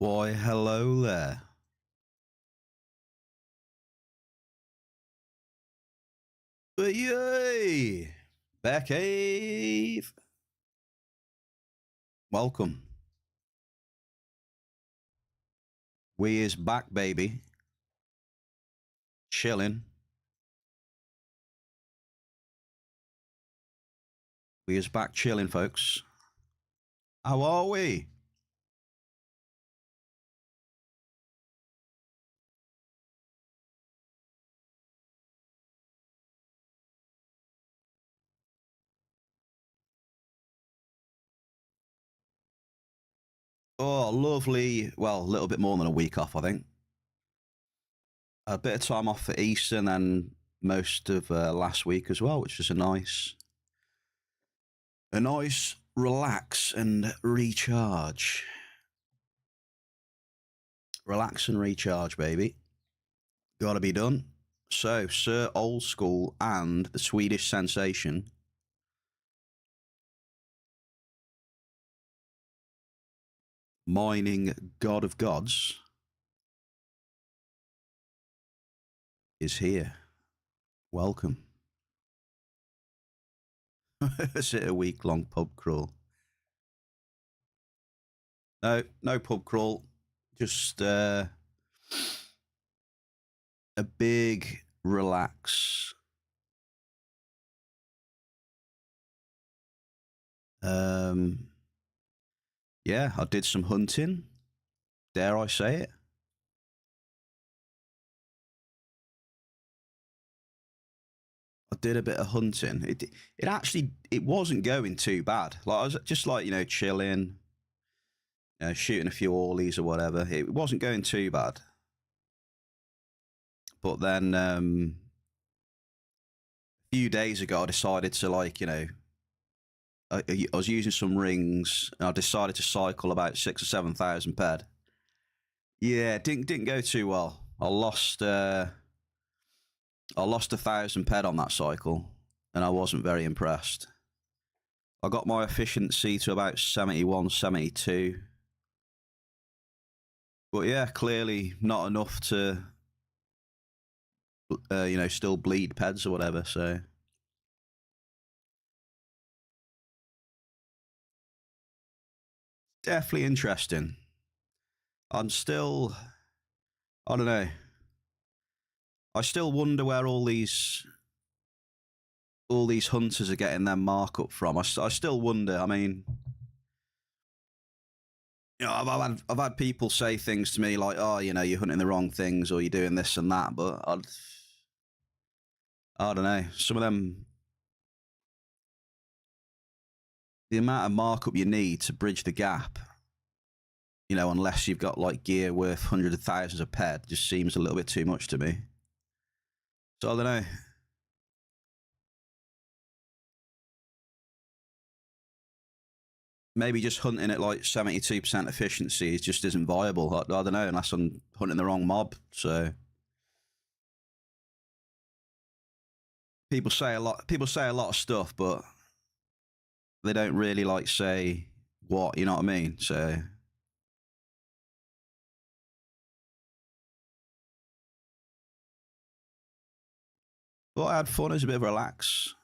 Why, hello there. Yay! Bear Cave! Welcome. We is back, baby. Chilling. We is back chilling, folks. How are we? Oh, lovely. Well, a little bit more than a week off, I think. A bit of time off for Easter and then most of last week as well, which was a nice relax and recharge. Relax and recharge, baby. Gotta be done. So, Sir Old School and the Swedish sensation mining God of Gods is here. Welcome. Is it a week-long pub crawl? No pub crawl. Just a big relax. Yeah, I did some hunting. Dare I say it? I did a bit of hunting. It actually it wasn't going too bad. Like I was just like chilling, shooting a few ollies or whatever. It wasn't going too bad. But then a few days ago, I decided to I was using some rings, and I decided to cycle about 6,000 or 7,000 ped. Yeah, didn't go too well. I lost 1,000 ped on that cycle, and I wasn't very impressed. I got my efficiency to about 71, 72. But yeah, clearly not enough to, still bleed peds or whatever, so. Definitely interesting. I don't know. I still wonder where all these hunters are getting their markup from. I still wonder. I mean, I've had people say things to me like, "Oh, you're hunting the wrong things, or you're doing this and that." But I don't know. Some of them, the amount of markup you need to bridge the gap, unless you've got like gear worth hundreds of thousands of ped, just seems a little bit too much to me. So I don't know. Maybe just hunting at like 72% efficiency just isn't viable. I don't know, unless I'm hunting the wrong mob. So people say a lot. People say a lot of stuff, but they don't really say what. You know what I mean? So. But I had fun. It was a bit of a relax.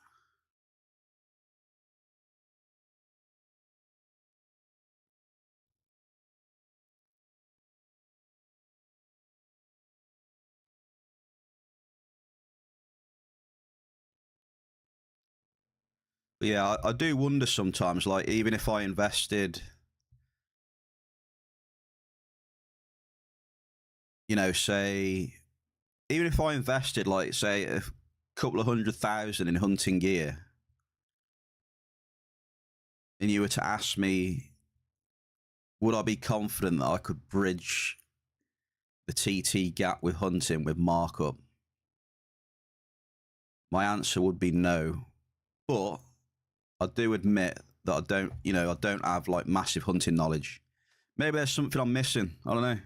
But yeah, I do wonder sometimes, like, even if I invested, say, even if I invested, like, say, a couple of 100,000 in hunting gear, and you were to ask me, would I be confident that I could bridge the TT gap with hunting with markup? My answer would be no. But I do admit that I don't have like massive hunting knowledge. Maybe there's something I'm missing. I don't know.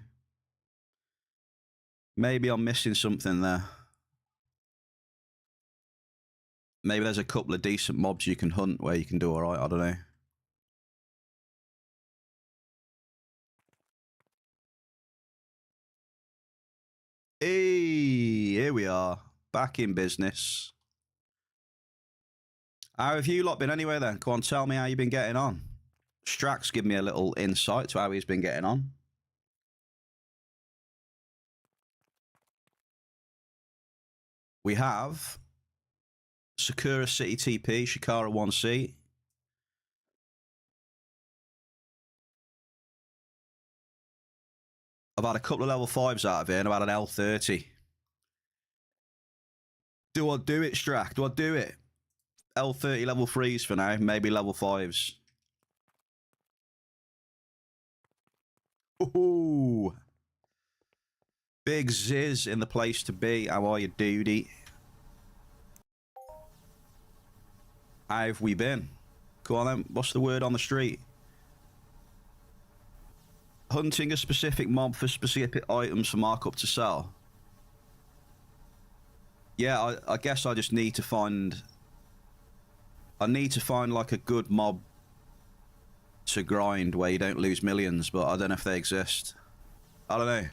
Maybe I'm missing something there. Maybe there's a couple of decent mobs you can hunt where you can do all right. I don't know. Hey, here we are, back in business. How have you lot been anyway then? Go on, tell me how you've been getting on. Strax give me a little insight to how he's been getting on. We have Sakura City TP, Shikara 1C. I've had a couple of level 5s out of here and I've had an L30. Do I do it, Strack? Do I do it? L30 level 3s for now, maybe level 5s. Ooh. Big Ziz in the place to be. How are you, duty? How have we been? Go on then, what's the word on the street? Hunting a specific mob for specific items for markup to sell. Yeah, I guess I just need to find... I need to find like a good mob to grind where you don't lose millions, but I don't know if they exist. I don't know.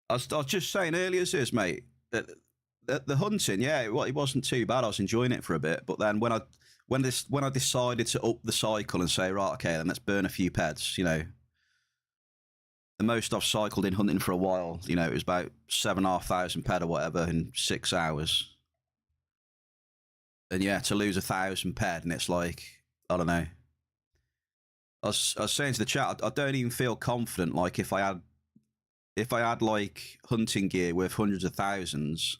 I was just saying earlier, Ziz, mate, that the hunting, yeah, it wasn't too bad. I was enjoying it for a bit, but then when I decided to up the cycle and say, right, okay, then let's burn a few peds, you know, the most I've cycled in hunting for a while, you know, it was about 7,500 ped or whatever in 6 hours. And yeah, to lose 1,000 ped, and it's like, I don't know. I was saying to the chat, I don't even feel confident. Like if I had like hunting gear worth hundreds of thousands,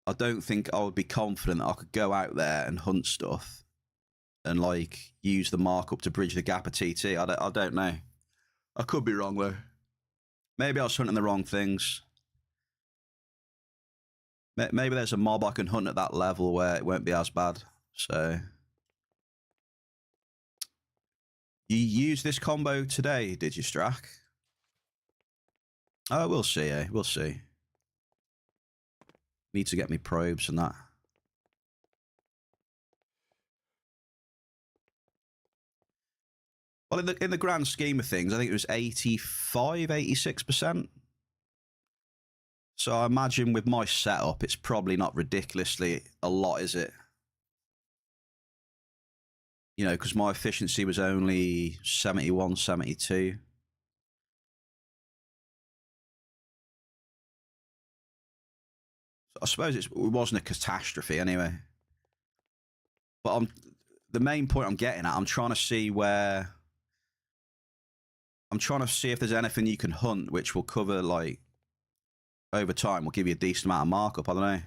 I don't think I would be confident that I could go out there and hunt stuff and like use the markup to bridge the gap of TT. I don't know. I could be wrong though. Maybe I was hunting the wrong things. Maybe there's a mob I can hunt at that level where it won't be as bad. So you used this combo today, did you, Strack? Oh, we'll see, eh? We'll see. Need to get me probes and that. Well, in the grand scheme of things, I think it was 85, 86%. So I imagine with my setup, it's probably not ridiculously a lot, is it? You know, because my efficiency was only 71, 72. I suppose it wasn't a catastrophe anyway. But the main point I'm getting at, I'm trying to see if there's anything you can hunt which will cover, like, over time, will give you a decent amount of markup. I don't know.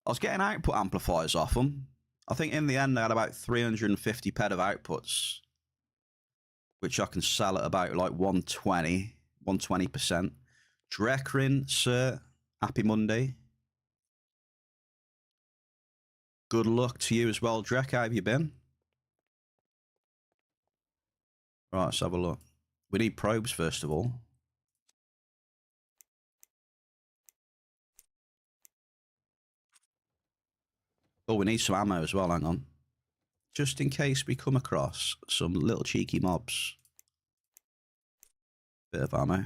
I was getting output amplifiers off them. I think in the end, they had about 350 ped of outputs, which I can sell at about like 120%. Drekrin, sir, happy Monday. Good luck to you as well, Drek. How have you been? Right, let's have a look. We need probes first of all. Oh, we need some ammo as well, hang on. Just in case we come across some little cheeky mobs. Bit of ammo.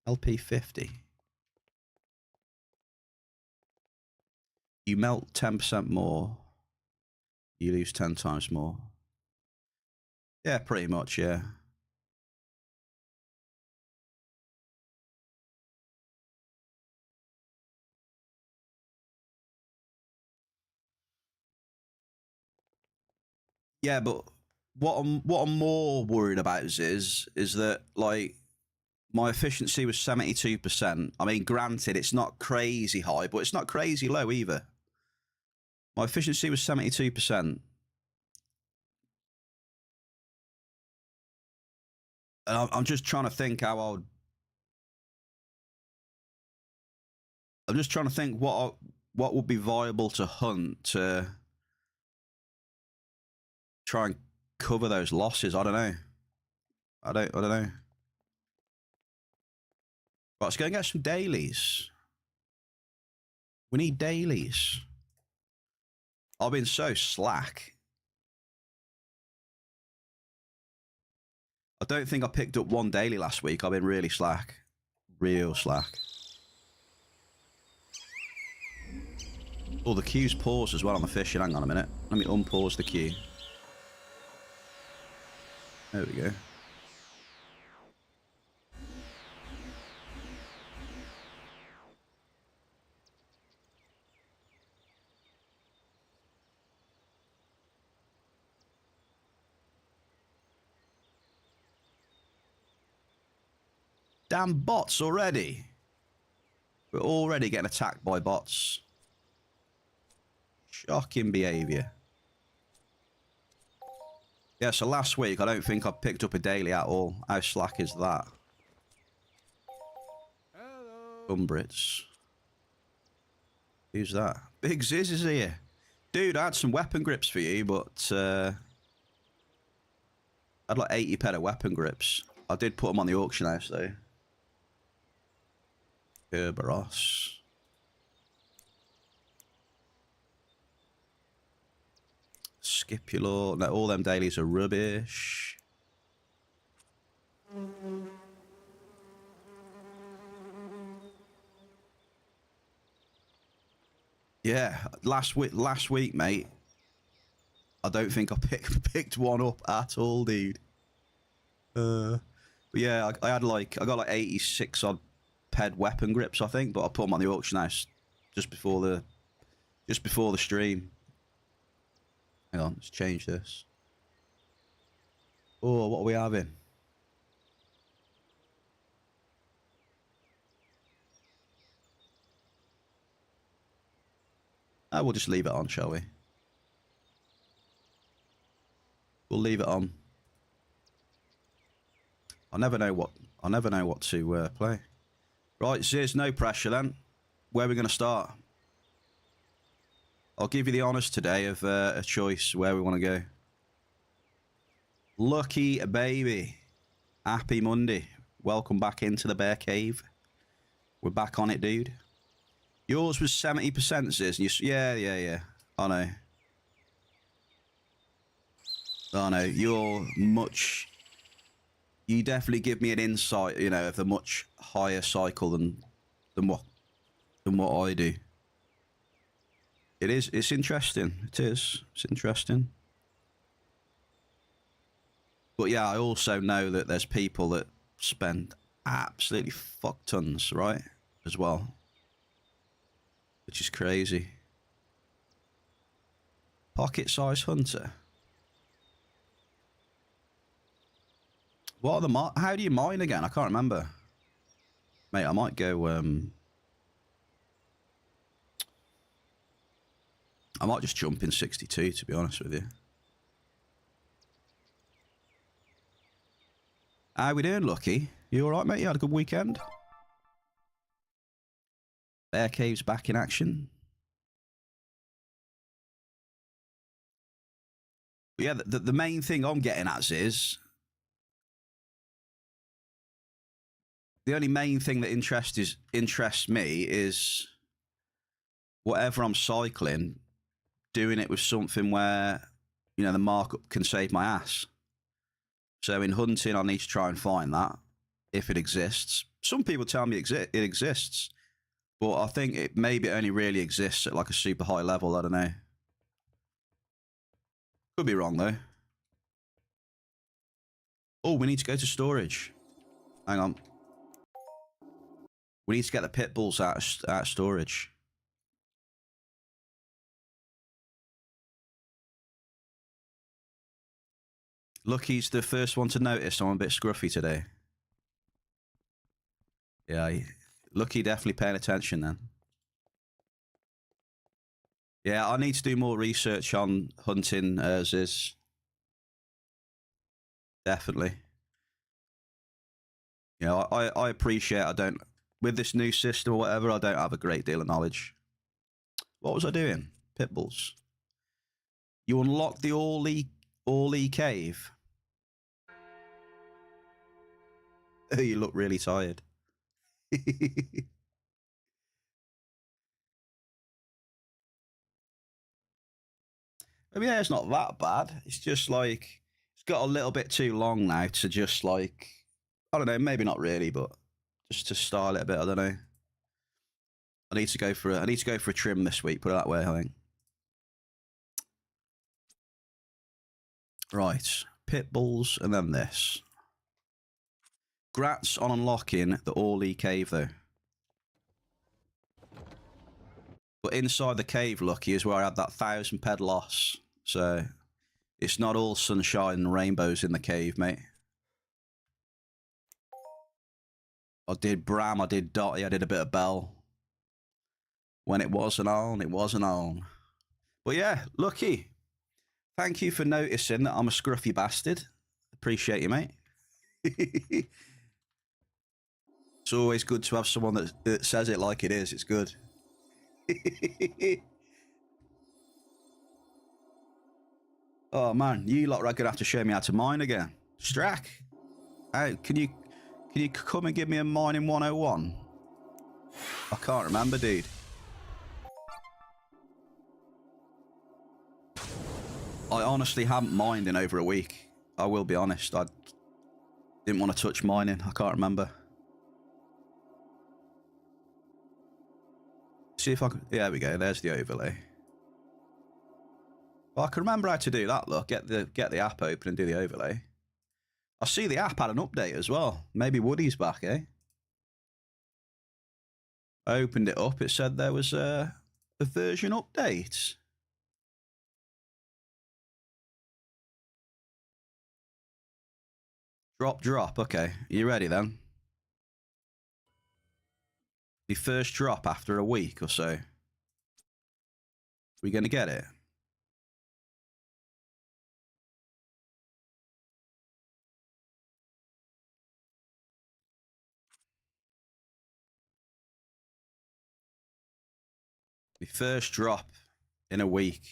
LP50. You melt 10% more. You lose 10 times more. Yeah, pretty much, yeah. Yeah, but what I'm more worried about is that, like, my efficiency was 72%. I mean, granted, it's not crazy high, but it's not crazy low either. My efficiency was 72%. And I'm just trying to think how I would... I'm just trying to think what would be viable to hunt to try and cover those losses. I don't know. I don't know. Right, let's go and get some dailies. We need dailies. I've been so slack. I don't think I picked up one daily last week. I've been really slack. Real slack. Oh, the queue's paused as well on the fishing. Hang on a minute. Let me unpause the queue. There we go. Damn bots already. We're already getting attacked by bots. Shocking behaviour. Yeah, so last week I don't think I picked up a daily at all. How slack is that? Hello. Umbrits. Who's that? Big Ziz is here. Dude, I had some weapon grips for you, but I had like 80 pet of weapon grips. I did put them on the auction house though. Kerberos. Skipulor. No, all them dailies are rubbish. Yeah, last week, mate. I don't think I picked one up at all, dude. But yeah, I got like 86 odd ped weapon grips, I think, but I put them on the auction house just before the stream. Hang on, let's change this. Oh, what are we having? We'll just leave it on, shall we? We'll leave it on. I never know what to play. Right, so there's no pressure then. Where are we going to start? I'll give you the honours today of a choice where we want to go. Lucky baby. Happy Monday. Welcome back into the bear cave. We're back on it, dude. Yours was 70%, Ziz. Yeah. I know. I know. You definitely give me an insight, you know, of the much higher cycle than what I do. It's interesting. It is. It's interesting. But yeah, I also know that there's people that spend absolutely fuck tons, right? As well. Which is crazy. Pocket-sized hunter. What are the how do you mine again? I can't remember. Mate, I might go I might just jump in 62 to be honest with you. How we doing, Lucky? You alright, mate? You had a good weekend? Bear Cave's back in action. But yeah, the main thing I'm getting at is the only main thing that interests me is whatever I'm cycling, doing it with something where, you know, the markup can save my ass. So in hunting, I need to try and find that, if it exists. Some people tell me it exists, but I think it maybe only really exists at like a super high level. I don't know. Could be wrong though. Oh, we need to go to storage. Hang on. We need to get the pit bulls out of storage. Lucky's the first one to notice I'm a bit scruffy today. Yeah, Lucky definitely paying attention then. Yeah, I need to do more research on hunting Ziz. Definitely. You know, I appreciate with this new system or whatever, I don't have a great deal of knowledge. What was I doing? Pitbulls. You unlock the Orly Orly Cave. Oh, you look really tired. I mean, yeah, it's not that bad. It's just like it's got a little bit too long now to just like I don't know, maybe not really, but just to style it a bit. I don't know. I need to go for a trim this week. Put it that way, I think. Right, pit bulls, and then this. Grats on unlocking the Orly Cave though. But inside the cave, lucky, is where I had that 1,000 ped loss. So it's not all sunshine and rainbows in the cave, mate. I did Bram, I did Dotty, I did a bit of Bell. When it wasn't on, it wasn't on. But yeah, Lucky, thank you for noticing that I'm a scruffy bastard. Appreciate you, mate. It's always good to have someone that says it like it is. It's good. Oh man, you lot are gonna have to show me how to mine again. Strack, hey, can you come and give me a mining 101? I can't remember, dude. I honestly haven't mined in over a week. I will be honest. I didn't want to touch mining. I can't remember. See if I can. Yeah, there we go. There's the overlay. Well, I can remember how to do that. Look, get the app open and do the overlay. I see the app had an update as well. Maybe Woody's back, eh? I opened it up. It said there was a version update. Drop. Okay, you ready then? The first drop after a week or so. We gonna get it? The first drop in a week.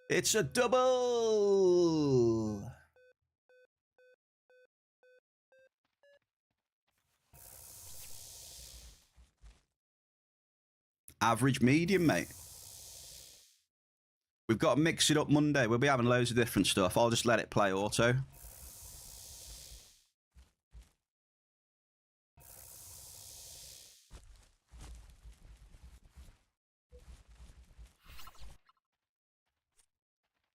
It's a double. Average medium, mate. We've got to mix it up Monday. We'll be having loads of different stuff. I'll just let it play auto.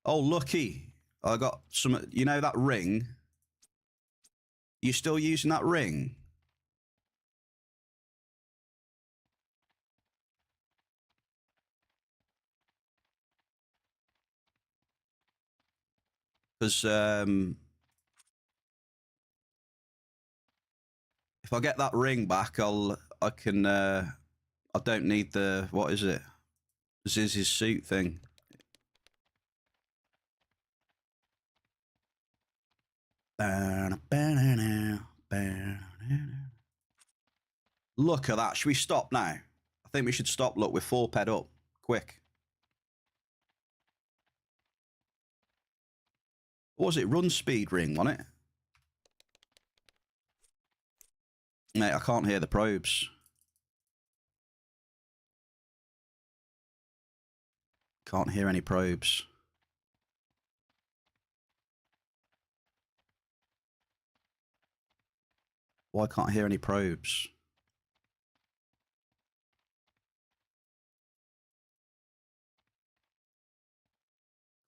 Oh, lucky. I got some, you know that ring? You still using that ring? Because if I get that ring back, I don't need the, what is it? Ziz's suit thing. Look at that. Should we stop now? I think we should stop. Look, we're 4 ped up. Quick. What was it? Run speed ring, wasn't it? Mate, I can't hear the probes. Can't hear any probes. Why can't I hear any probes?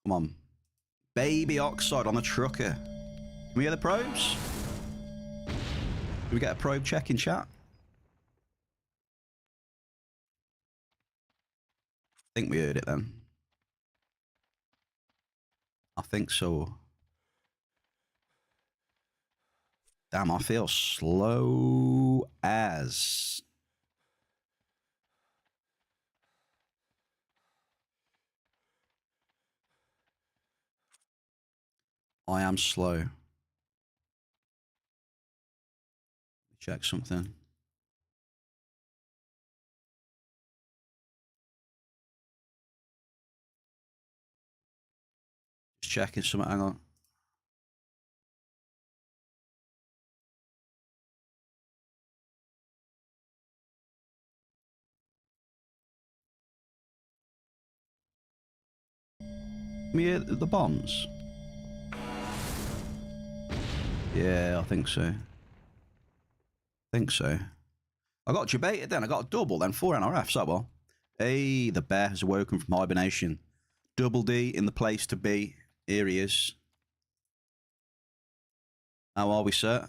Come on. Baby oxide on the trucker. Can we hear the probes? Can we get a probe check in chat? I think we heard it then. I think so. Damn, I feel slow as. I am slow. Check something. checking something. Hang on. Me the bombs? Yeah, I think so. I got debated then. I got a double, then 4 NRFs. That well. Hey, the bear has awoken from hibernation. Double D in the place to be. Here he is. How are we, sir?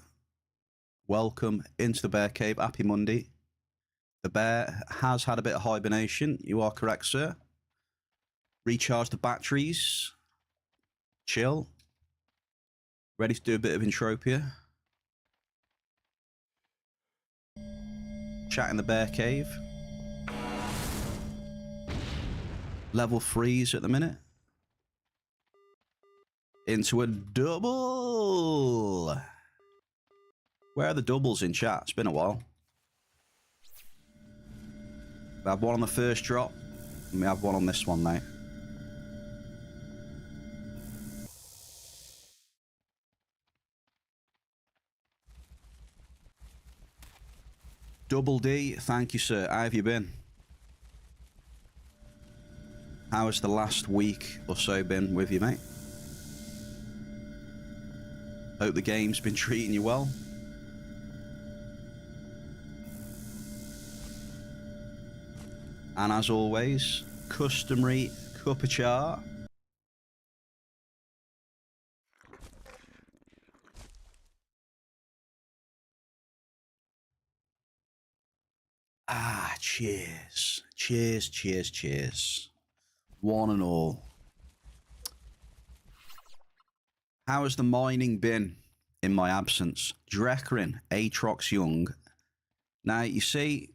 Welcome into the bear cave. Happy Monday. The bear has had a bit of hibernation. You are correct, sir. Recharge the batteries. Chill. Ready to do a bit of Entropia. Chat in the bear cave. Level 3s at the minute. Into a double. Where are the doubles in chat? It's been a while. We have one on the first drop, and we have one on this one now. Double D, thank you, sir. How have you been? How has the last week or so been with you, mate? Hope the game's been treating you well. And as always, customary cup of char. Ah, cheers. Cheers, cheers, cheers. One and all. How has the mining been in my absence? Drekrin, Atrox Young. Now, you see,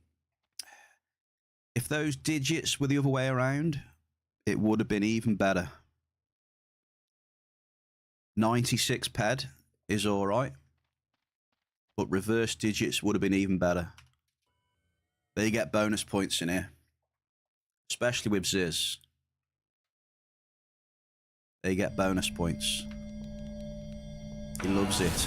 if those digits were the other way around, it would have been even better. 96 ped is all right, but reverse digits would have been even better. They get bonus points in here, especially with Ziz. They get bonus points. He loves it.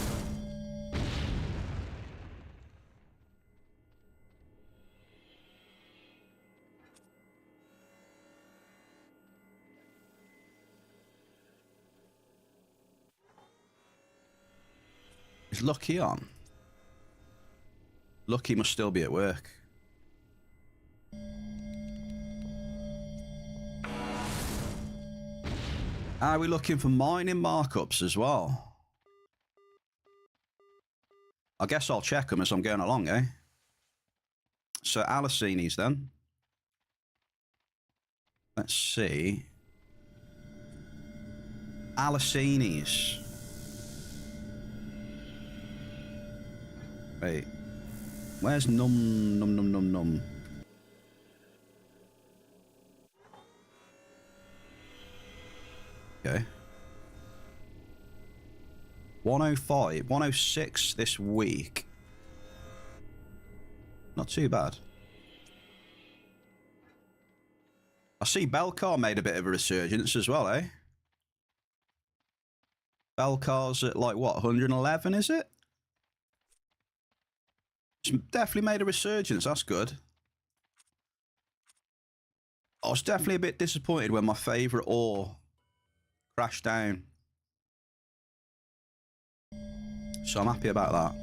Is Lucky on? Lucky must still be at work. Are we looking for mining markups as well? I guess I'll check them as I'm going along, eh? So, Alicini's then. Let's see. Alicini's. Wait. Where's num? Okay. 105, 106 this week. Not too bad. I see Belcar made a bit of a resurgence as well, eh? Belcar's at like what, 111, is it? It's definitely made a resurgence, that's good. I was definitely a bit disappointed when my favourite ore crashed down. So I'm happy about that.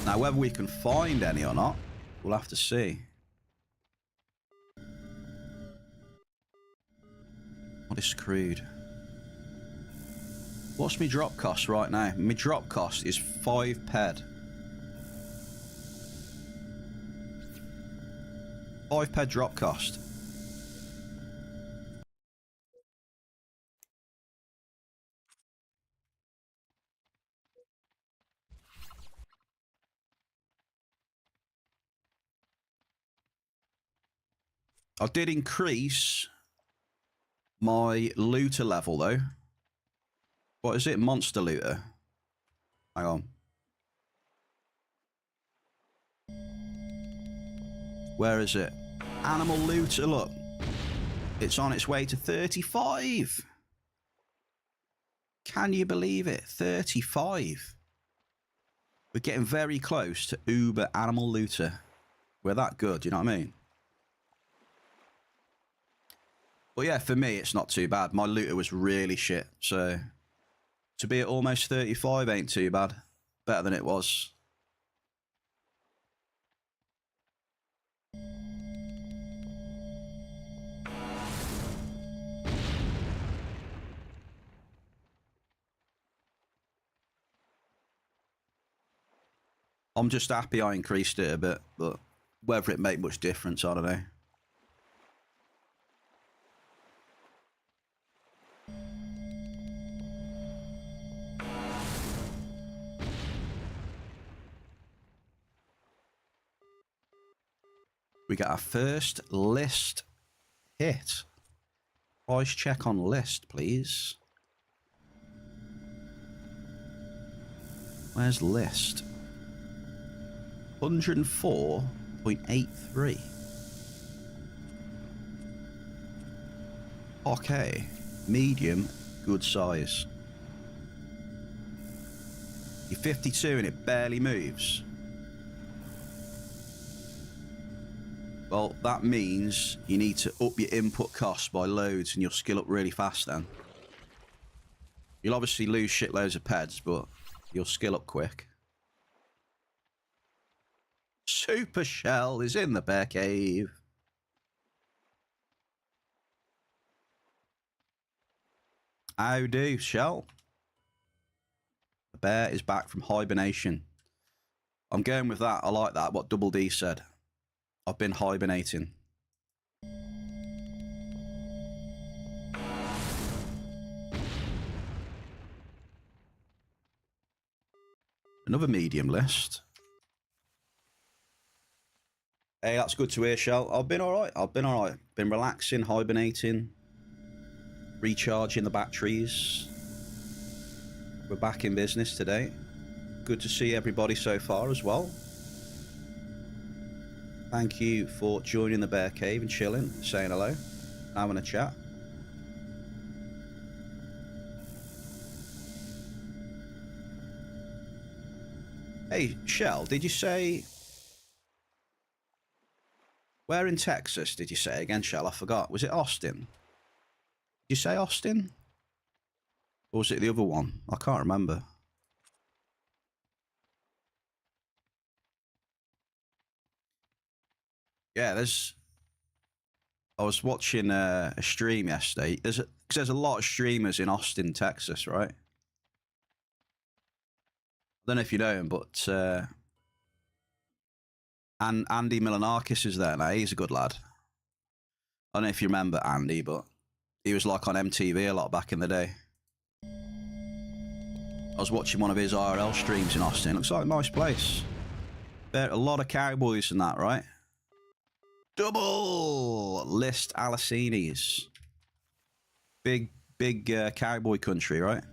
Now, whether we can find any or not, we'll have to see. What is screwed? What's my drop cost right now? My drop cost is 5 ped. 5 ped drop cost. I did increase my looter level though. What is it? Monster looter. Hang on. Where is it? Animal looter, look. It's on its way to 35. Can you believe it? 35. We're getting very close to Uber Animal Looter. We're that good, you know what I mean? But yeah, for me, it's not too bad. My looter was really shit. So to be at almost 35 ain't too bad. Better than it was. I'm just happy I increased it a bit, but whether it made much difference, I don't know. We got our first list hit. Price check on list, please. Where's list? 104.83. Okay. Medium, good size. You're 52 and it barely moves. Well, that means you need to up your input costs by loads and you'll skill up really fast then. You'll obviously lose shitloads of peds, but you'll skill up quick. Super Shell is in the bear cave. How do, Shell? The bear is back from hibernation. I'm going with that. I like that, what Double D said. I've been hibernating. Another medium list. Hey, that's good to hear, Shell. I've been alright. Been relaxing, hibernating, recharging the batteries. We're back in business today. Good to see everybody so far as well. Thank you for joining the bear cave and chilling, saying hello, having a chat. Hey, Shell, did you say... Where in Texas did you say again, Shell? I forgot. Was it Austin? Did you say Austin? Or was it the other one? I can't remember. Yeah, I was watching a stream yesterday. There's a lot of streamers in Austin, Texas, right? I don't know if you know him, but and Andy Milanakis is there now. He's a good lad. I don't know if you remember Andy, but he was like on MTV a lot back in the day. I was watching one of his IRL streams in Austin. Looks like a nice place. There a lot of cowboys and that, right? Double list Alicinis. Big cowboy country, right?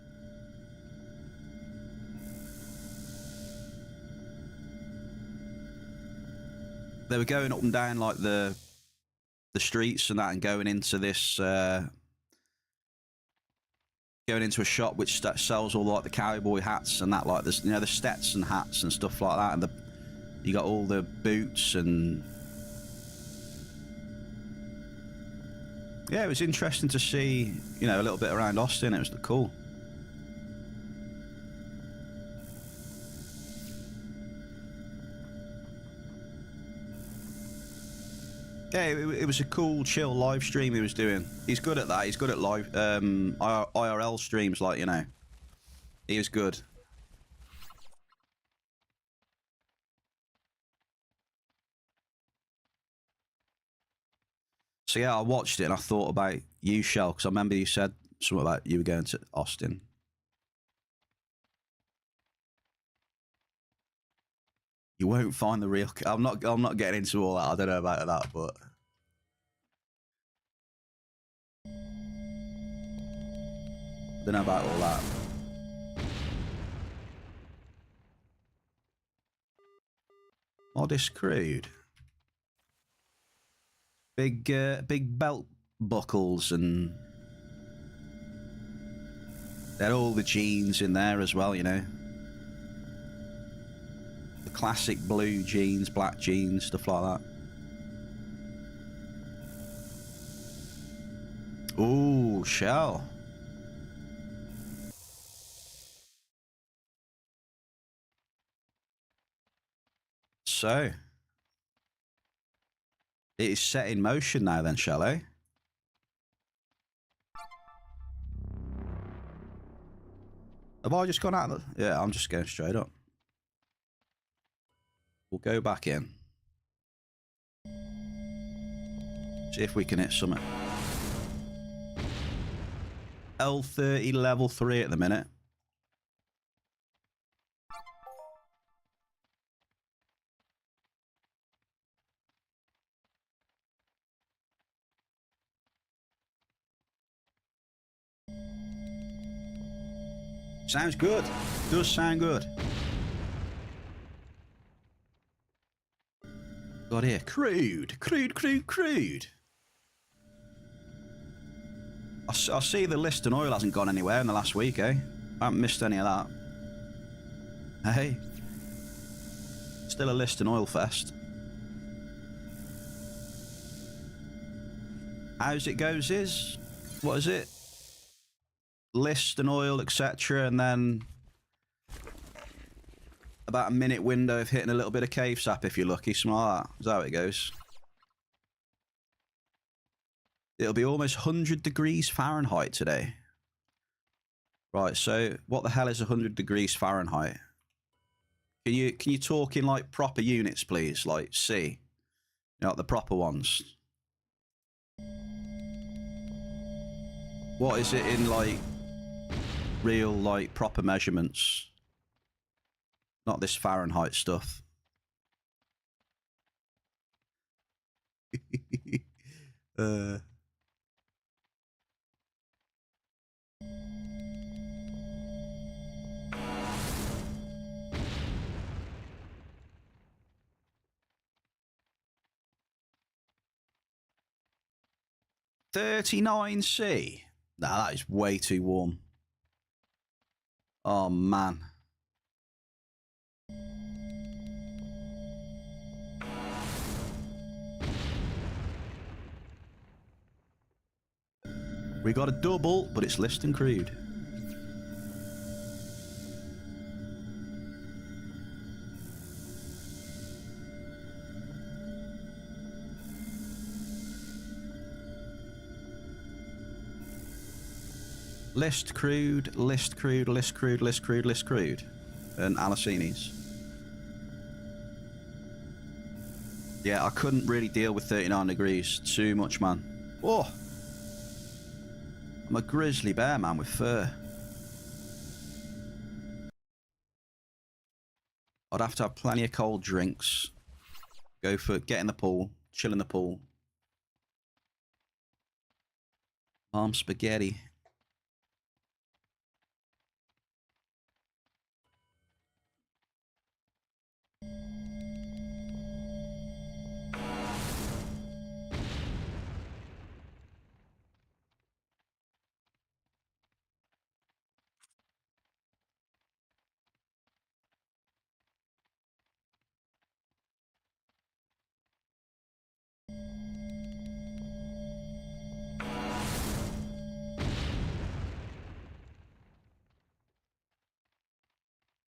They were going up and down like the streets and that, and going into this going into a shop which sells all like the cowboy hats and that, like this, you know, the Stetson hats and stuff like that, and you got all the boots and yeah, it was interesting to see, you know, a little bit around Austin. It was cool. Yeah, it was a cool, chill live stream he was doing. He's good at that. He's good at live IRL streams, like, you know. He was good. So yeah, I watched it and I thought about you, Shell, because I remember you said something about you were going to Austin. You won't find the real... I'm not getting into all that. I don't know about that, but... I don't know about all that. Modest crude. Big belt buckles and... They had all the jeans in there as well, you know. The classic blue jeans, black jeans, stuff like that. Ooh, shell. So, it is set in motion now then, shall I? Have I just gone out of the... Yeah, I'm just going straight up. We'll go back in. See if we can hit something. L30 level 3 at the minute. Sounds good. Does sound good. Got here. Crude. I see the Liston oil hasn't gone anywhere in the last week, eh? I haven't missed any of that. Hey. Still a Liston oil fest. How's it goes is? What is it? Liston oil, etc. And then about a minute window of hitting a little bit of cave sap if you're lucky. Something like that. Is that how it goes? It'll be almost 100 degrees Fahrenheit today. Right, so what the hell is 100 degrees Fahrenheit? Can you talk in like proper units, please? Like C, you know, like the proper ones. What is it in like real like proper measurements? Not this Fahrenheit stuff. uh 39C. Nah, that is way too warm. Oh, man. We got a double, but it's Liston crude. List crude, and Alicini's. Yeah, I couldn't really deal with 39 degrees. Too much, man. Oh! I'm a grizzly bear, man, with fur. I'd have to have plenty of cold drinks. Go for get in the pool, chill in the pool. Spaghetti.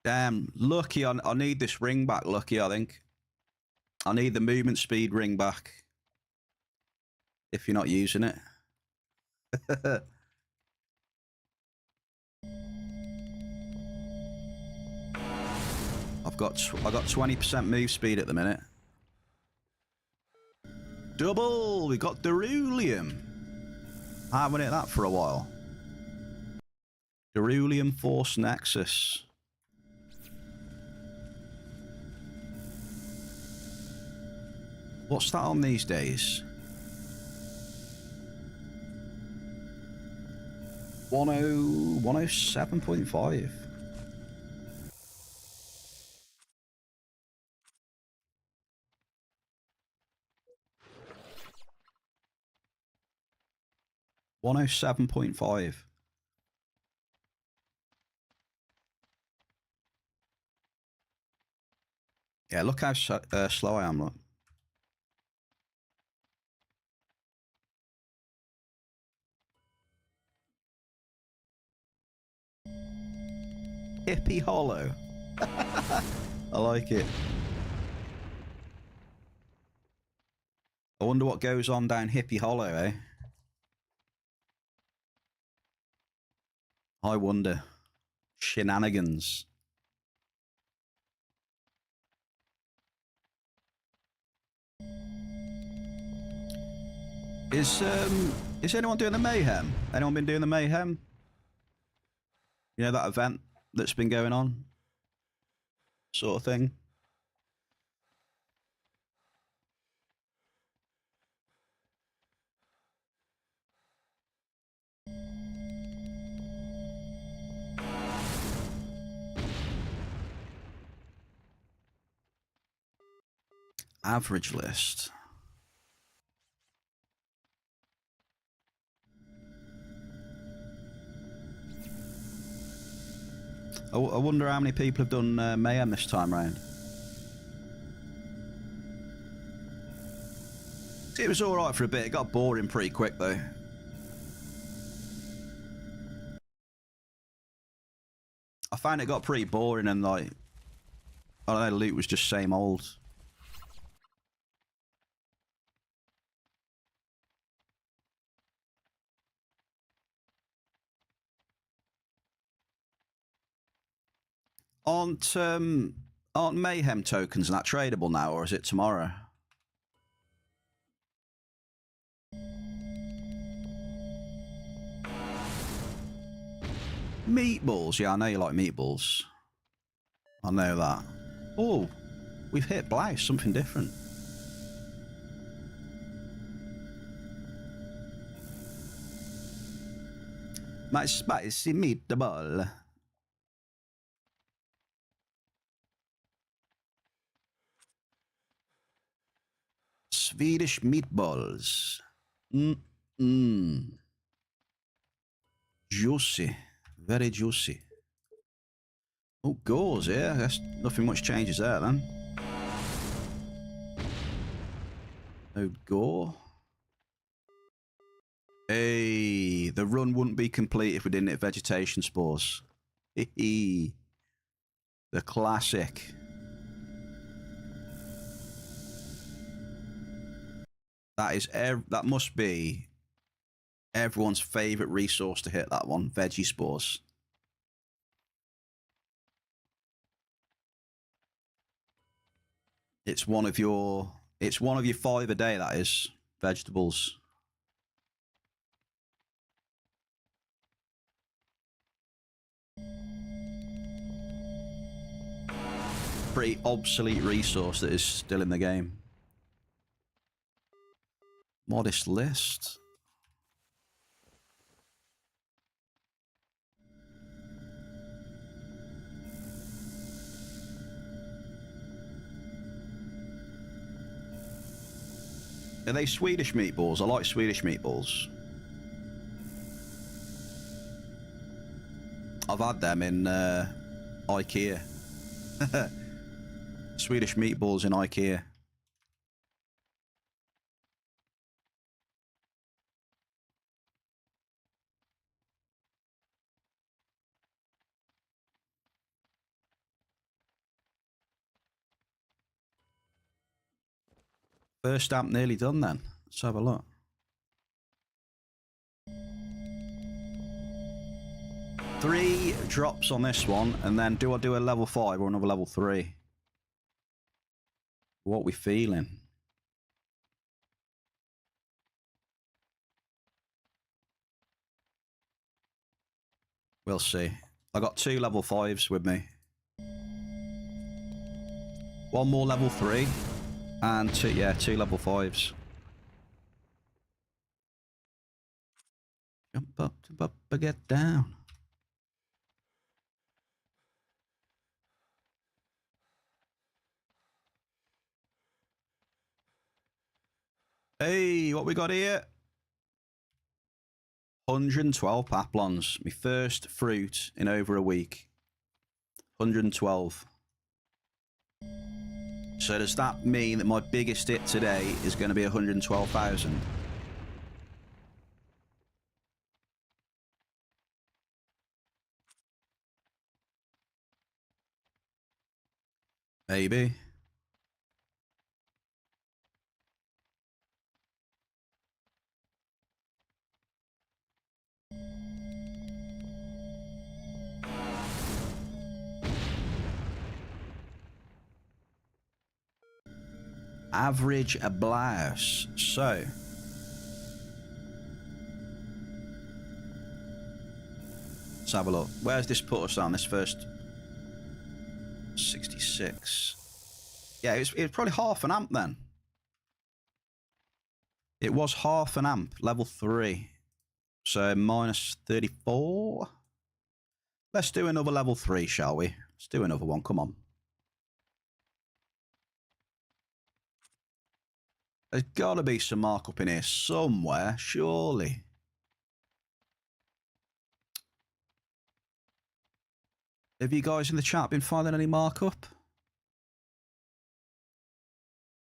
Damn, Lucky, I need this ring back, Lucky, I think. I need the movement speed ring back. If you're not using it. I got 20% move speed at the minute. Double! We got Derulium. I haven't hit that for a while. Derulium Force Nexus. What's that on these days? 107.5. $107.5. Yeah, look how slow I am, look. Hippie Hollow. I like it. I wonder what goes on down Hippie Hollow, eh? I wonder. Shenanigans. Is anyone doing the mayhem? Anyone been doing the mayhem? You know, that event that's been going on? Sort of thing. Average list. I wonder how many people have done mayhem this time round. It was alright for a bit. It got boring pretty quick though. I found it got pretty boring and like, I don't know, loot was just same old. Aren't mayhem tokens and that tradable now, or is it tomorrow? Meatballs, yeah, I know you like meatballs. I know that. Oh, we've hit blouse, something different. My spicy meatball. Swedish meatballs. Juicy. Very juicy. Oh, gauze, yeah. I guess nothing much changes there then. No gore. Hey, the run wouldn't be complete if we didn't hit vegetation spores. The classic. That must be everyone's favorite resource to hit that one, veggie spores. It's one of your 5 a day, that is, vegetables. Pretty obsolete resource that is still in the game. Modest list. Are they Swedish meatballs? I like Swedish meatballs. I've had them in IKEA. Swedish meatballs in IKEA. First stamp nearly done then. Let's have a look. Three drops on this one, and then do I do a level 5 or another level 3? What we feeling? We'll see. I got 2 level 5s with me. One more level 3. And 2 level 5s. Jump up, get down. Hey, what we got here? 112 paplons. My first fruit in over a week. 112. So does that mean that my biggest hit today is going to be 112,000? Maybe. Average a blouse. So let's have a look. Where's this put us on this first? 66. Yeah, it was probably half an amp then. It was half an amp, level 3. So minus 34. Let's do another level 3, shall we? Let's do another one. Come on. There's got to be some markup in here somewhere, surely. Have you guys in the chat been finding any markup?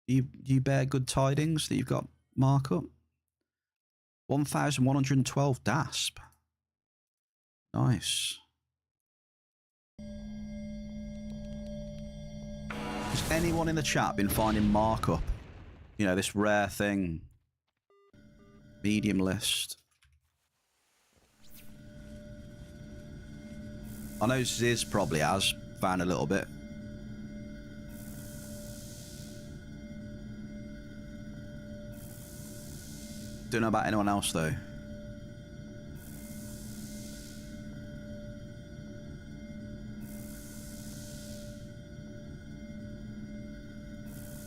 You bear good tidings that you've got markup? 1,112 DASP. Nice. Has anyone in the chat been finding markup? You know, this rare thing. Medium list. I know Ziz probably has found a little bit. Don't know about anyone else though.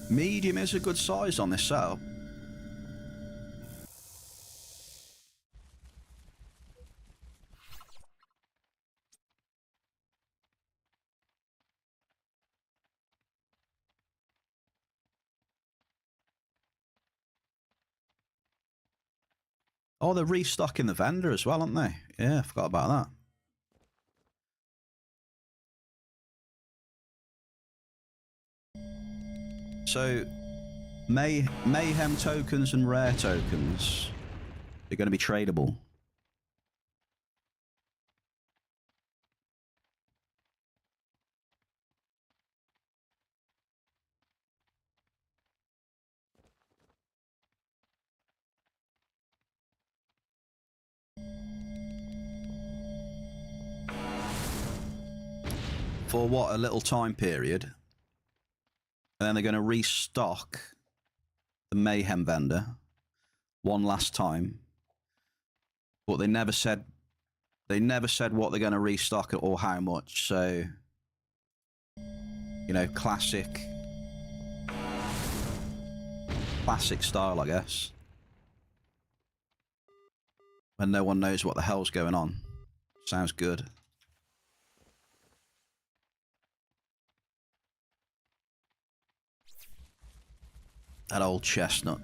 Medium is a good size on this setup. Oh, they're restocking the vendor as well, aren't they? Yeah, I forgot about that. So, Mayhem tokens and rare tokens are going to be tradable. For what, a little time period? And then they're going to restock the Mayhem vendor one last time. But they never said what they're going to restock or how much. So, you know, classic style, I guess. When no one knows what the hell's going on. Sounds good. That old chestnut.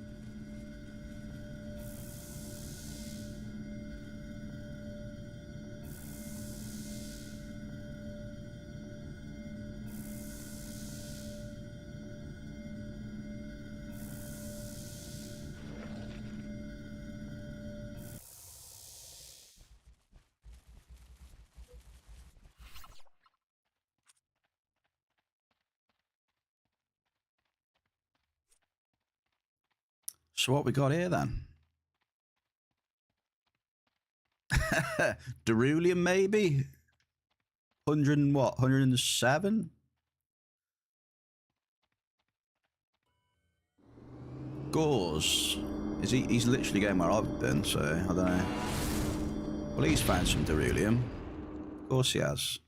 So what we got here then? Derulium maybe? 100 and what? 107? Gauze. He's literally going where I've been, so I don't know. Well, he's found some Derulium. Of course he has.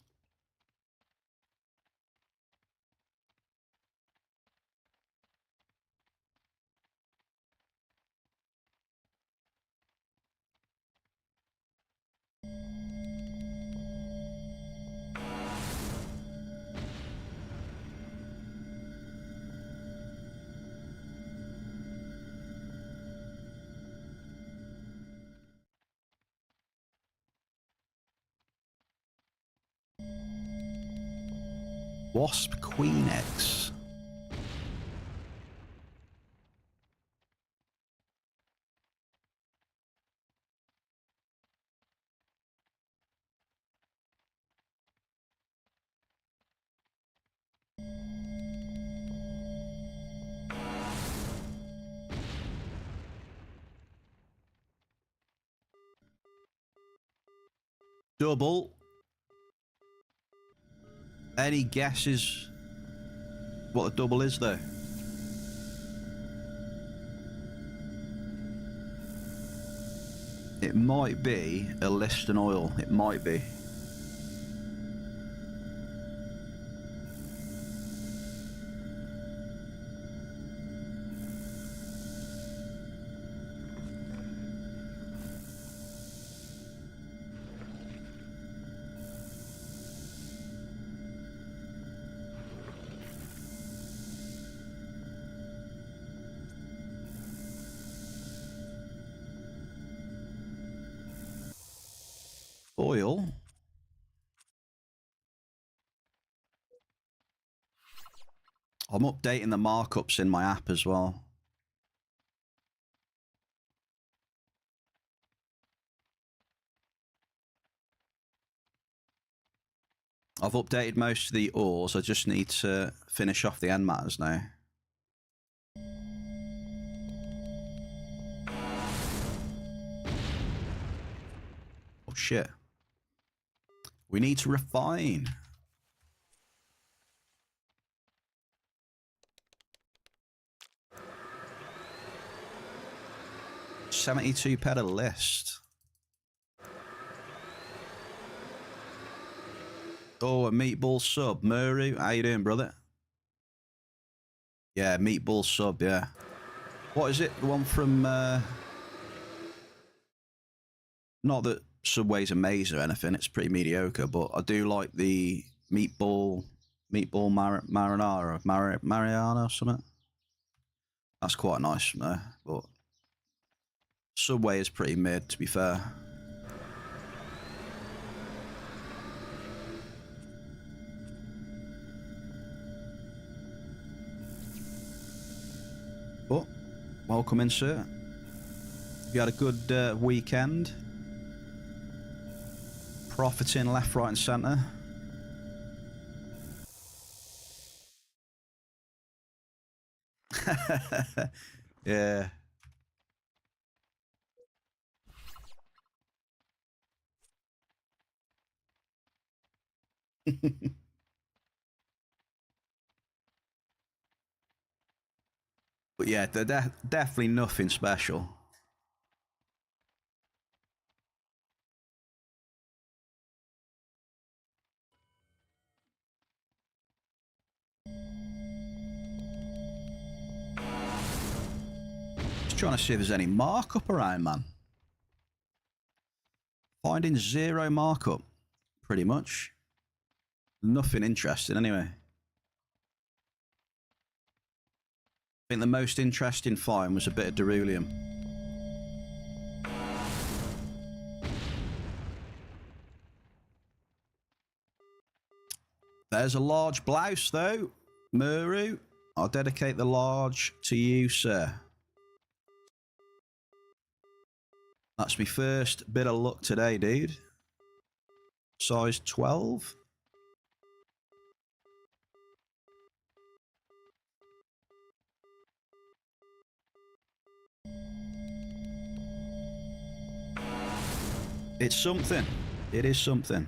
Wasp Queen X. Double. Any guesses what a double is, though? It might be a Liston oil. It might be. Oil. I'm updating the markups in my app as well. I've updated most of the ores. I just need to finish off the end matters now. Oh shit. We need to refine. £72 a list. Oh, a meatball sub. Muru, how you doing, brother? Yeah, meatball sub, yeah. What is it? The one from... Not that Subway's amazing or anything. It's pretty mediocre, but I do like the meatball marinara, Mariana or something. That's quite nice from there, but Subway is pretty mid, to be fair. But welcome in, sir. You had a good weekend. Profiting left, right, and centre. Yeah. But yeah, they're definitely nothing special. Just trying to see if there's any markup around, man. Finding zero markup, pretty much. Nothing interesting, anyway. I think the most interesting find was a bit of beryllium. There's a large blouse, though. Muru, I'll dedicate the large to you, sir. That's my first bit of luck today, dude. Size 12. It's something. It is something.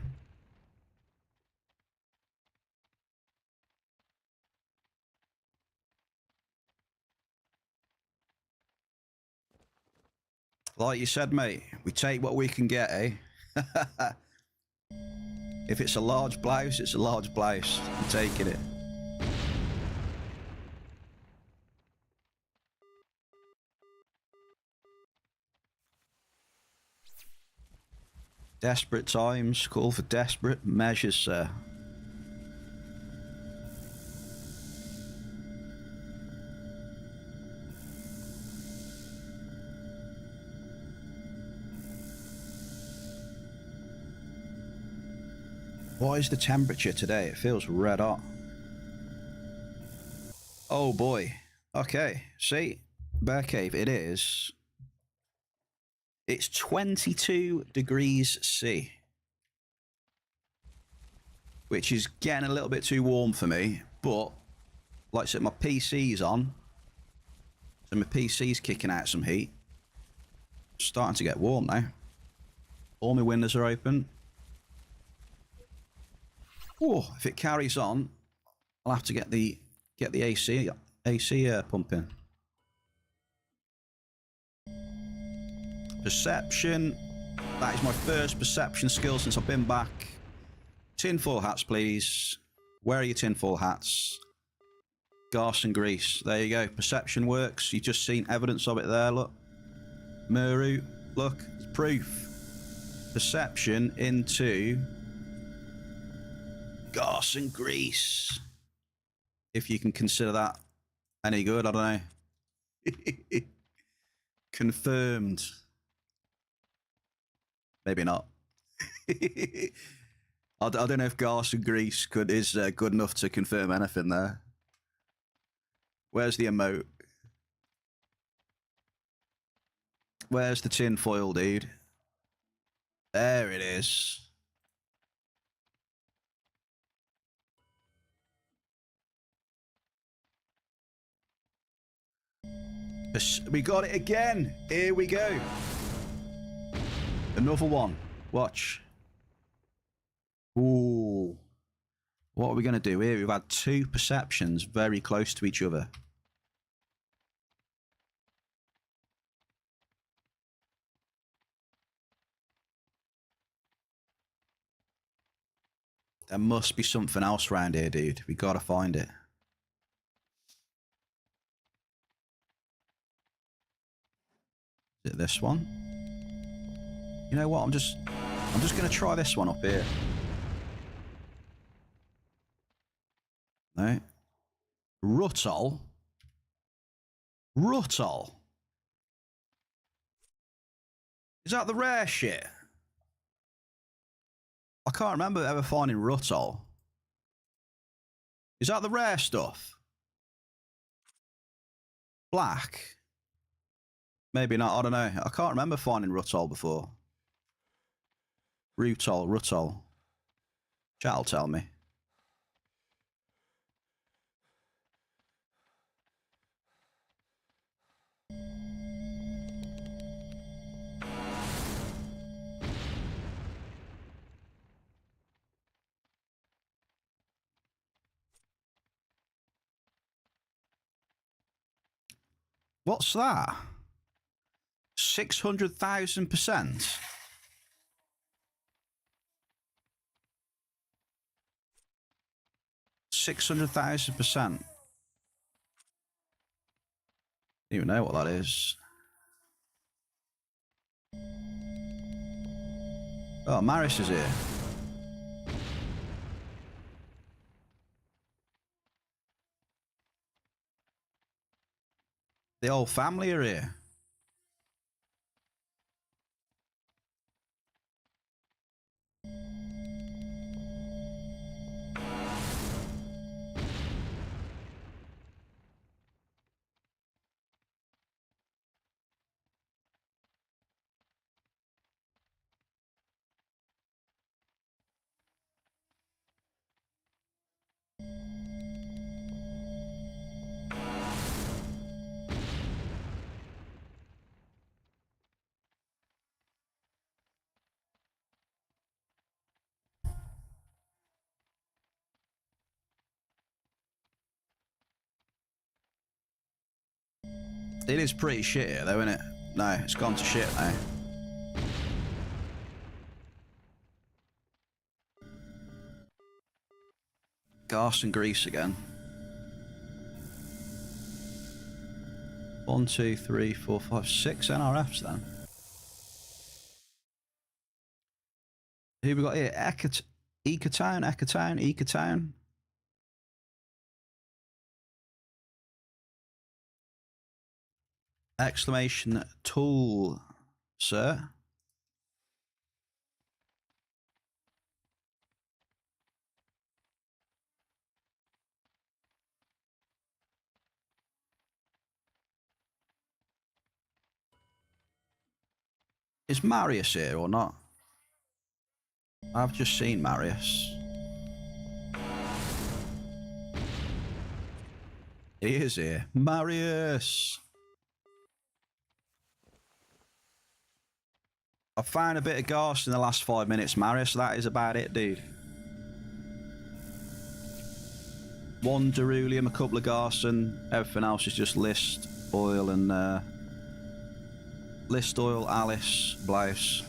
Like you said, mate, we take what we can get, eh? If it's a large blouse, it's a large blouse. I'm taking it. Desperate times call for desperate measures, sir. What is the temperature today? It feels red hot. Oh boy. Okay, see, Bear Cave, it is. It's 22 degrees C, which is getting a little bit too warm for me, but like I said, my PC's on, so my PC's kicking out some heat. It's starting to get warm now. All my windows are open. Oh, if it carries on, I'll have to get the AC pumping. Perception. That is my first perception skill since I've been back. Tinfoil hats, please. Where are your tinfoil hats? Gas and grease. There you go. Perception works. You've just seen evidence of it there, look. Muru, look, it's proof. Perception into gas and grease. If you can consider that any good, I don't know. Confirmed. Maybe not. I don't know if gas and grease is good enough to confirm anything there. Where's the emote? Where's the tin foil, dude? There it is. We got it again. Here we go. Another one. Watch. Ooh. What are we going to do here? We've had two perceptions very close to each other. There must be something else around here, dude. We got to find it. Is it this one? You know what? I'm just going to try this one up here. No. Ruttol. Ruttol. Is that the rare shit? I can't remember ever finding Ruttol. Is that the rare stuff? Black? Maybe not, I don't know. I can't remember finding Ruttol before. Ruttol. Chat'll tell me. What's that? 600,000%. $600,000%. Don't even know what that is. Oh, Maris is here. The whole family are here. It is pretty shit here, though, isn't it? No, it's gone to shit now. Gas and grease again. 1, 2, 3, 4, 5, 6 NRFs then. Who we got here? Ecatown. Exclamation tool, sir. Is Marius here or not? I've just seen Marius. He is here. Marius! I found a bit of gas in the last 5 minutes, Marius. That is about it, dude. 1 Derulium, a couple of Garson. Everything else is just List, Oil, and List, Oil, Alice, Blouse.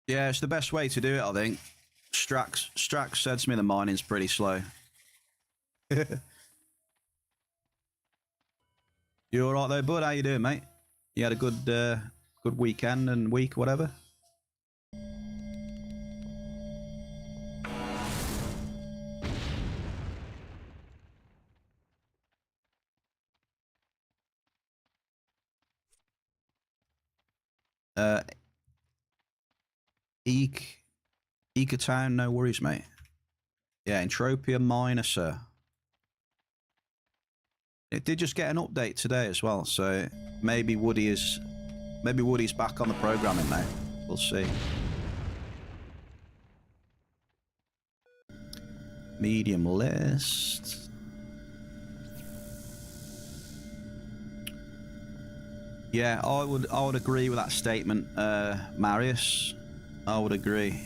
Yeah, it's the best way to do it, I think. Strax said to me the mining's pretty slow. You all right though, bud? How you doing, mate? You had a good weekend and week, whatever? Town, no worries, mate. Yeah, Entropia Minor, sir. It did just get an update today as well, so maybe Woody's back on the programming now. We'll see. Medium list. Yeah, I would agree with that statement, Marius. I would agree.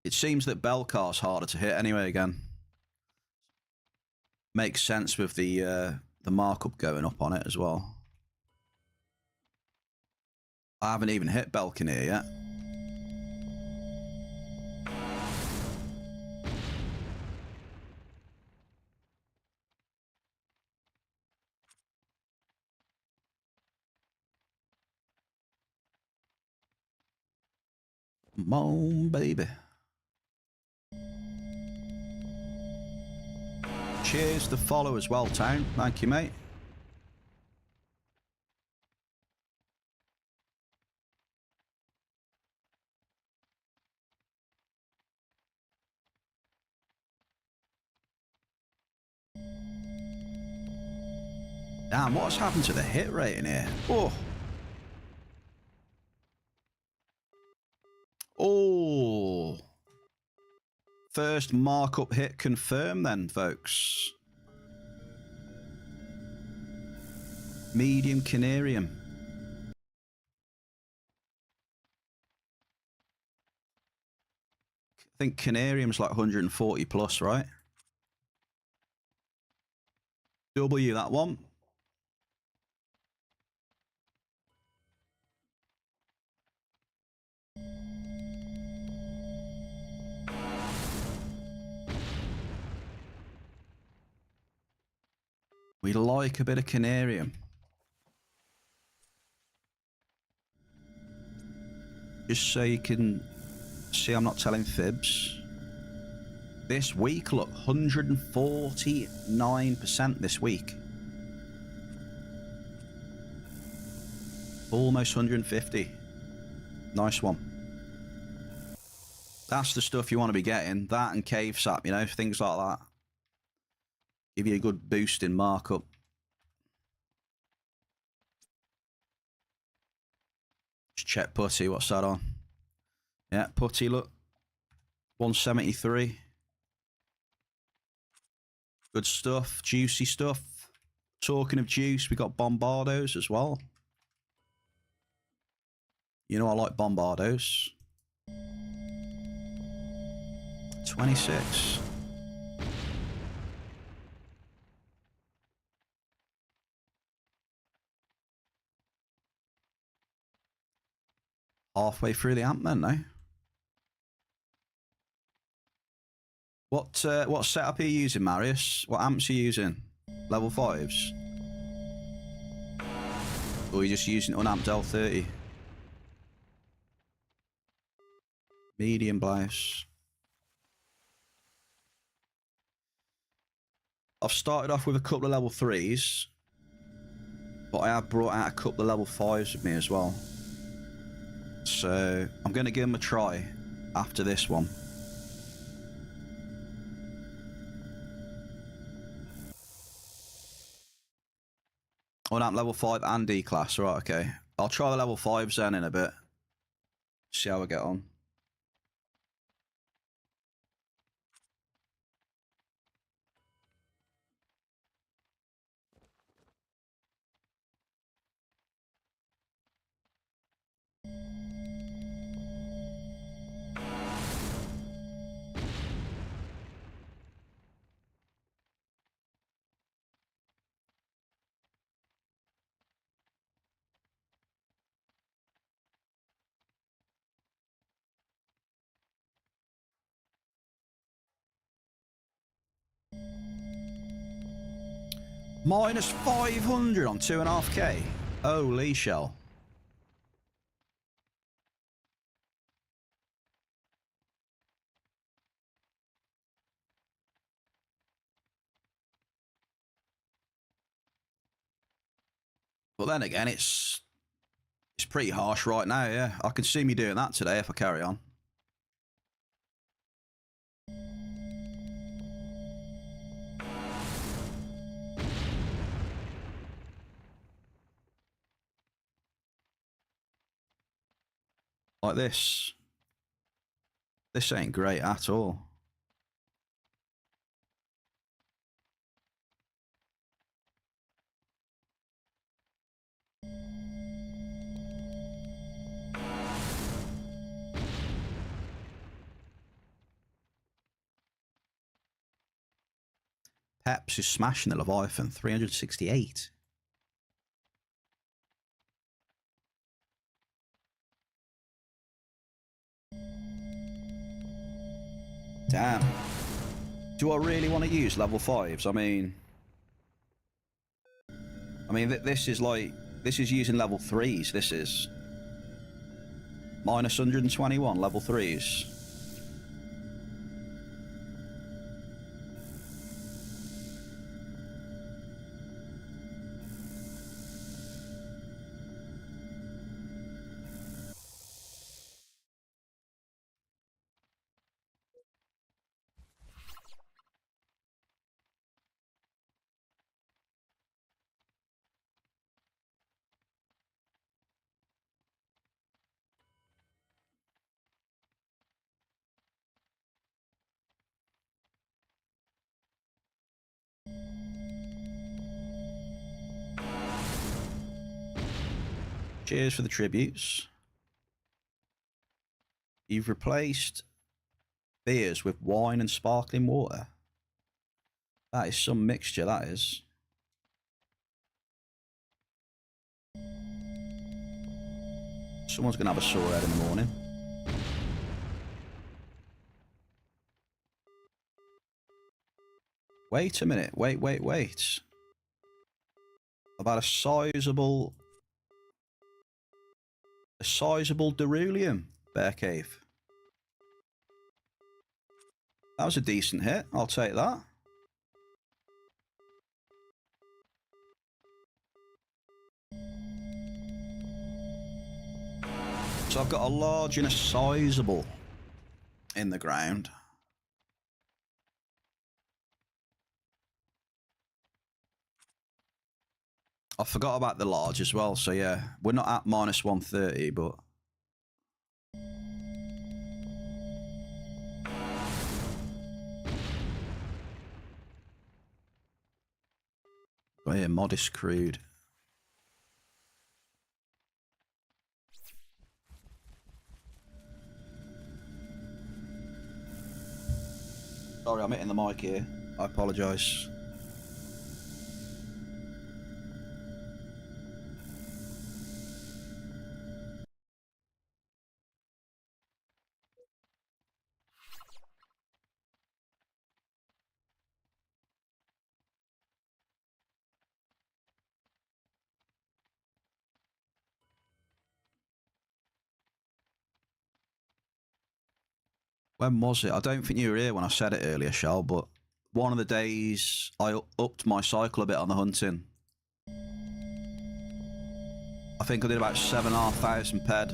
It seems that Belcar's harder to hit anyway again. Makes sense with the markup going up on it as well. I haven't even hit Belcanir yet. Come on, baby. Cheers to follow as well, Town. Thank you, mate. Damn, what's happened to the hit rate in here? Oh. Oh. First markup hit confirmed then, folks. Medium Canarium. I think Canarium's like 140 plus, right? W, that one. We like a bit of Canarium. Just so you can see I'm not telling fibs. This week, look, 149% this week. Almost 150. Nice one. That's the stuff you want to be getting. That and Cave Sap, you know, things like that. Give you a good boost in markup. Just check Putty, what's that on? Yeah, Putty, look. 173. Good stuff, juicy stuff. Talking of juice, we got Bombardos as well. You know I like Bombardos. 26. Halfway through the Ant-Man now. What setup are you using, Marius? What amps are you using? Level 5s? Or are you just using unamped L30? Medium blouse. I've started off with a couple of level 3s, but I have brought out a couple of level 5s with me as well. So I'm going to give them a try after this one. Oh, I'm level 5 and D class. Right, okay. I'll try the level 5s then in a bit. See how I get on. Minus 500 on 2.5k. Holy shell. But then again, it's pretty harsh right now, yeah. I can see me doing that today if I carry on. Like this. This ain't great at all. Peps is smashing the Leviathan, 368. Damn. Do I really want to use level 5s? I mean, this is like, this is using level 3s, this is. Minus 121, level 3s. Cheers for the tributes. You've replaced beers with wine and sparkling water. That is some mixture, that is. Someone's going to have a sore head in the morning. Wait a minute. Wait. About a sizable Derulium Bear Cave. That was a decent hit. I'll take that. So I've got a large and a sizable in the ground. I forgot about the large as well, so yeah, we're not at minus 130, but... Oh yeah, modest crude. Sorry, I'm hitting the mic here. I apologise. When was it? I don't think you were here when I said it earlier, Shell, but one of the days I upped my cycle a bit on the hunting. I think I did about 7,500 ped.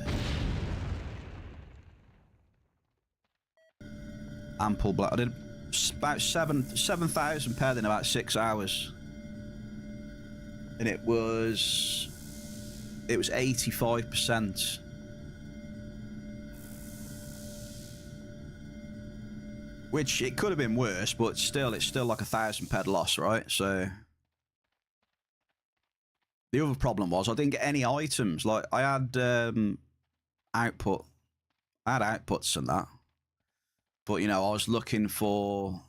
Ample black. I did about 7,000 ped in about 6 hours. And it was 85%. Which it could have been worse, but still, it's still like 1,000 ped loss, right? So the other problem was I didn't get any items. Like I had output, I had outputs and that, but you know I was looking for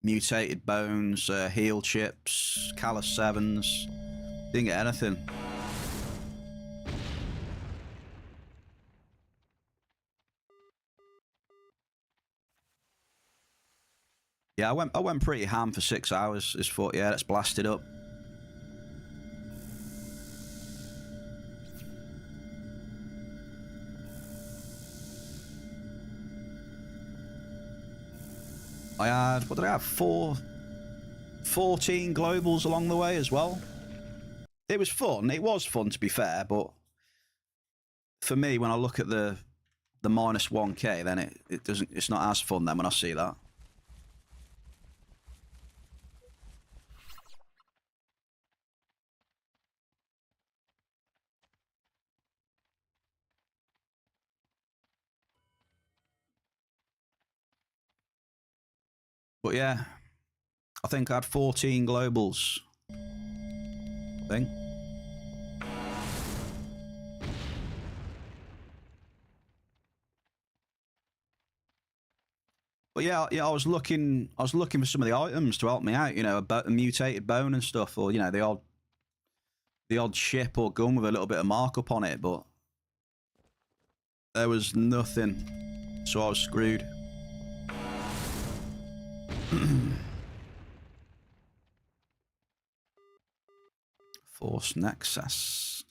mutated bones, heal chips, callus 7s. Didn't get anything. Yeah, I went pretty ham for 6 hours. It's thought, yeah, let's blast it up. I had, what did I have? 14 globals along the way as well. It was fun. It was fun, to be fair, but for me, when I look at the minus 1k, then it doesn't, it's not as fun then when I see that. But yeah, I think I had 14 globals. I think. But yeah, I was looking for some of the items to help me out. You know, a mutated bone and stuff, or you know, the odd ship or gun with a little bit of markup on it. But there was nothing, so I was screwed. Force Nexus.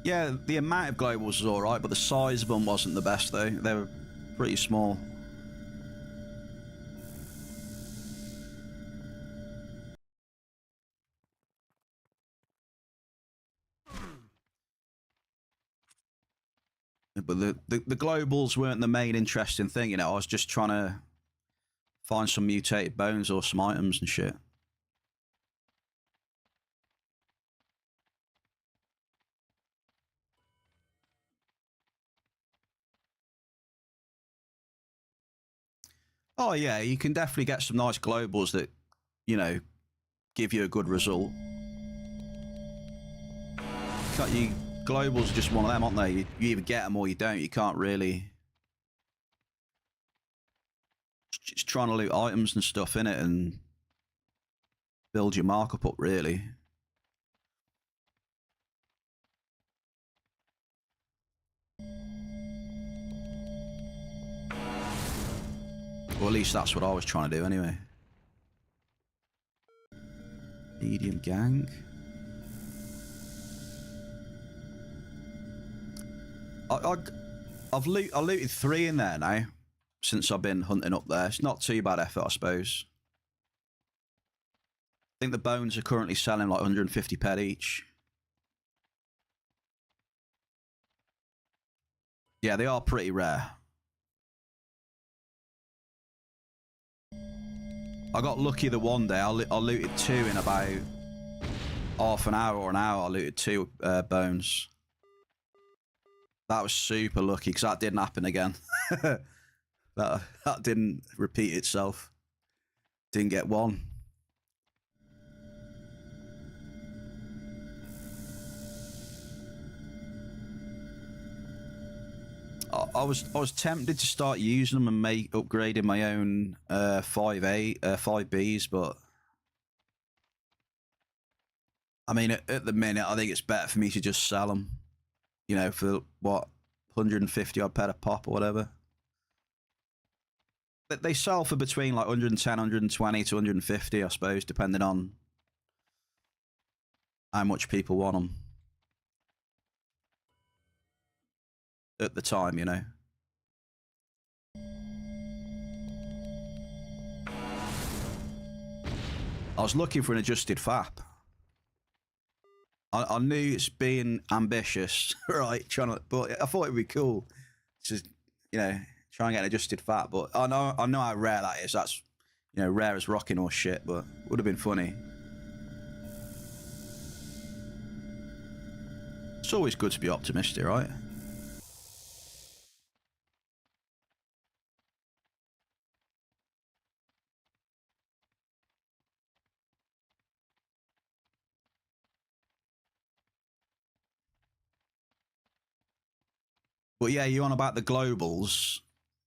Yeah, the amount of globals was alright, but the size of them wasn't the best though. They were pretty small. But the globals weren't the main interesting thing, you know. I was just trying to find some mutated bones or some items and shit. Oh yeah, you can definitely get some nice globals that, you know, give you a good result. Globals are just one of them, aren't they? You either get them or you don't. You can't really. Just trying to loot items and stuff in it and build your markup up, really. Or at least that's what I was trying to do anyway. Medium gang. I looted 3 in there now since I've been hunting up there. It's not too bad effort, I suppose. I think the bones are currently selling like 150 ped each. Yeah, they are pretty rare. I got lucky the one day. I looted 2 in about half an hour or an hour. I looted 2 bones. That was super lucky because that didn't happen again. that didn't repeat itself. Didn't get one. I was tempted to start using them and upgrading my own 5Bs, but I mean at the minute I think it's better for me to just sell them. You know, for what, 150 odd ped a pop or whatever. They sell for between like 110, 120 to 150, I suppose, depending on how much people want them at the time, you know. I was looking for an adjusted FAP. I knew it's being ambitious, right? But I thought it'd be cool to, you know, try and get an adjusted FAP. But I know how rare that is. That's, you know, rare as rocking or shit. But it would have been funny. It's always good to be optimistic, right? But yeah, you on about the globals.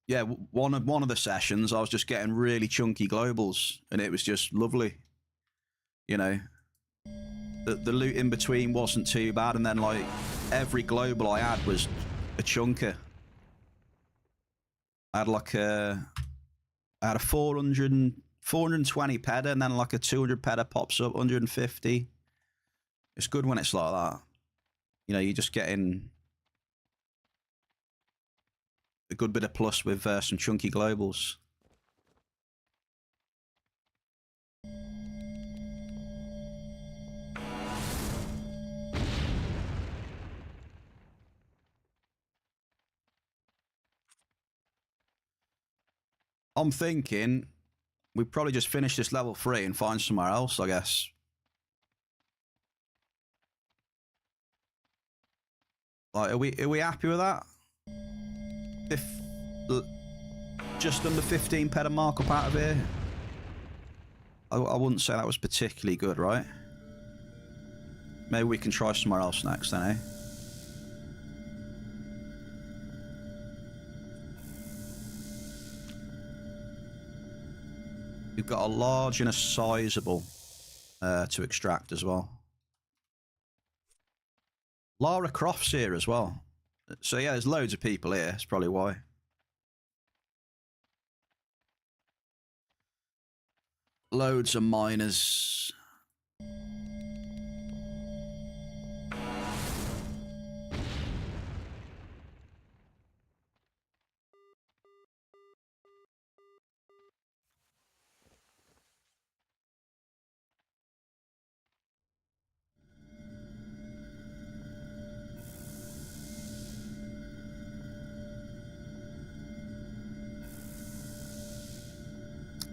Yeah, one of the sessions, I was just getting really chunky globals, and it was just lovely. You know, the loot in between wasn't too bad, and then like every global I had was a chunker. I had like I had a 420 peda, and then like a 200 peda pops up, 150. It's good when it's like that. You know, you're just getting a good bit of plus with some chunky globals. I'm thinking we probably just finish this level 3 and find somewhere else, I guess. Like, are we happy with that? If just under 15 ped a mark up out of here, I wouldn't say that was particularly good, right? Maybe we can try somewhere else next then, eh? We've got a large and a sizable to extract as well. Lara Croft's here as well. So yeah, there's loads of people here. That's probably why. Loads of miners.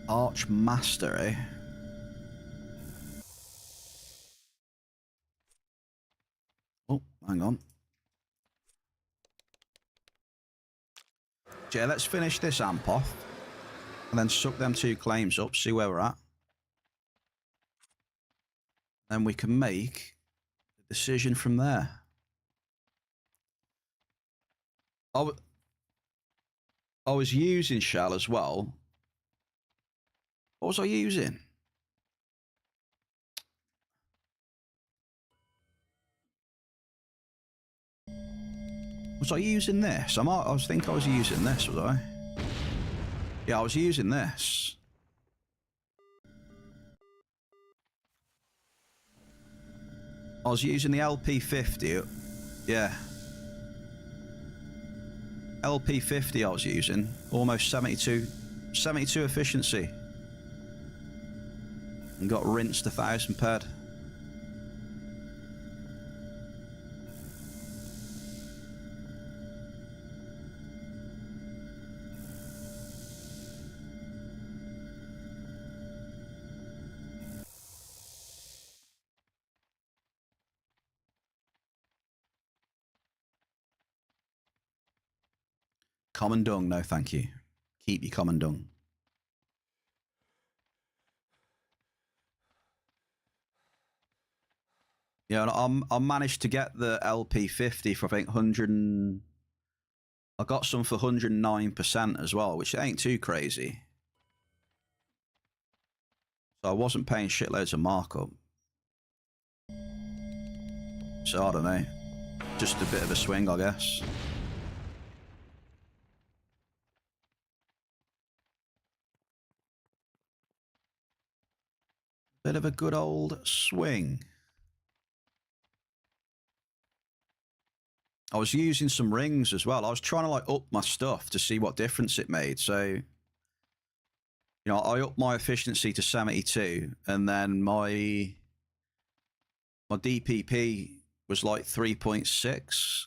Archmaster, eh? Oh, hang on. Yeah, let's finish this amp off. And then suck them 2 claims up, see where we're at. Then we can make a decision from there. I was using shell as well. What was I using? Was I using this? I think I was using this, was I? Yeah, I was using this. I was using the LP50. Yeah. LP50 I was using. Almost 72 efficiency. And got rinsed 1,000 ped. Common dung, no thank you. Keep your common dung. Yeah, I managed to get the LP50 for I think 100 and... I got some for 109% as well, which ain't too crazy. So I wasn't paying shitloads of markup. So I don't know. Just a bit of a swing, I guess. Bit of a good old swing. I was using some rings as well. I was trying to like up my stuff to see what difference it made. So, you know, I upped my efficiency to 72 and then my DPP was like 3.6.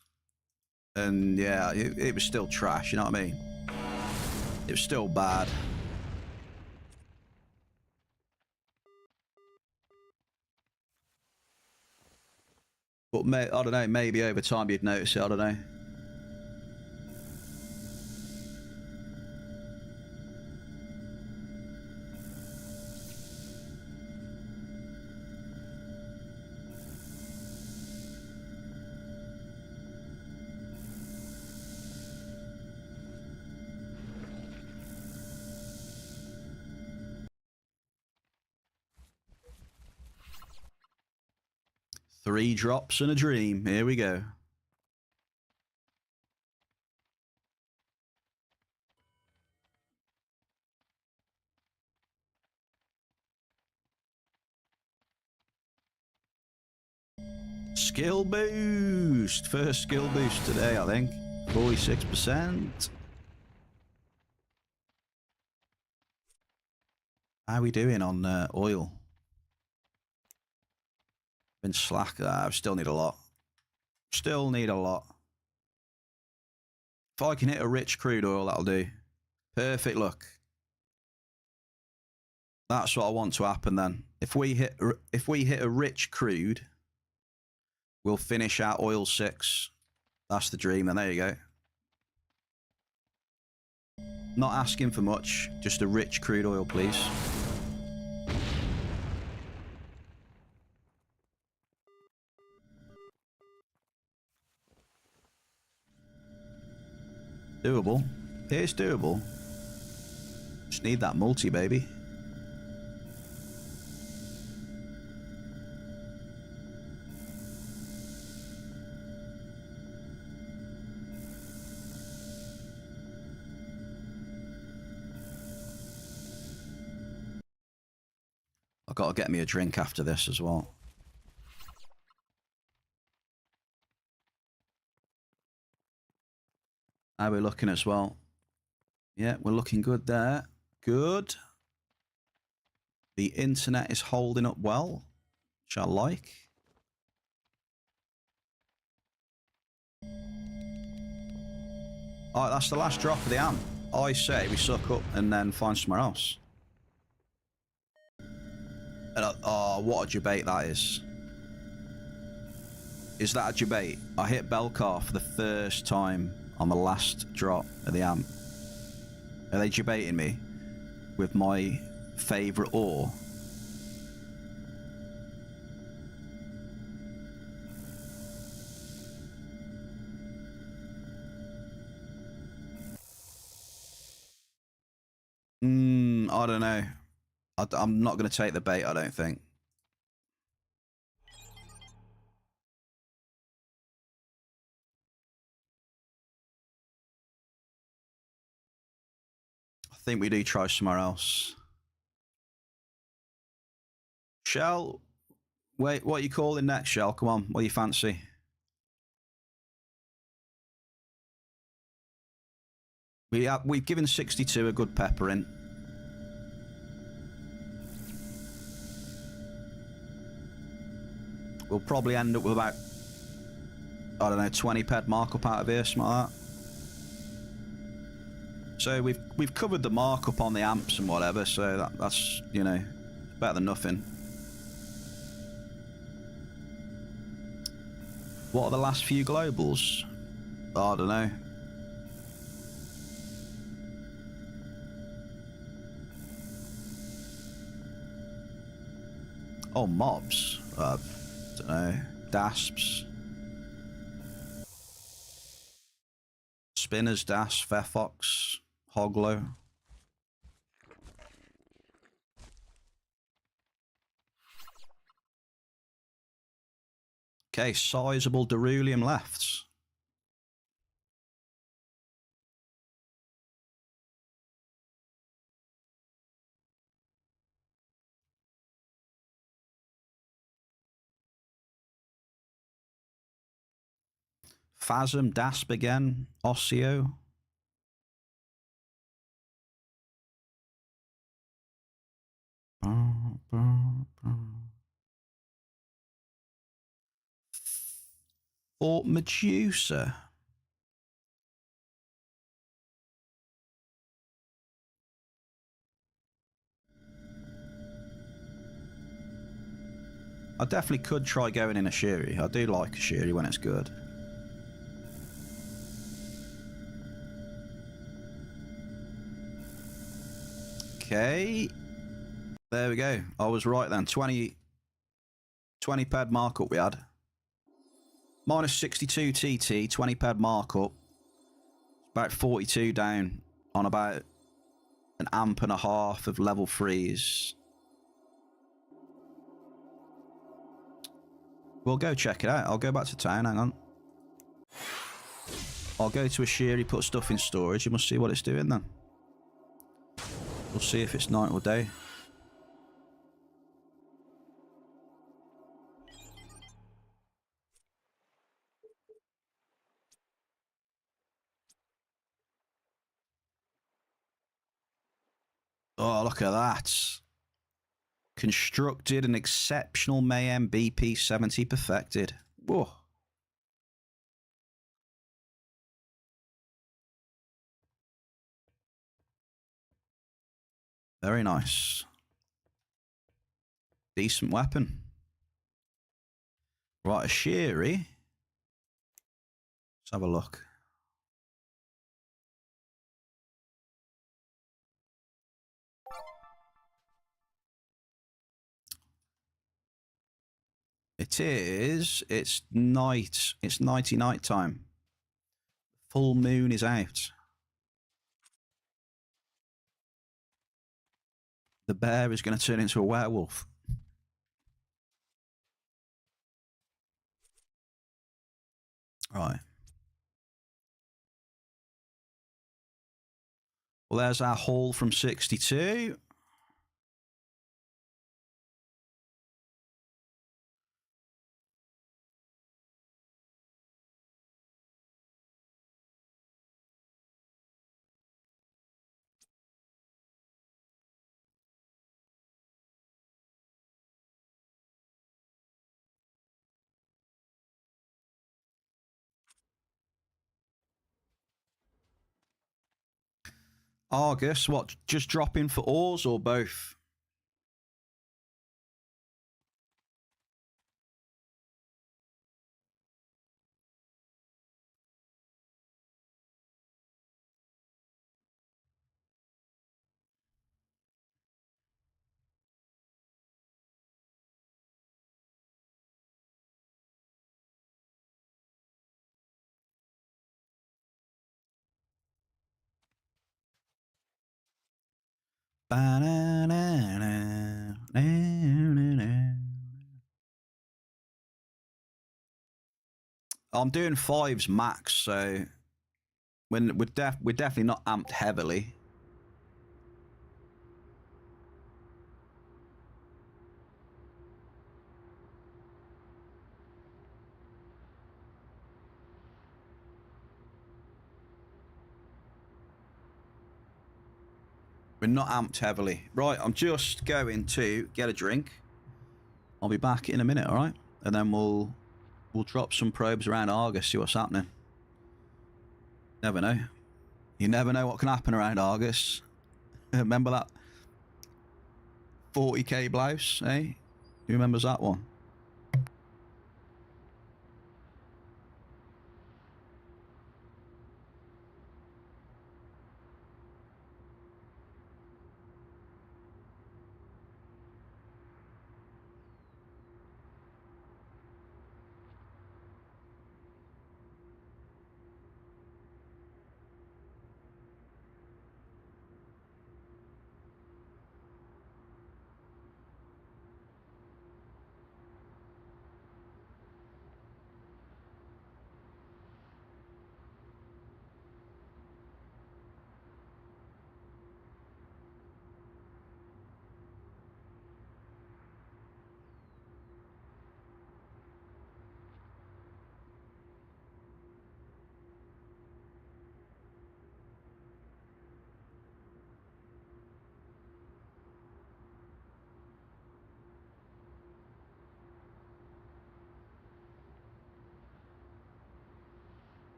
And yeah, it was still trash, you know what I mean? It was still bad. But I don't know, maybe over time you'd notice it, I don't know. Three drops and a dream. Here we go. Skill boost. First skill boost today, I think. 46%. How are we doing on oil? Been slack. I still need a lot. Still need a lot. If I can hit a rich crude oil, that'll do. Perfect luck. That's what I want to happen then. If we hit a rich crude, we'll finish out oil 6. That's the dream, then there you go. Not asking for much, just a rich crude oil, please. Doable. It's doable. Just need that multi, baby. I've got to get me a drink after this as well. How are we looking as well? Yeah, we're looking good there. Good. The internet is holding up well, which I like. All right, that's the last drop of the amp. I say we suck up and then find somewhere else. And oh, what a debate that is. Is that a debate? I hit Belcar for the first time on the last drop of the amp. Are they debating me with my favourite ore? I don't know. I'm not going to take the bait, I don't think. I think we do try somewhere else. Shell, wait, what are you calling next, Shell? Come on, what do you fancy? We've given 62 a good pepper in. We'll probably end up with about, I don't know, 20 ped markup out of here, something like that. So we've covered the markup on the amps and whatever, so that's, you know, better than nothing. What are the last few globals? I don't know. Oh, mobs. Don't know. Dasps. Spinners, Dasp, Fefox, Hoglo. Okay, sizable Derulium lefts. Phasm, Dasp again, Osseo. Or Medusa. I definitely could try going in a Shiri. I do like a Shiri when it's good. Okay. There we go. I was right then. 20 pad markup we had. Minus 62 TT, 20 pad markup. About 42 down on about an amp and a half of level 3s. We'll go check it out. I'll go back to town. Hang on. I'll go to a Shiri, put stuff in storage, and we'll see what it's doing then. We'll see if it's night or day. Oh, look at that. Constructed an exceptional Mayhem BP-70 perfected. Whoa. Very nice. Decent weapon. Right, a Shiri. Let's have a look. It's night. It's nighty night time. Full moon is out. The bear is going to turn into a werewolf. Right. Well, there's our haul from 62. Argus, what? Just drop in for ores or both? I'm doing 5s max, so we're definitely not amped heavily. We're not amped heavily. Right, I'm just going to get a drink. I'll be back in a minute, all right? And then we'll drop some probes around Argus, see what's happening. Never know. You never know what can happen around Argus. Remember that 40k blouse, eh? Who remembers that one?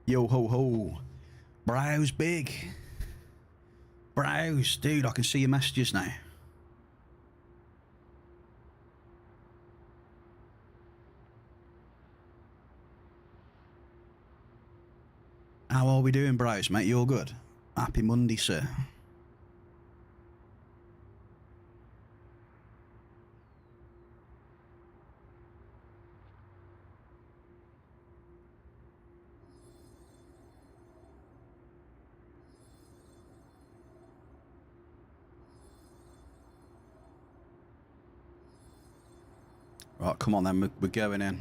Yo ho ho. Browse big. Browse, dude, I can see your messages now. How are we doing, Browse, mate? You all good? Happy Monday, sir. Right, come on then, we're going in.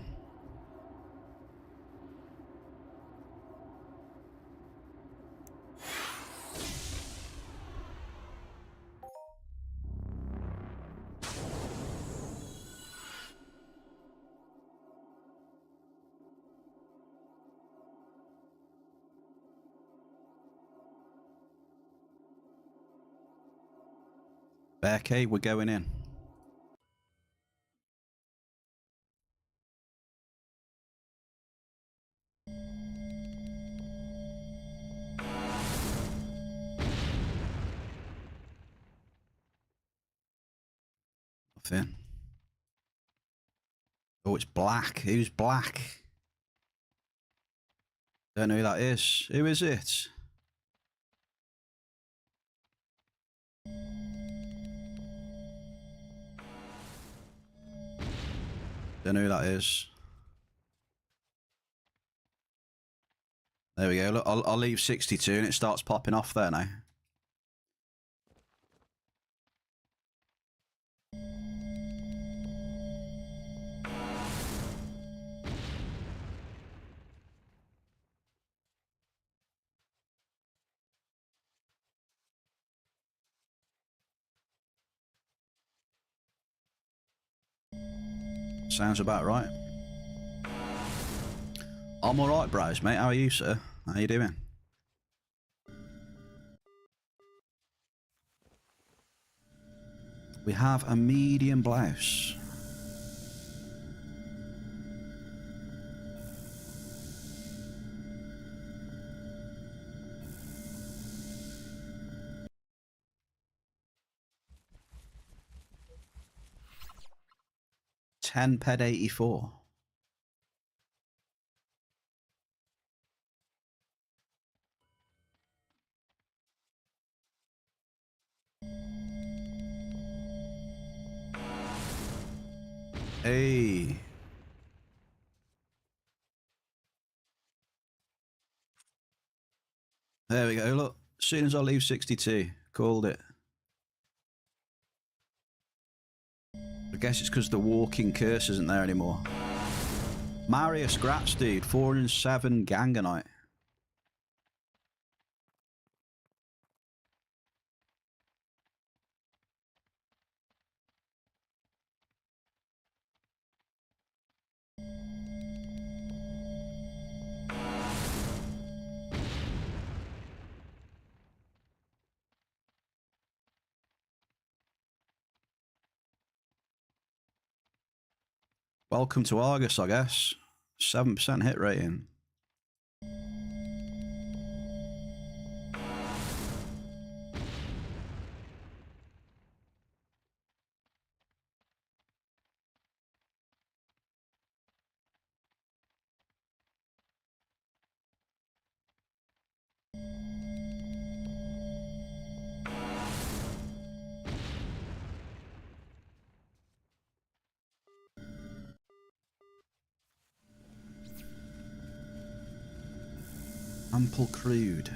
Okay, we're going in. Nothing. Oh, it's black. Who's black? Don't know who that is. Who is it? Don't know who that is. There we go. Look, I'll leave 62 and it starts popping off there now. Sounds about right. I'm alright, Browse, mate. How are you, sir? How you doing? We have a medium blouse. £10 84. Hey. There we go. Look, as soon as I leave 62, called it. I guess it's because the walking curse isn't there anymore. Marius Gratz, dude. 407 Ganganite. Welcome to Argus, I guess. 7% hit rating. Ample crude.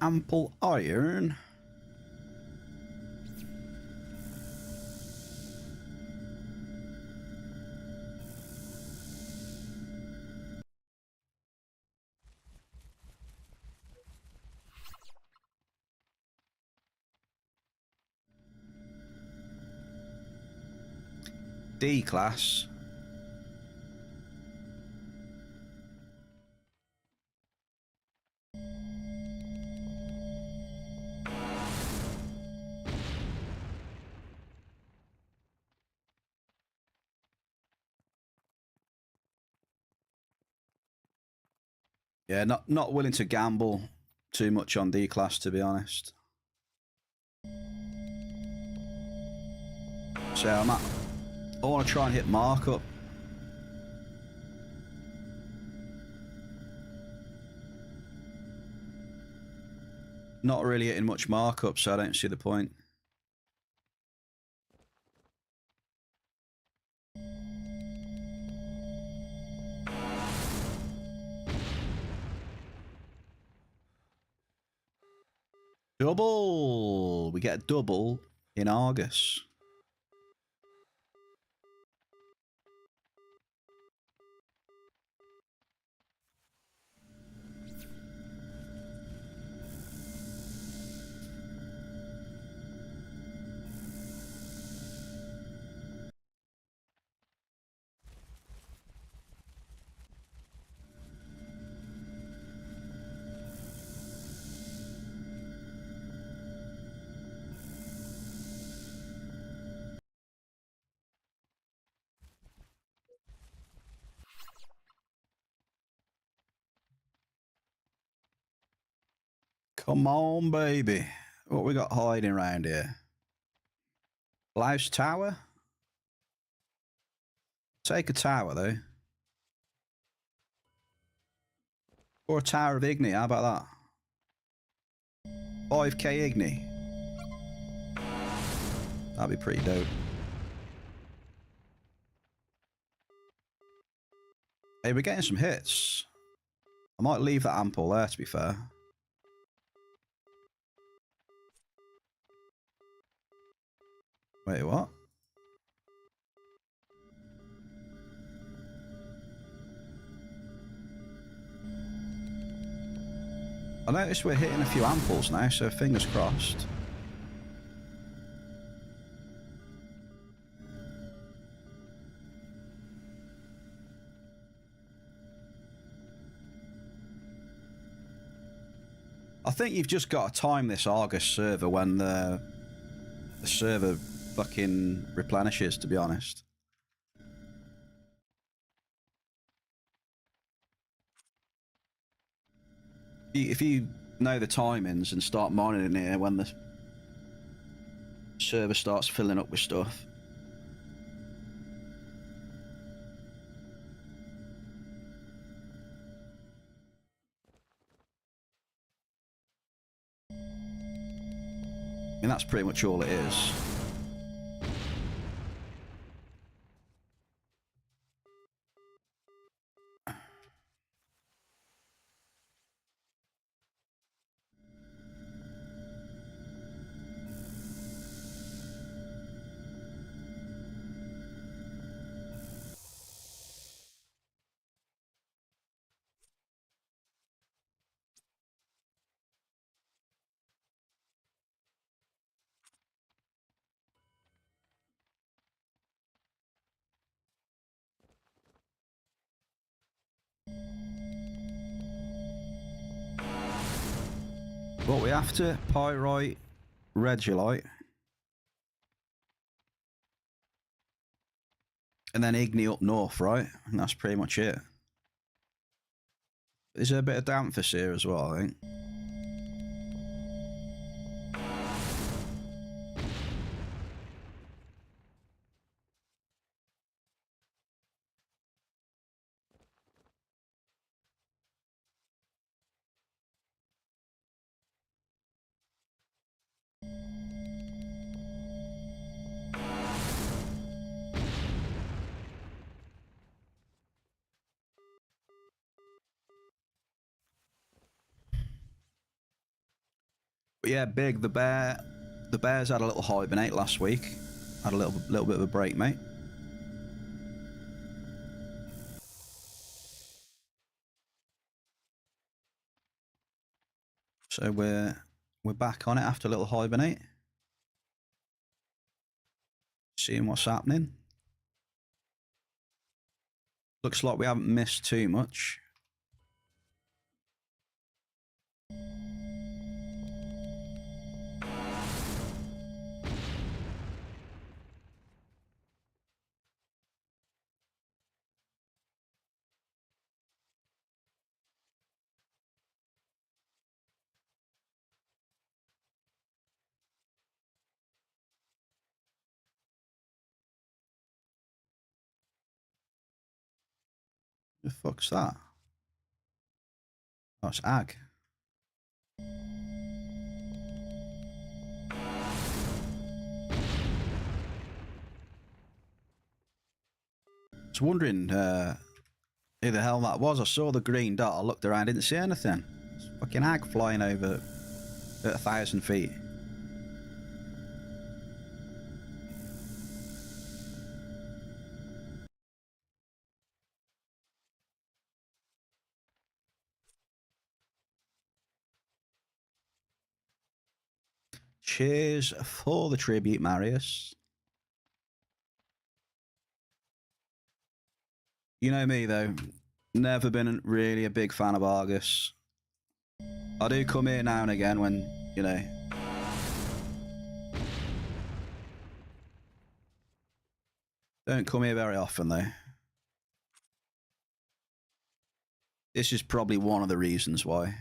ample iron. D class. Yeah, not willing to gamble too much on D class, to be honest. So I want to try and hit markup. Not really hitting much markup, so I don't see the point. Double! We get a double in Argus. Come on, baby. What we got hiding around here? Blouse tower? Take a tower, though. Or a tower of Igni, how about that? 5k Igni. That'd be pretty dope. Hey, we're getting some hits. I might leave that ample there, to be fair. Wait, what? I noticed we're hitting a few amples now, so fingers crossed. I think you've just got to time this Argus server when the server fucking replenishes, to be honest. If you know the timings and start monitoring it when the server starts filling up with stuff. I mean, that's pretty much all it is. What we after? Pyrite, Regolite. And then Igni up north, right? And that's pretty much it. Is there a bit of Danthus here as well, I think? But yeah, Big, the bear. The bears had a little hibernate last week. Had a little bit of a break, mate. So we're back on it after a little hibernate. Seeing what's happening. Looks like we haven't missed too much. The fuck's that? Oh, it's ag. I was wondering who the hell that was. I saw the green dot. I looked around, didn't see anything. It's fucking ag flying over at 1,000 feet. Cheers for the tribute, Marius. You know me, though. Never been really a big fan of Argus. I do come here now and again when, you know. Don't come here very often, though. This is probably one of the reasons why.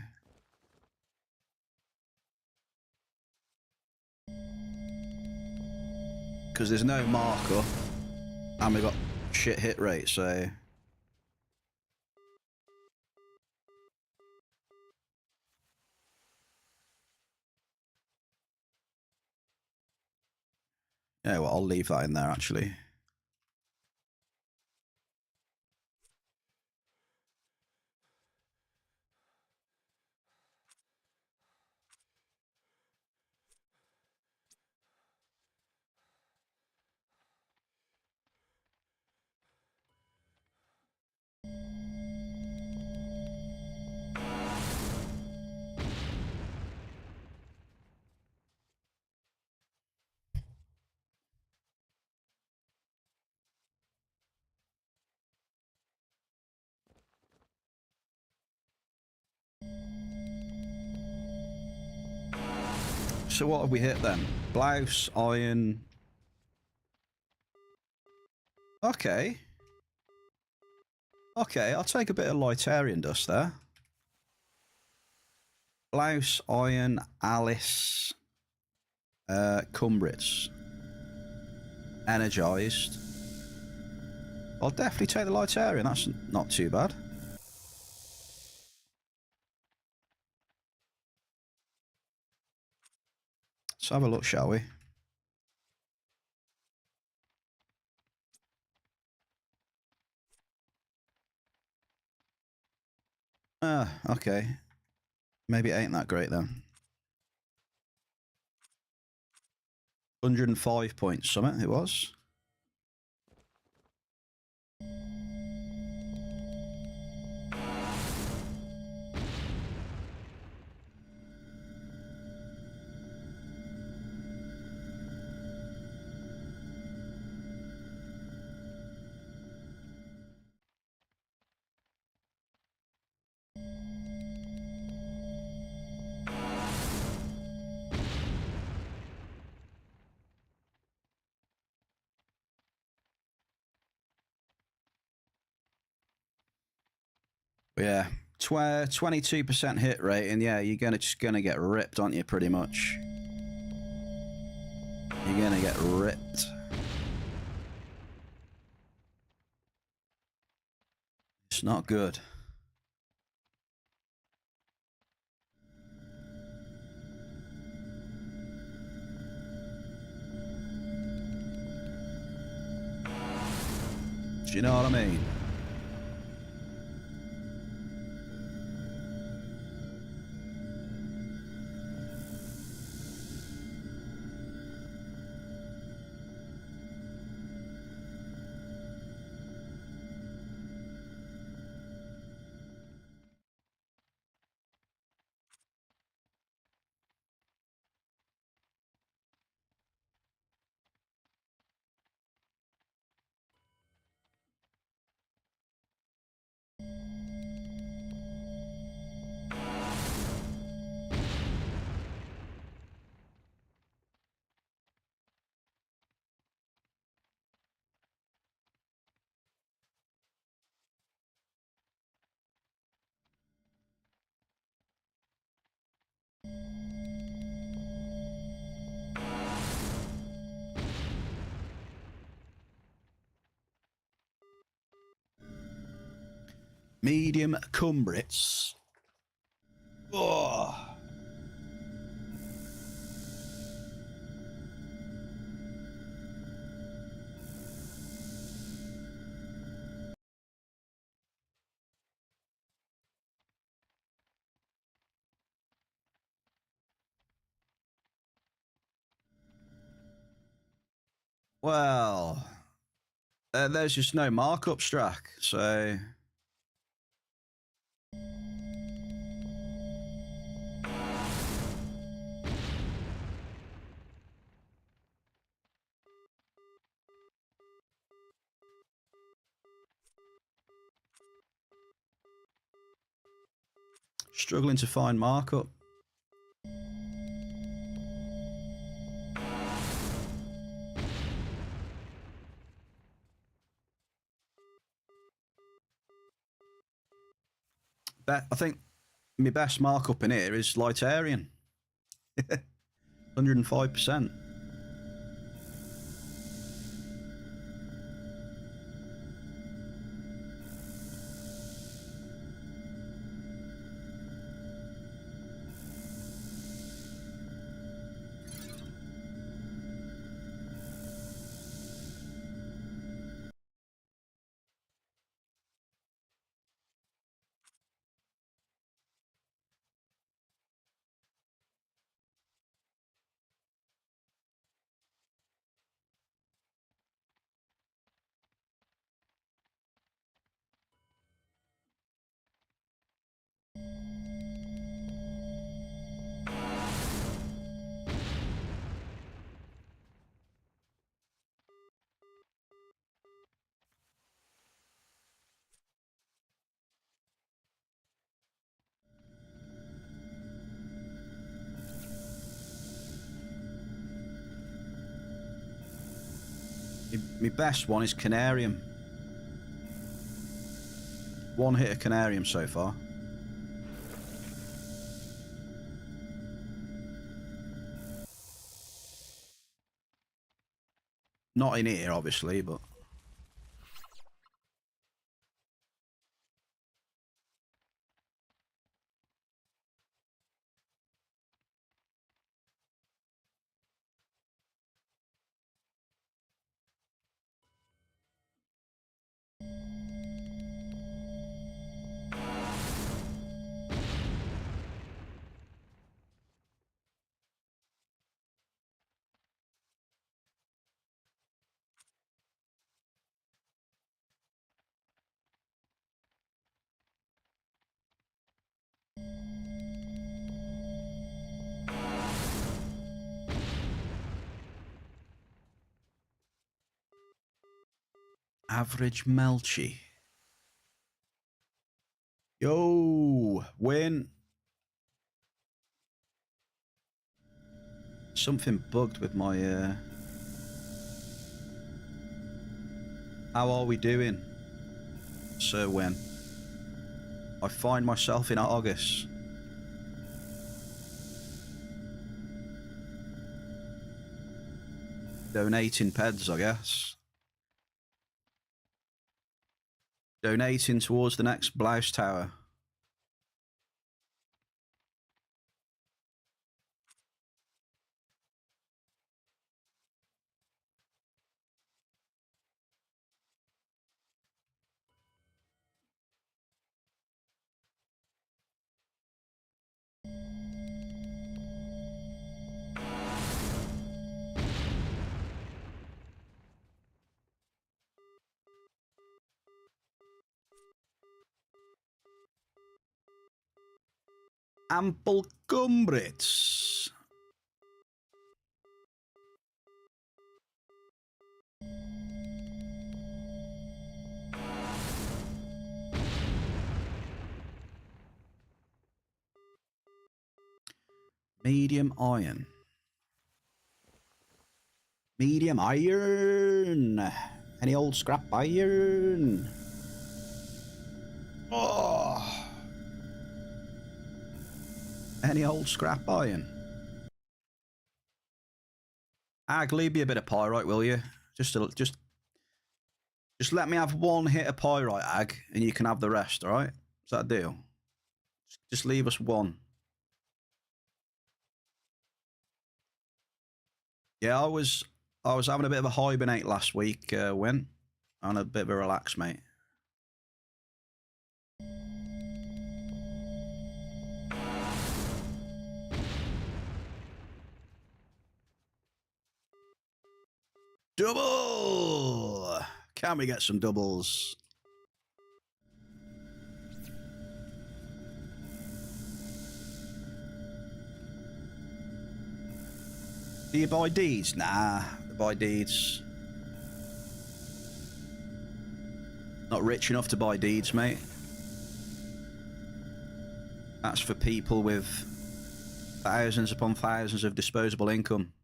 Because there's no markup, and we got shit hit rate, so. Yeah, well, I'll leave that in there, actually. So what have we hit then? Blouse, iron. Okay. Okay, I'll take a bit of Lightarian dust there. Blouse, iron, Alice, Cumbrits. Energized. I'll definitely take the Lightarian, that's not too bad. Let's have a look, shall we? Okay. Maybe it ain't that great then. 105 points, summit it was. Yeah, 22% hit rate, and yeah, you're just gonna get ripped, aren't you? Pretty much. You're gonna get ripped. It's not good. Do you know what I mean? Medium cumbrits. Oh. Well, there's just no markup, Strack, so... Struggling to find markup. I think my best markup in here is Lightarian. 105%. My best one is Canarium. One hit of Canarium so far. Not in here, obviously, but... Average Melchi. Yo, win. Something bugged with my... How are we doing, Sir Win? I find myself in August. Donating peds, I guess. Donating towards the next blouse tower. Ample Cumbrits. Medium iron. Medium iron. Any old scrap iron? Oh. Any old scrap iron? Ag, leave me a bit of pyrite, will you? Just Just let me have one hit of pyrite ag, and you can have the rest, all right? Is that a deal? Just leave us one. Yeah, I was having a bit of a hibernate last week, Win. On a bit of a relax, mate. Double! Can we get some doubles? Do you buy deeds? Nah, I buy deeds. Not rich enough to buy deeds, mate. That's for people with thousands upon thousands of disposable income.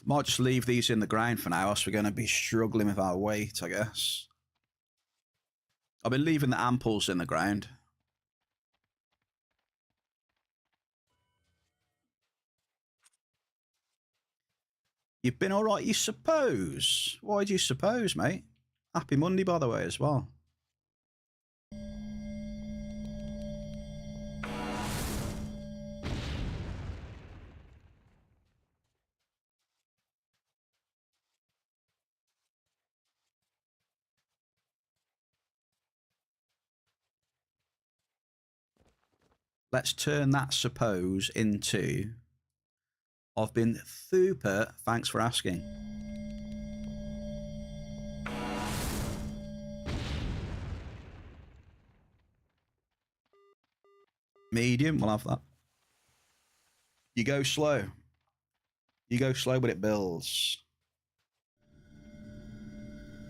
Might just leave these in the ground for now, else we're going to be struggling with our weight, I guess. I've been leaving the ampoules in the ground. You've been all right, you suppose? Why do you suppose, mate? Happy Monday, by the way, as well. Let's turn that suppose into I've been super, thanks for asking. Medium, we'll have that. You go slow. You go slow, but it builds.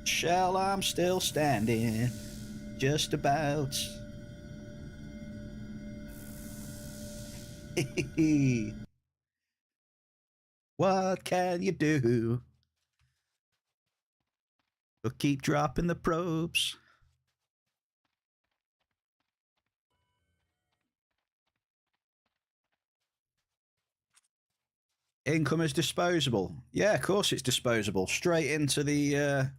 Shell, I'm still standing. Just about. What can you do? We'll keep dropping the probes. Income is disposable. Yeah, of course it's disposable. Straight into the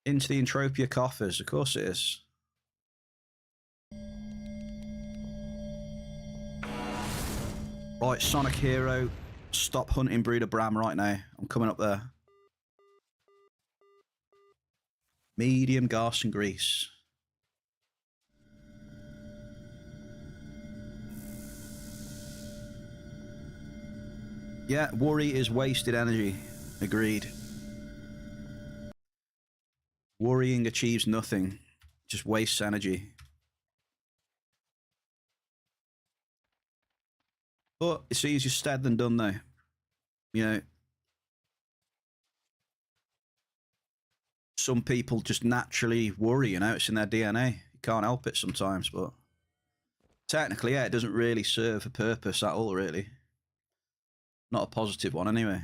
Entropia coffers. Of course it is. Right, Sonic Hero, stop hunting Breeder Bram right now. I'm coming up there. Medium gas and grease. Yeah, worry is wasted energy. Agreed. Worrying achieves nothing. Just wastes energy. But it's easier said than done, though. You know, some people just naturally worry, you know, it's in their DNA. You can't help it sometimes, but technically, yeah, it doesn't really serve a purpose at all, really. Not a positive one, anyway.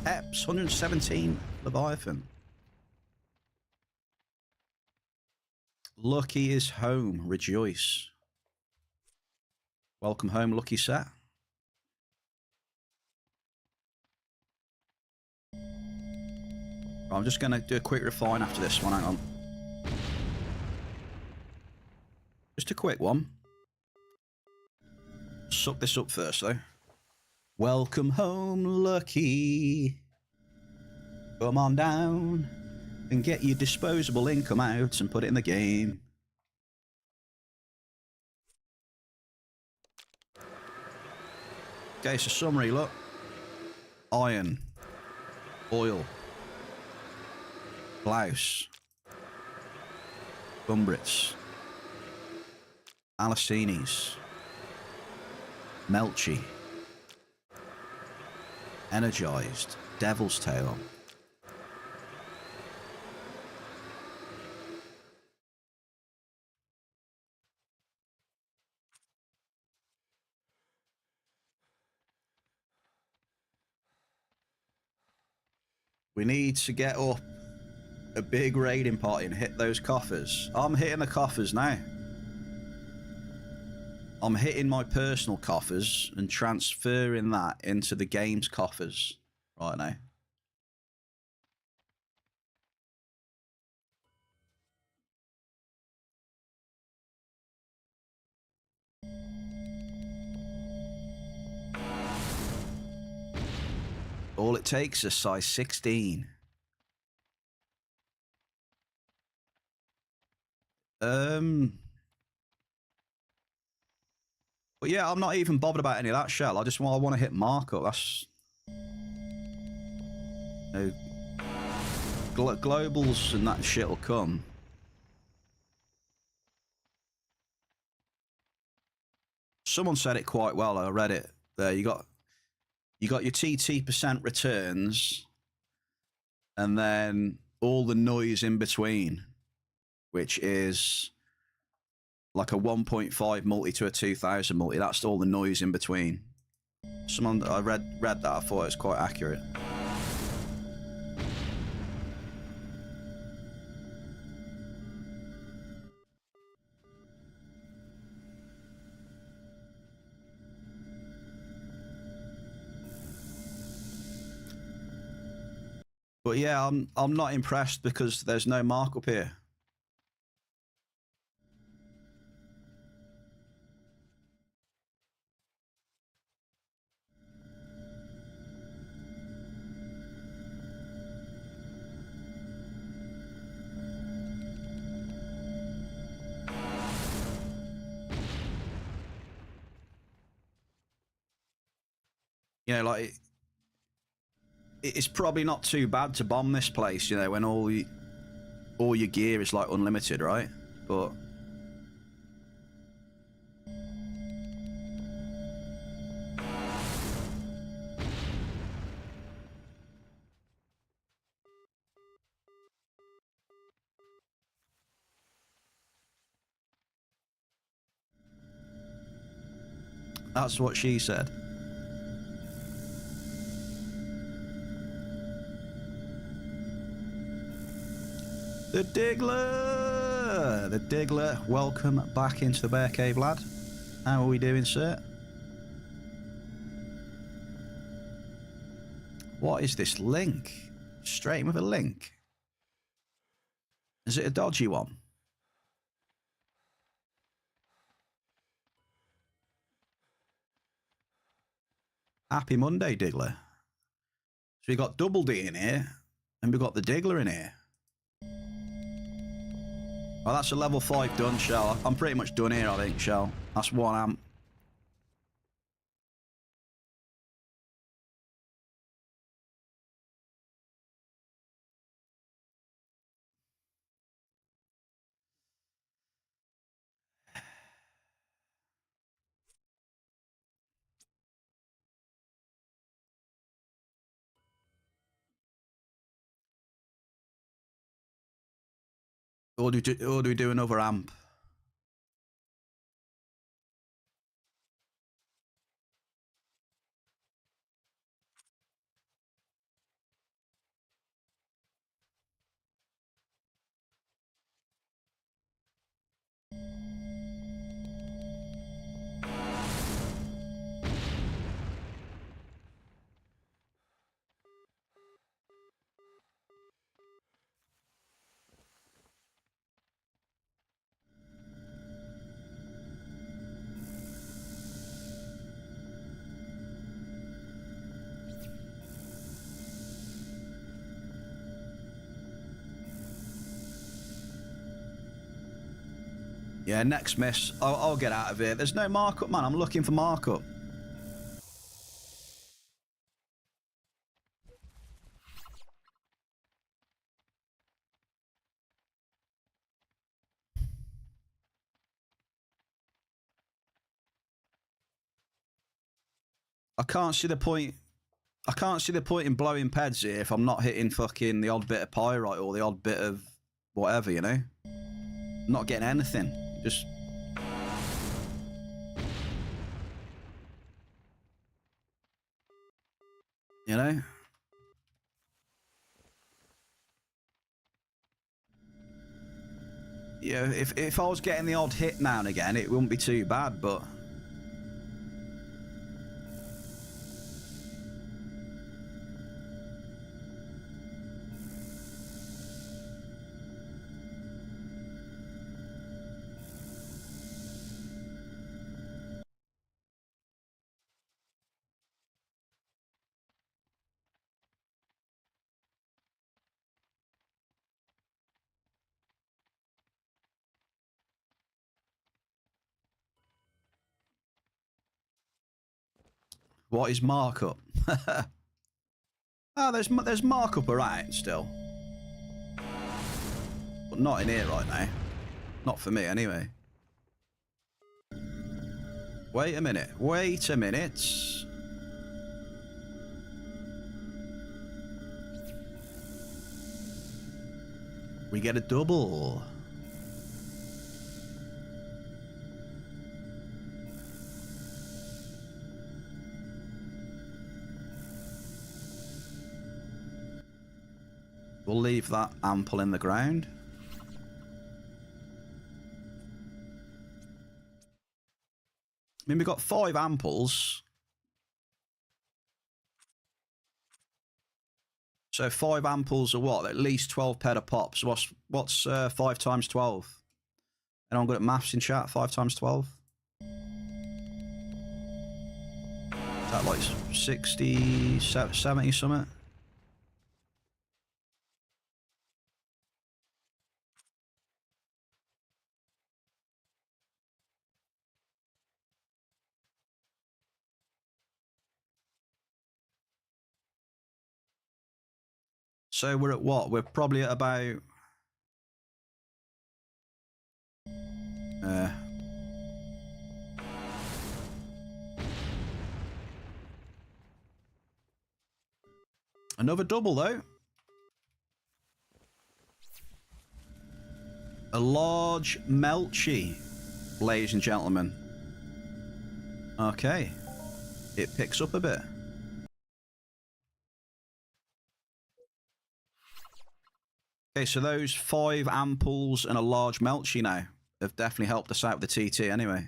Eps, 117 Leviathan. Lucky is home, rejoice. Welcome home, Lucky Set. I'm just going to do a quick refine after this one, hang on. Just a quick one. Suck this up first, though. Welcome home, Lucky. Come on down and get your disposable income out and put it in the game. Okay, so summary, look. Iron. Oil. Blouse. Gumbrits. Alicinis. Melchi. Energized. Devil's Tail. We need to get up a big raiding party and hit those coffers. I'm hitting the coffers now. I'm hitting my personal coffers and transferring that into the game's coffers right now. All it takes is size 16. But yeah, I'm not even bothered about any of that shell. I want to hit markup. That's globals and that shit will come. Someone said it quite well. I read it there. You got your TT% returns, and then all the noise in between, which is like a 1.5 multi to a 2000 multi. That's all the noise in between. I read that. I thought it was quite accurate. But yeah, I'm not impressed because there's no markup here. You know, like it's probably not too bad to bomb this place, you know, when all your gear is like unlimited, right? But that's what she said. The Diggler! The Diggler, welcome back into the Bear Cave, lad. How are we doing, sir? What is this link? Straight in with a link. Is it a dodgy one? Happy Monday, Diggler. So we got Double D in here, and we got the Diggler in here. Well, that's a level 5 done, Shell. I'm pretty much done here, I think, Shell. That's 1 amp. Or do we do another amp? Yeah, next miss. I'll get out of here. There's no markup, man. I'm looking for markup. I can't see the point. I can't see the point in blowing peds here if I'm not hitting fucking the odd bit of pyrite or the odd bit of whatever, you know? I'm not getting anything. Just... You know? Yeah, if I was getting the odd hit now and again, it wouldn't be too bad, but... What is markup? Oh, there's markup around still. But not in here right now. Not for me, anyway. Wait a minute. Wait a minute. We get a double. We'll leave that ample in the ground. I mean, we've got 5 amples. So 5 amples are what? At least 12 ped a pop. So what's 5 times 12? And I'm good at maths in chat. 5 times 12. Is that like 60, 70 something? So we're at what? We're probably at about... Another double, though. A large Melchi, ladies and gentlemen. Okay. It picks up a bit. Okay, so those 5 amples and a large Melchi now have definitely helped us out with the TT anyway.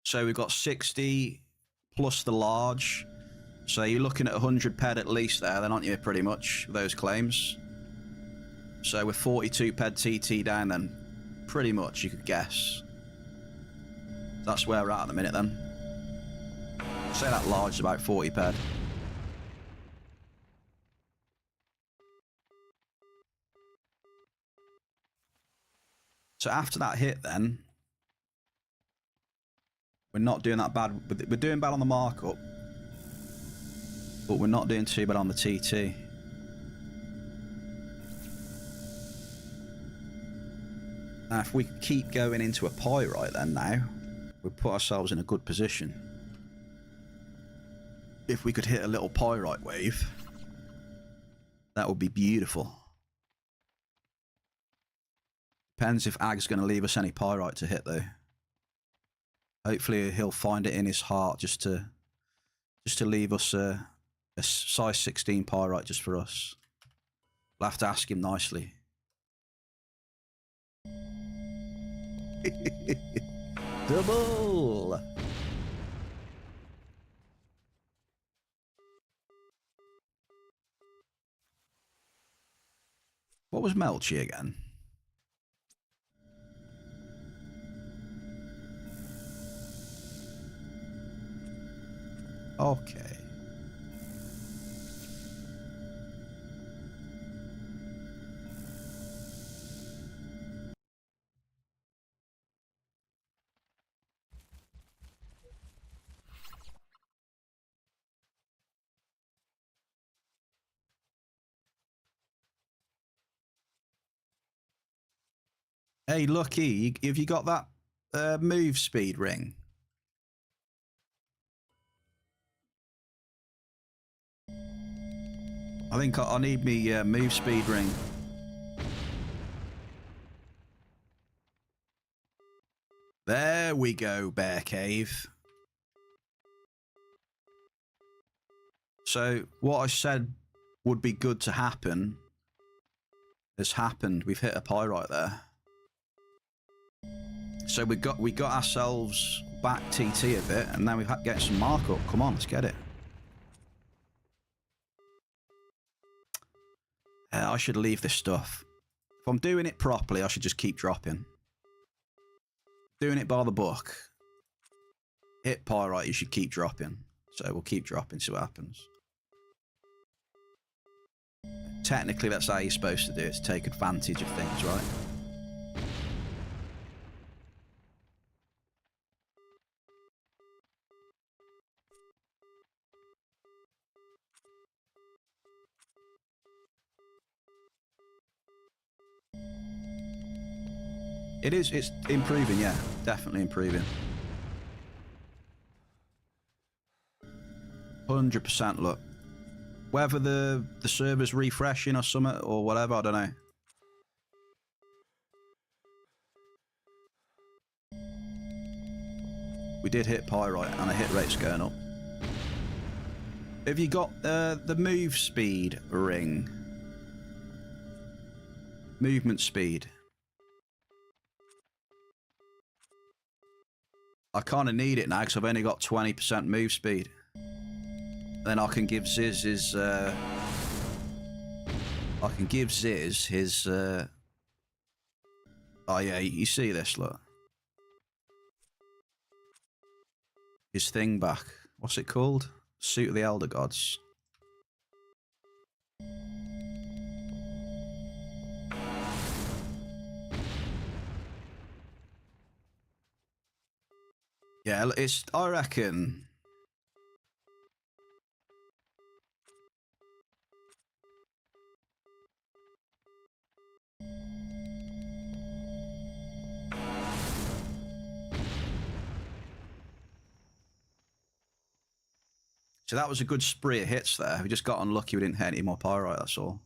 So we've got 60 plus the large. So you're looking at 100 ped at least there, then, aren't you, pretty much, with those claims? So we're 42 ped TT down then. Pretty much, you could guess. That's where we're at the minute then. Say that large is about 40 ped. So after that hit then, we're not doing that bad. We're doing bad on the markup, but we're not doing too bad on the TT. Now, if we keep going into a pyrite then now, we'll put ourselves in a good position. If we could hit a little pyrite wave, that would be beautiful. Depends if Ag's going to leave us any pyrite to hit, though. Hopefully he'll find it in his heart just to leave us a size 16 pyrite just for us. We'll have to ask him nicely. Double! What was Melchi again? Okay. Hey, Lucky, have you got that move speed ring? I think I need me move speed ring. There we go, Bear Cave. So what I said would be good to happen has happened. We've hit a pyrite there. So we got ourselves back TT a bit, and now we've had to get some markup. Come on, let's get it. I should leave this stuff. If I'm doing it properly, I should just keep dropping. Doing it by the book. Hit pyrite, you should keep dropping. So we'll keep dropping, see what happens. Technically, that's how you're supposed to do it, to take advantage of things, right? It's improving, yeah. Definitely improving. 100%, look. Whether the server's refreshing or something or whatever, I don't know. We did hit pyrite and the hit rate's going up. Have you got the move speed ring? Movement speed. I kind of need it now because I've only got 20% move speed. Then I can give Ziz his... I can give Ziz his... Oh yeah, you see this, look. His thing back. What's it called? Suit of the Elder Gods. Yeah, it's... I reckon... So that was a good spree of hits there. We just got unlucky we didn't hit any more pyrite, that's all.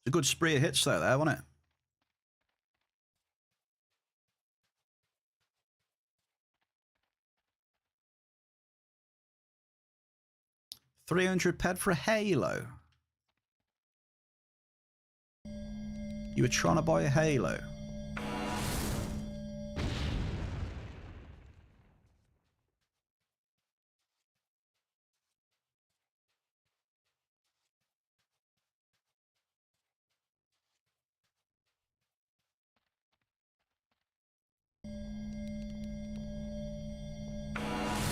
It's a good spree of hits there, wasn't it? $300 for a Halo. You were trying to buy a Halo.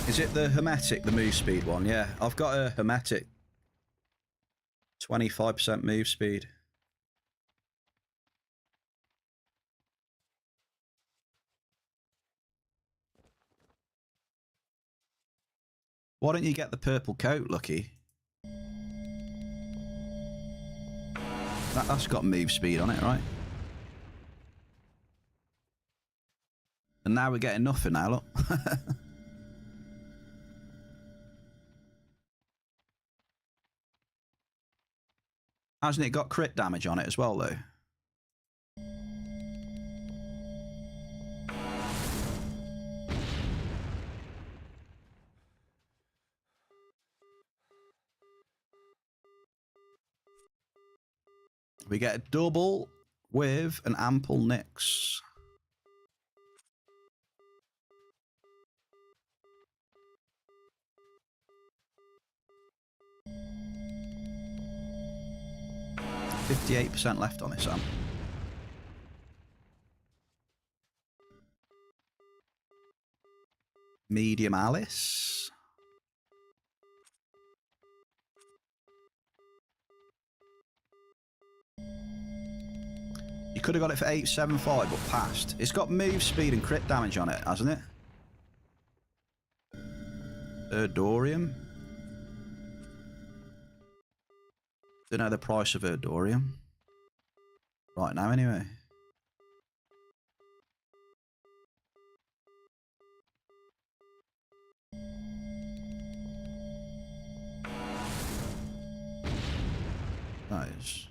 Is it the Hermetic, the move speed one? Yeah, I've got a Hermetic. 25% move speed. Why don't you get the purple coat, Lucky? That's got move speed on it, right? And now we're getting nothing now, look. Hasn't it got crit damage on it as well, though? We get a double with an ample Nyx. %58 left on it, Sam. Medium Alice. You could have got it for 875, but passed. It's got move speed and crit damage on it, hasn't it? Erdorium. Don't know the price of Erdorium. Right now, anyway. Nice.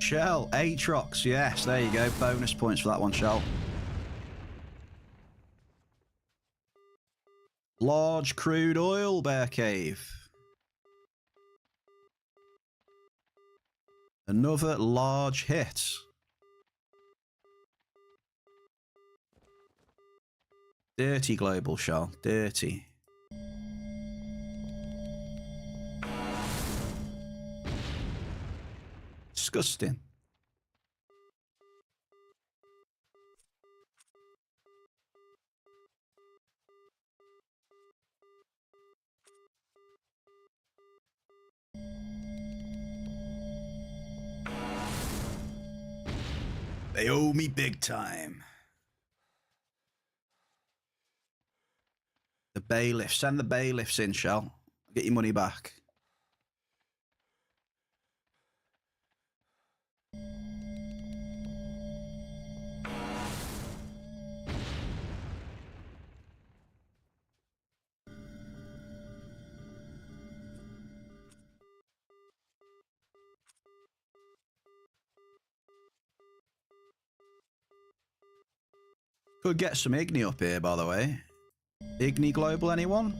Shell, Aatrox, yes, there you go. Bonus points for that one, Shell. Large crude oil, Bear Cave. Another large hit. Dirty global shell. Dirty. Disgusting. They owe me big time. The bailiff. Send the bailiffs in, Shell. Get your money back. Could get some Igni up here, by the way. Igni Global, anyone?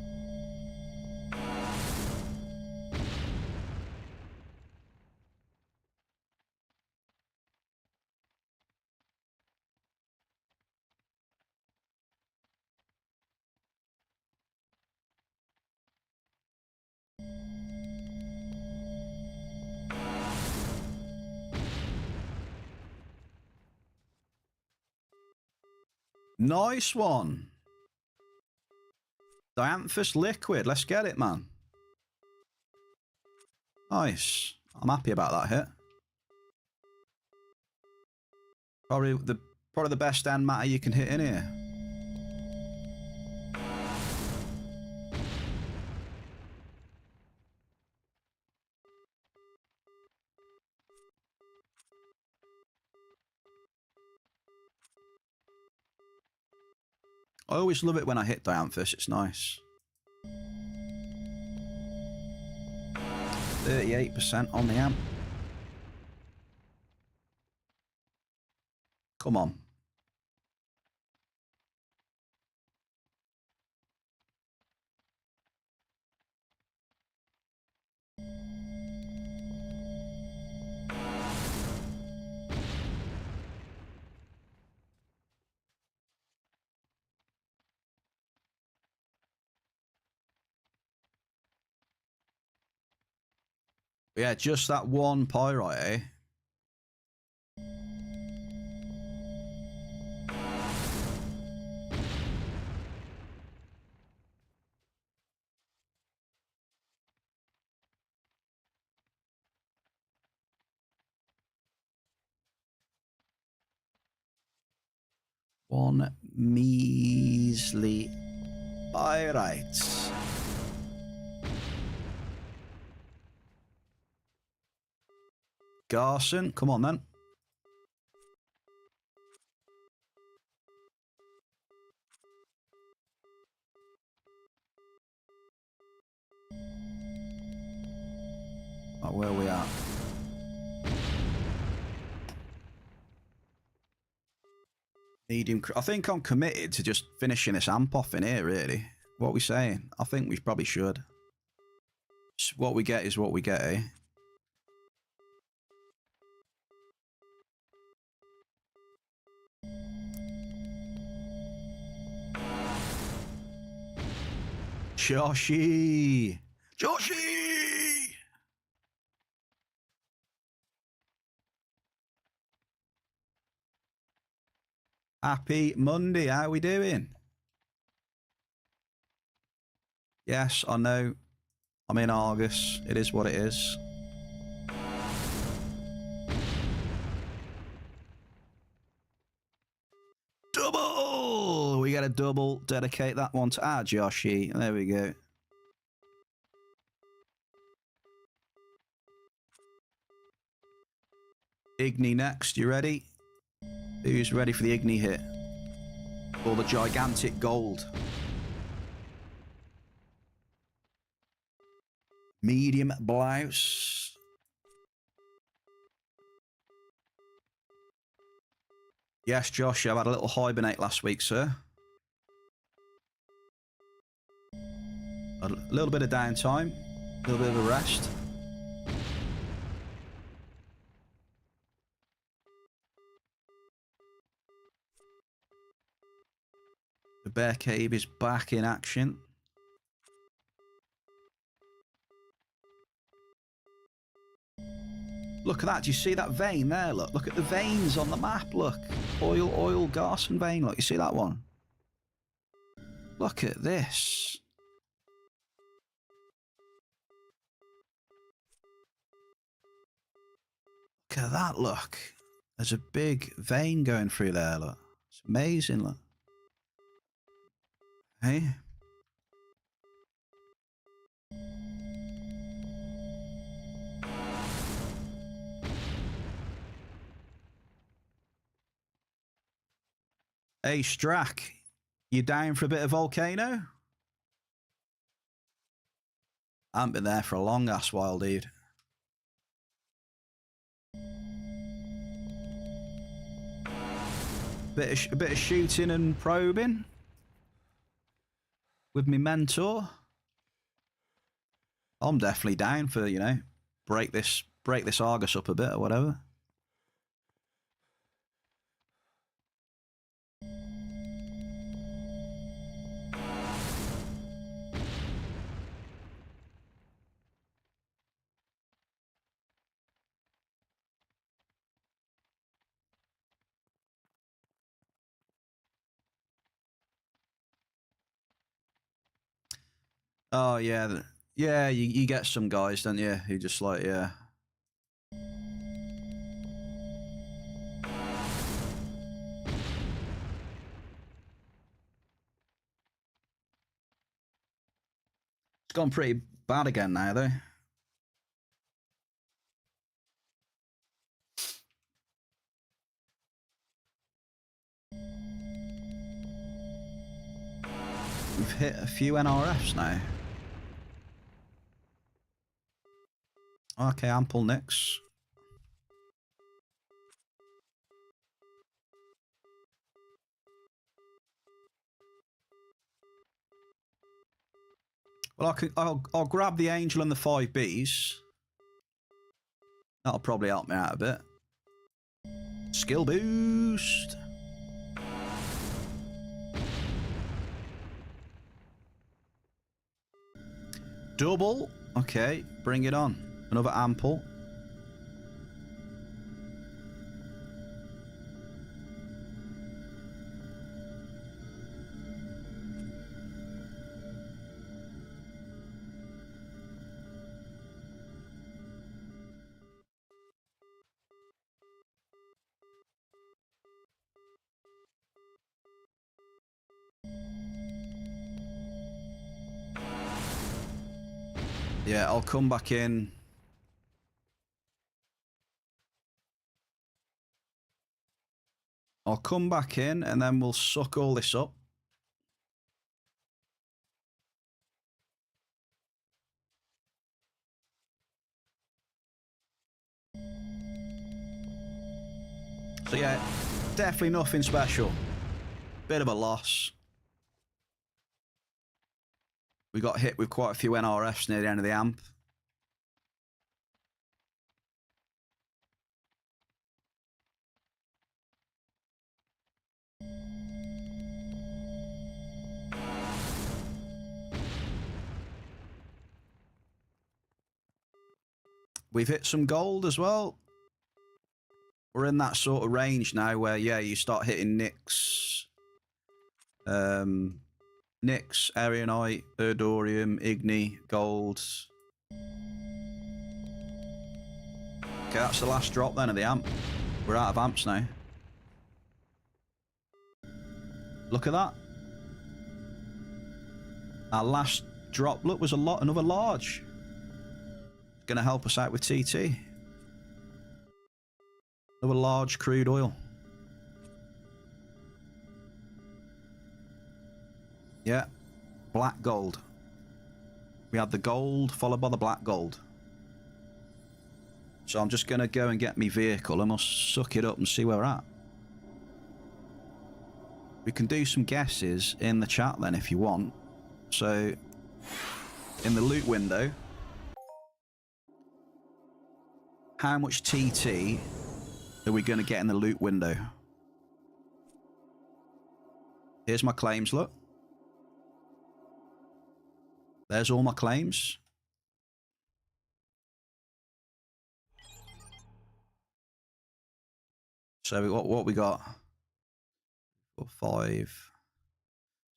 Nice one. Dianthus Liquid. Let's get it, man. Nice. I'm happy about that hit. Probably the best end matter you can hit in here. I always love it when I hit Dianthus. It's nice. 38% on the amp. Come on. Yeah, just that one pyrite, eh? One measly pyrite. Garson, come on then. Oh, where are we at? Medium. I think I'm committed to just finishing this amp off in here, really. What are we saying? I think we probably should. What we get is what we get, eh? Joshi! Joshi! Happy Monday, how are we doing? Yes, I know. I'm in Argus. It is what it is. Double! We get a double. Dedicate that one to Joshi. There we go. Igni next. You ready? Who's ready for the Igni hit? Or the gigantic gold? Medium blouse. Yes, Josh, I've had a little hibernate last week, sir. A little bit of downtime, a little bit of a rest. The bear cave is back in action. Look at that. Do you see that vein there? Look at the veins on the map. Look. Oil, Garson vein. Look, you see that one? Look at this. Look at that, look. There's a big vein going through there, look. It's amazing, look. Hey? Hey, Strack, you down for a bit of volcano? I haven't been there for a long ass while, dude. A bit of shooting and probing with my mentor. I'm definitely down for, you know, break this Argus up a bit or whatever. Oh, yeah. Yeah, you get some guys, don't you, who just like, yeah. It's gone pretty bad again now, though. We've hit a few NRFs now. Okay, ample nicks. Well, I'll grab the Angel and the 5Bs. That'll probably help me out a bit. Skill boost. Double. Okay, bring it on. Another ample. Yeah, I'll come back in. I'll come back in and then we'll suck all this up. So yeah, definitely nothing special. Bit of a loss. We got hit with quite a few NRFs near the end of the amp. We've hit some gold as well. We're in that sort of range now where, yeah, you start hitting Nyx. Nyx, Arianite, Erdorium, Igni, Gold. Okay, that's the last drop then of the amp. We're out of amps now. Look at that. Our last drop, look, was another large. Going to help us out with TT. Another large crude oil. Yeah, black gold. We had the gold followed by the black gold. So I'm just going to go and get my vehicle and we'll suck it up and see where we're at. we can do some guesses in the chat then if you want. So, in the loot window, how much TT are we going to get in the loot window? Here's my claims, look. There's all my claims. So what we got? 5,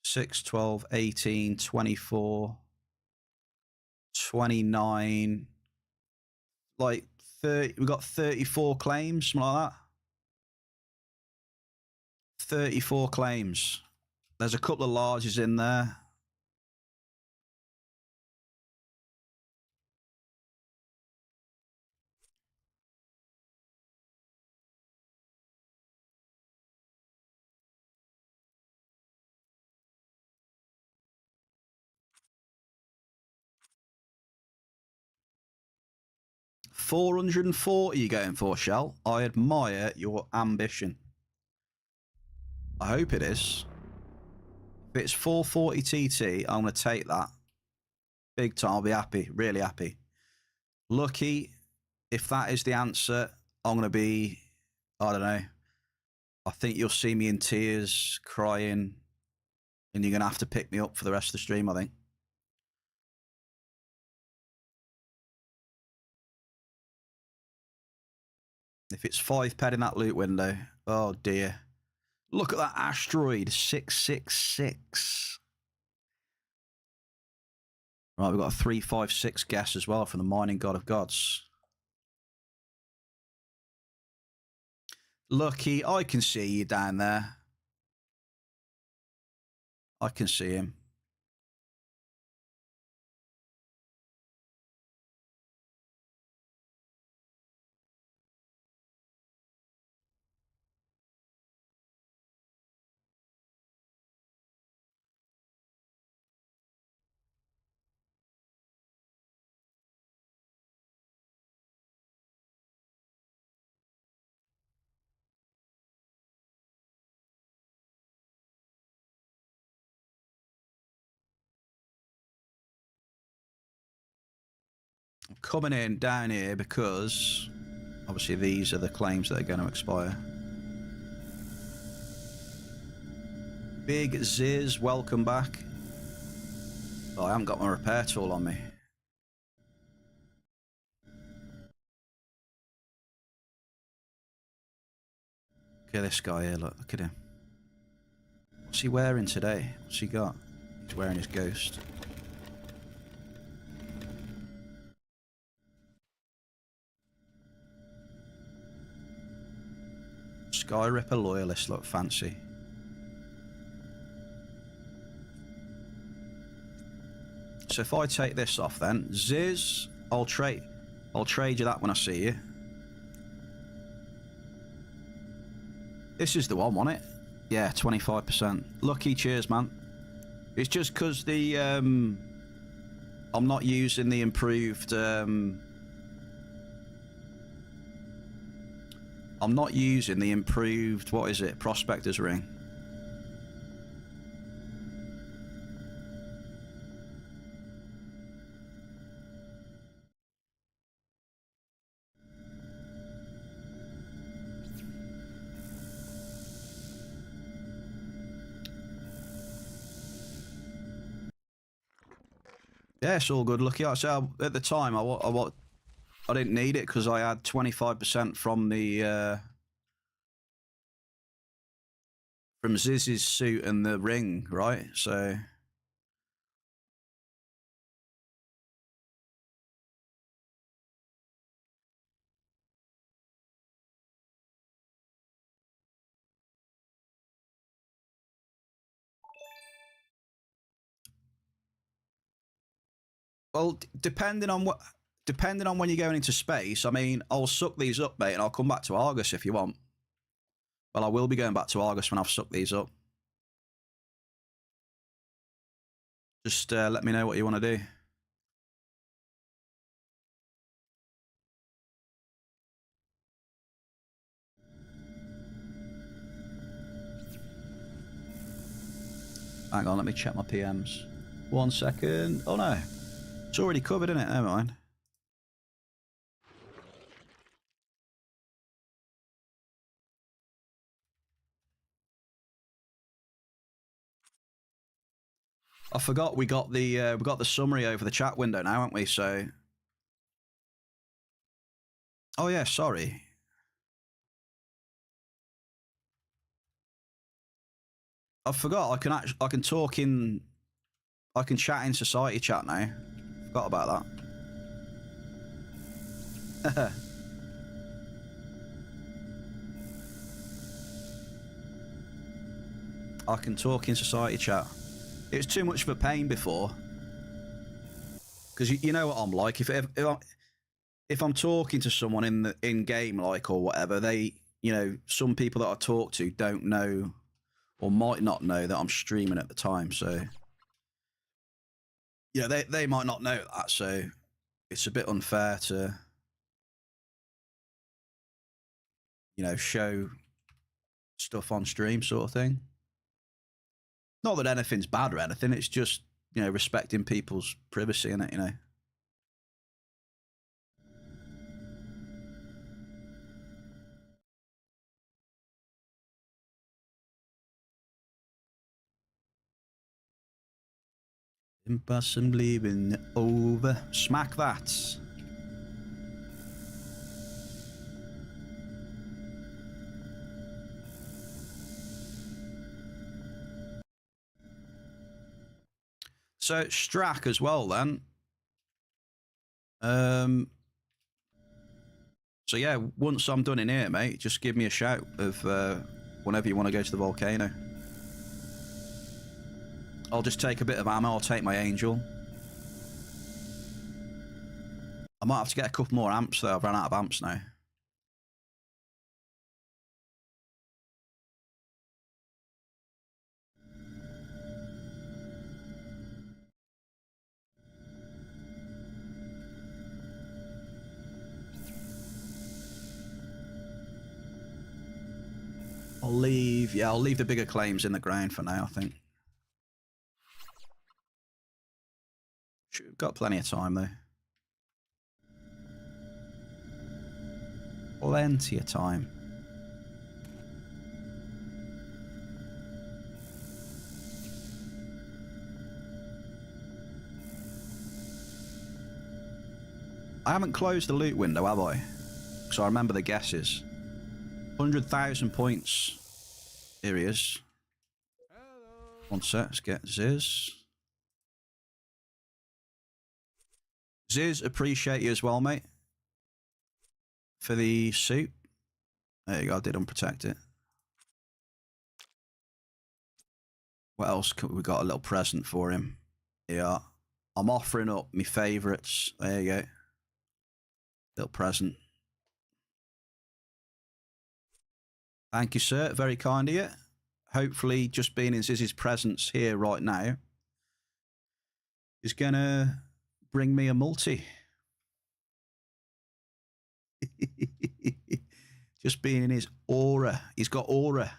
6, 12, 18, 24, 29, like 30. We got 34 claims, something like that. 34 claims. There's a couple of larges in there. $440 you're going for, Shell? I admire your ambition. I hope it is. If it's 440 TT, I'm going to take that. Big time. I'll be happy. Really happy. Lucky. If that is the answer, I'm going to be, I don't know. I think you'll see me in tears, crying, and you're going to have to pick me up for the rest of the stream, I think. If it's 5 ped in that loot window, oh dear. Look at that asteroid, 666. Right, we've got a 356 guess as well from the mining god of gods. Lucky, I can see you down there. I can see him. I'm coming in down here because obviously these are the claims that are going to expire. Big Ziz, welcome back. Oh, I haven't got my repair tool on me. Look at this guy here, look at him. What's he wearing today? What's he got? He's wearing his ghost. Sky Ripper Loyalist, look fancy. So if I take this off then, Ziz, I'll trade you that when I see you. This is the one, wasn't it? Yeah, 25%. Lucky, cheers, man. It's just because the I'm not using the improved I'm not using the improved, what is it, Prospector's ring. Yeah, it's all good. Lucky, like I said, at the time, I didn't need it because I had 25% from the from Ziz's suit and the ring, right? So well, depending on when you're going into space, I mean, I'll suck these up, mate, and I'll come back to Argus if you want. Well, I will be going back to Argus when I've sucked these up. Just let me know what you want to do. Hang on, let me check my PMs. 1 second. Oh no. It's already covered, isn't it? Never mind. I forgot we got the summary over the chat window now, haven't we? So, oh yeah, sorry. I forgot. I can talk in. I can chat in society chat now. Forgot about that. I can talk in society chat. It was too much of a pain before. Because you know what I'm like. If I'm talking to someone in game like or whatever, some people that I talk to don't know or might not know that I'm streaming at the time. So they might not know that. So it's a bit unfair to show stuff on stream sort of thing. Not that anything's bad or anything. It's just respecting people's privacy in it. Impossibly been over. Smack that. So Strack as well then. So yeah, once I'm done in here, mate, just give me a shout of whenever you want to go to the volcano. I'll just take a bit of ammo. I'll take my angel. I might have to get a couple more amps though. I've run out of amps now. I'll leave the bigger claims in the ground for now, I think. Got plenty of time though. Plenty of time. I haven't closed the loot window, have I? Because I remember the guesses. 100,000 points. Here he is. Hello. One sec, let's get Ziz. Ziz, appreciate you as well, mate. For the suit. There you go, I did unprotect it. What else? We got a little present for him. Yeah. I'm offering up my favourites. There you go. Little present. Thank you, sir. Very kind of you. Hopefully, just being in Ziz's presence here right now is going to bring me a multi. Just being in his aura. He's got aura.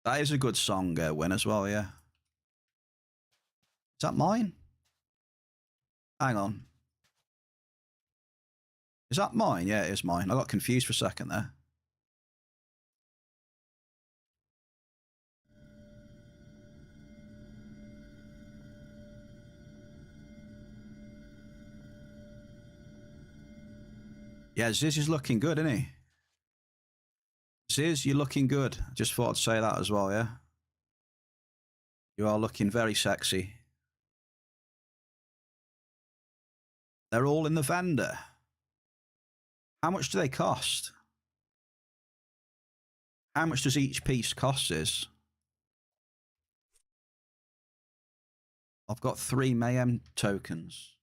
That is a good song, Win, as well, yeah. Is that mine? Hang on. Is that mine? Yeah, it is mine. I got confused for a second there. Yeah, Ziz is looking good, isn't he? Ziz, you're looking good. Just thought I'd say that as well, yeah? You are looking very sexy. They're all in the vendor. How much do they cost? How much does each piece cost, Ziz? I've got 3 Mayhem tokens.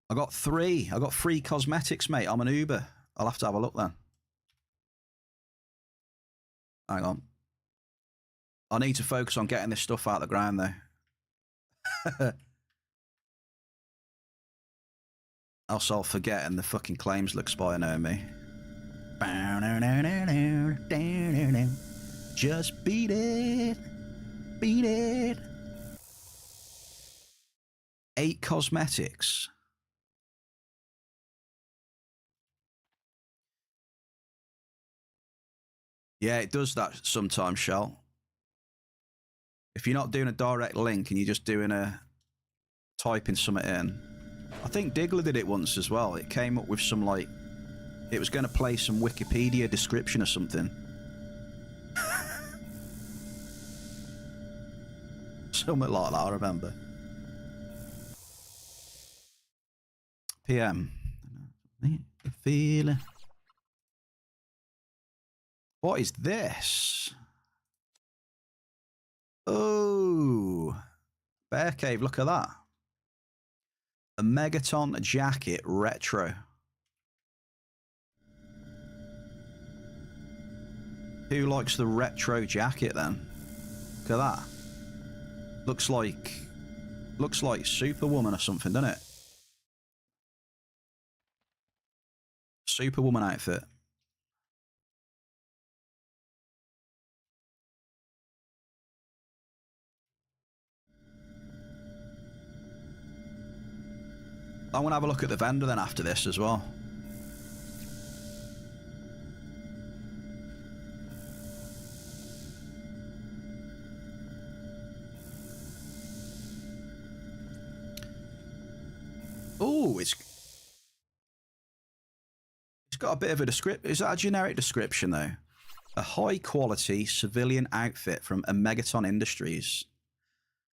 I got 3. I got 3 cosmetics, mate. I'm an Uber. I'll have to have a look then. Hang on. I need to focus on getting this stuff out of the ground, though. Else I'll forget and the fucking claims will expire on me. Just beat it. Beat it. 8 cosmetics. Yeah, it does that sometimes, Shell. If you're not doing a direct link and you're just doing typing something in. I think Diggler did it once as well. It came up with some, like, it was going to play some Wikipedia description or something. Something like that, I remember. PM. Feeling. What is this? Oh, Bear Cave, look at that. A Megaton jacket retro. Who likes the retro jacket then? Look at that. Looks like Superwoman or something, doesn't it? Superwoman outfit. I want to have a look at the vendor then after this as well. Oh, it's got a bit of a description. Is that a generic description though? A high quality civilian outfit from a Megaton Industries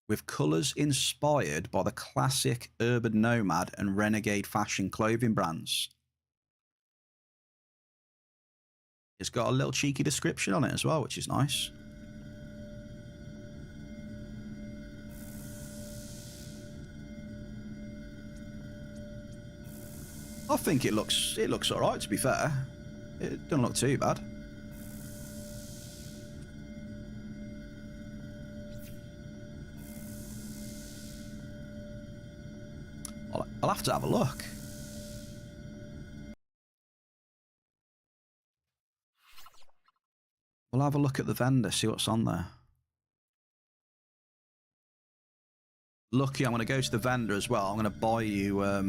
with colours inspired by the classic urban nomad and renegade fashion clothing brands. It's got a little cheeky description on it as well, which is nice. I think it looks all right, to be fair. It doesn't look too bad. I'll have to have a look. We'll have a look at the vendor, see what's on there. Lucky, I'm going to go to the vendor as well. I'm going to buy you... I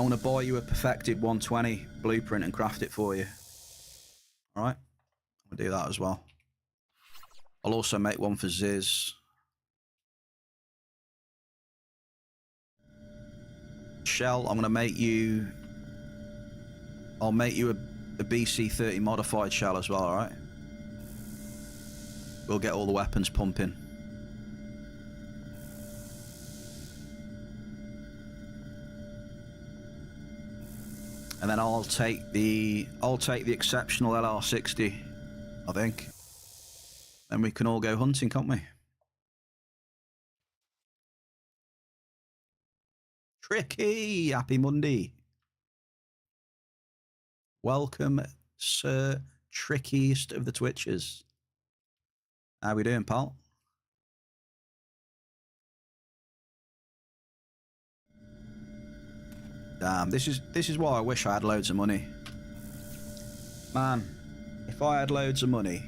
want to buy you a perfected 120 blueprint and craft it for you. All right? I'll do that as well. I'll also make one for Ziz. Shell, I'm going to make you... I'll make you a BC-30 modified shell as well, all right? We'll get all the weapons pumping. And then I'll take the exceptional LR60, I think. Then we can all go hunting, can't we? Tricky! Happy Monday. Welcome, Sir Trickiest of the Twitchers. How we doing, pal? Damn, this is why I wish I had loads of money. Man, if I had loads of money...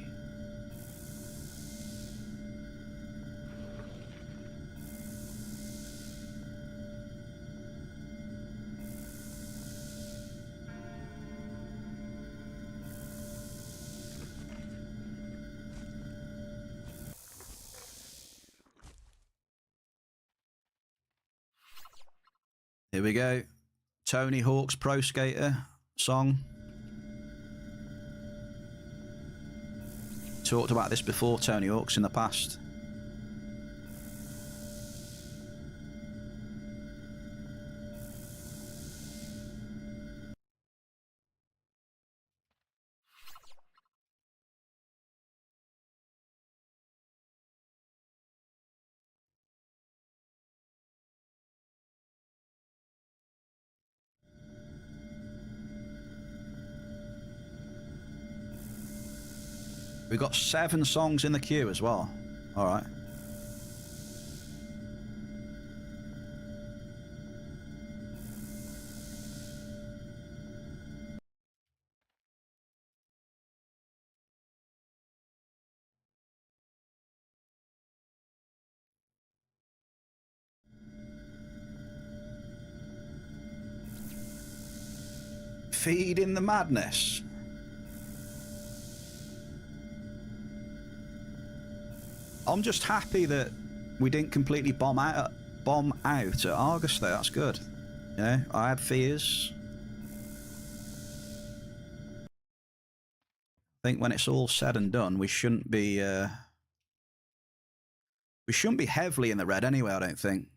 Here we go. Tony Hawk's Pro Skater song. Talked about this before, Tony Hawk's in the past. We've got 7 songs in the queue as well. All right. Feeding the madness. I'm just happy that we didn't completely bomb out at Argus though. That's good. You know, I had fears. I think when it's all said and done, we shouldn't be heavily in the red anyway, I don't think.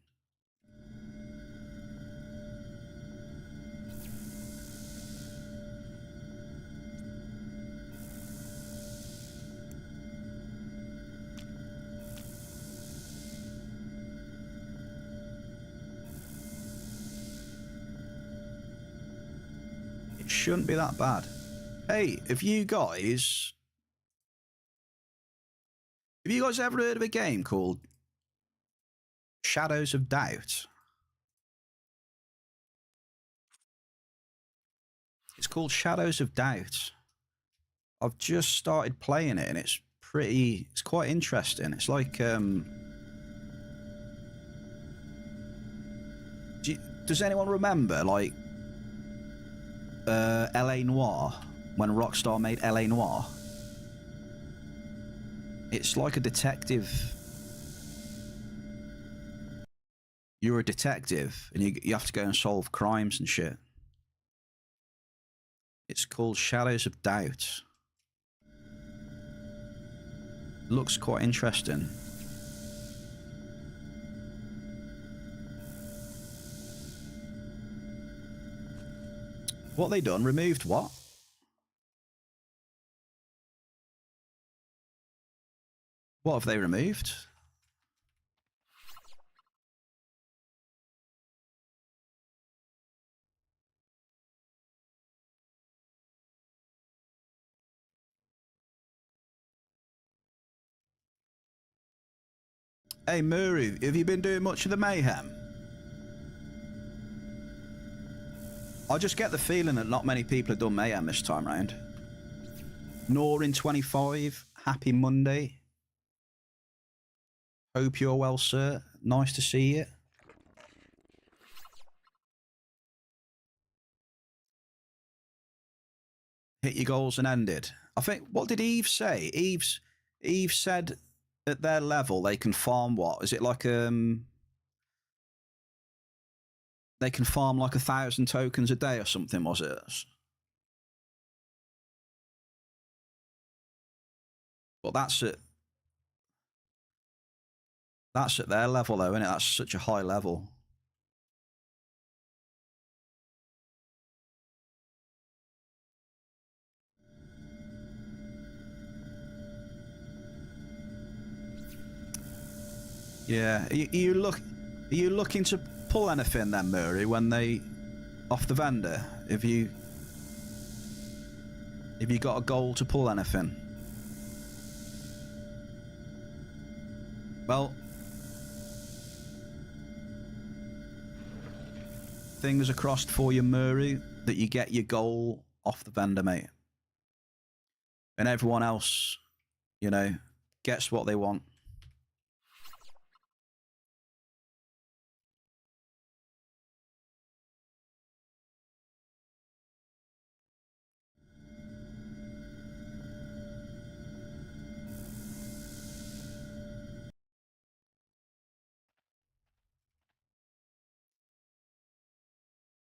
It shouldn't be that bad. Hey, have you guys ever heard of a game called Shadows of Doubt? It's called Shadows of Doubt. I've just started playing it and it's quite interesting. It's like, does anyone remember like LA Noire, when Rockstar made LA Noire? It's like a detective. You're a detective and you have to go and solve crimes and shit. It's called Shadows of Doubt. Looks quite interesting. What they done? Removed what? What have they removed? Hey Muru, have you been doing much of the mayhem? I just get the feeling that not many people have done mayhem this time round. Nor in 25, happy Monday. Hope you're well, sir. Nice to see you. Hit your goals and ended. I think, what did Eve say? Eve said at their level they can farm what? Is it like they can farm like 1,000 tokens a day or something, was it? But that's at their level though, isn't it? That's such a high level. Yeah. Are you looking to pull anything then, Murray, when they off the vendor? Have you got a goal to pull anything? Well, fingers are crossed for you, Murray, that you get your goal off the vendor, mate. And everyone else, you know, gets what they want.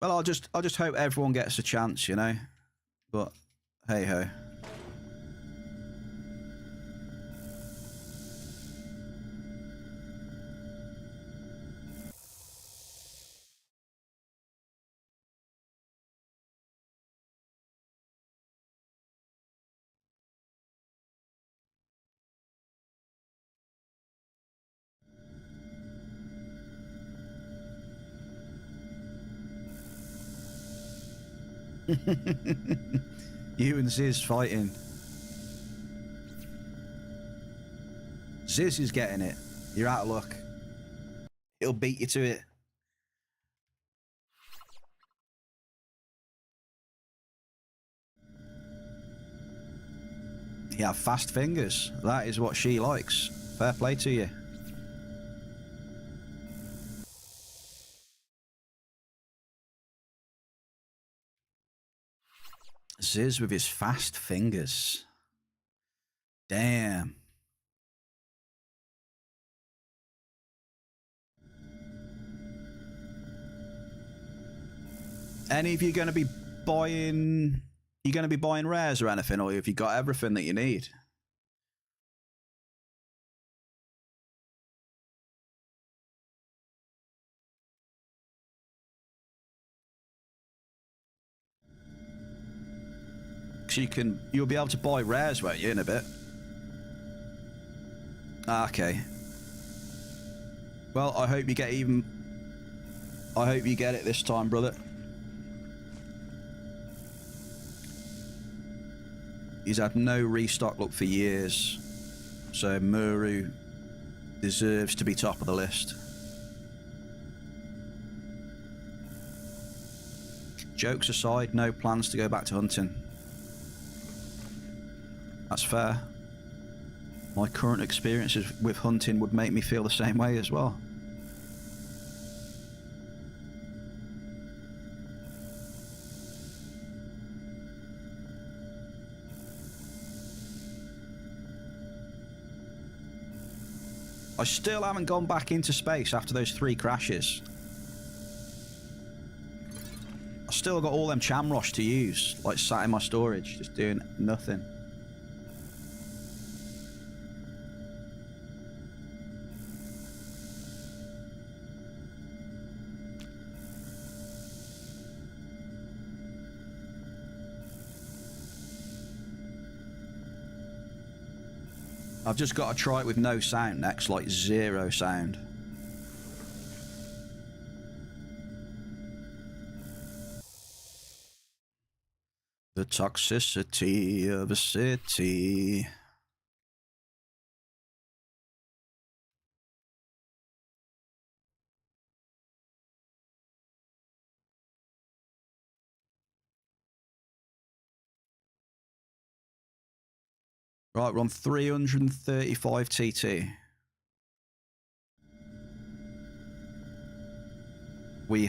Well, I'll just hope everyone gets a chance, you know. But hey ho. You and Ziz fighting. Ziz is getting it. You're out of luck. He'll beat you to it. You have fast fingers. That is what she likes. Fair play to you. Ziz with his fast fingers. Damn. Any of you going to be buying... You going to be buying rares or anything, or have you got everything that you need? So you'll be able to buy rares, won't you, in a bit? Okay. Well, I hope you get it this time, brother. He's had no restock luck for years. So Muru deserves to be top of the list. Jokes aside, no plans to go back to hunting. That's fair. My current experiences with hunting would make me feel the same way as well. I still haven't gone back into space after those 3 crashes. I still got all them Chamrosh to use, like sat in my storage, just doing nothing. I've just got to try it with no sound next, like 0 sound. The toxicity of a city. Right, we're on 335 TT. We've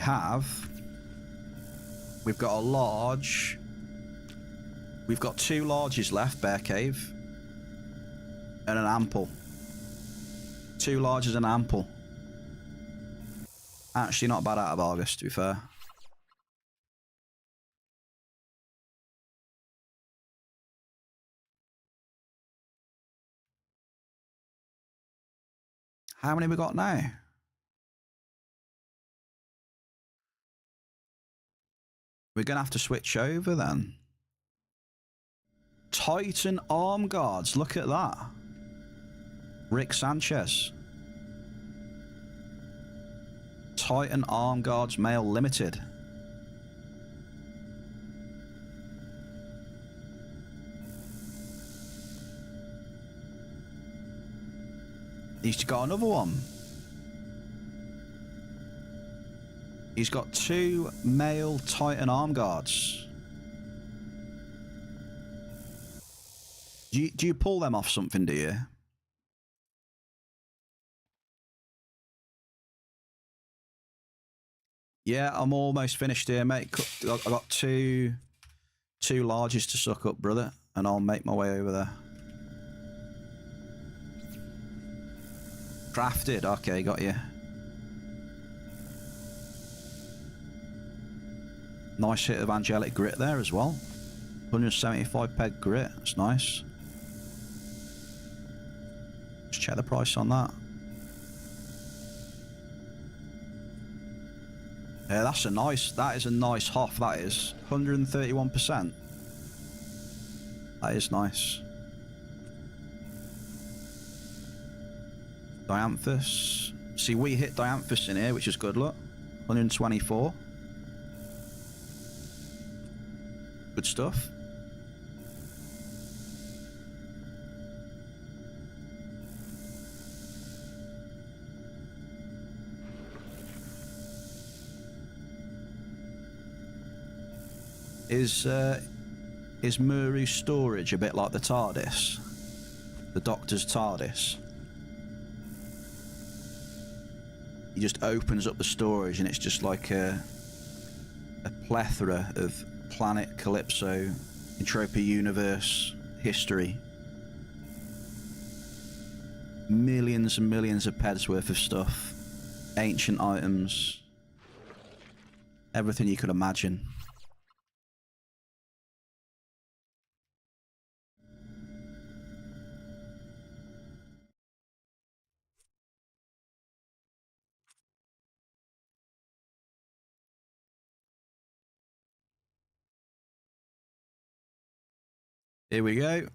got a large. We've got 2 larges left, Bear Cave. And an ample. 2 larges and an ample. Actually not bad out of August, to be fair. How many we got now? We're going to have to switch over then. Titan Arm Guards, look at that. Rick Sanchez. Titan Arm Guards Mail Limited. He's got another one. He's got 2 male Titan Arm Guards. Do you pull them off something, do you? Yeah, I'm almost finished here, mate. I've got two larges to suck up, brother, and I'll make my way over there. Crafted, okay, got you. Nice hit of angelic grit there as well. 175 peg grit, that's nice. Let's check the price on that. Yeah, that is a nice Hoff, that is. 131%. That is nice. Dianthus. See, we hit Dianthus in here, which is good luck. 124. Good stuff. Is Muru's storage a bit like the TARDIS? The Doctor's TARDIS? He just opens up the storage and it's just like a plethora of Planet Calypso Entropia Universe history. Millions and millions of peds worth of stuff. Ancient items. Everything you could imagine. Here we go.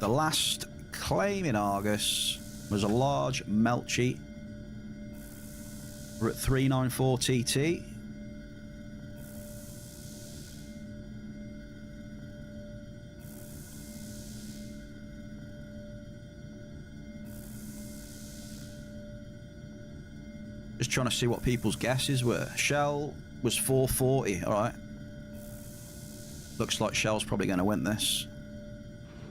The last claim in Argus was a large melt cheat. We're at 394 TT. Just trying to see what people's guesses were. Shell was 440, alright. Looks like Shell's probably going to win this.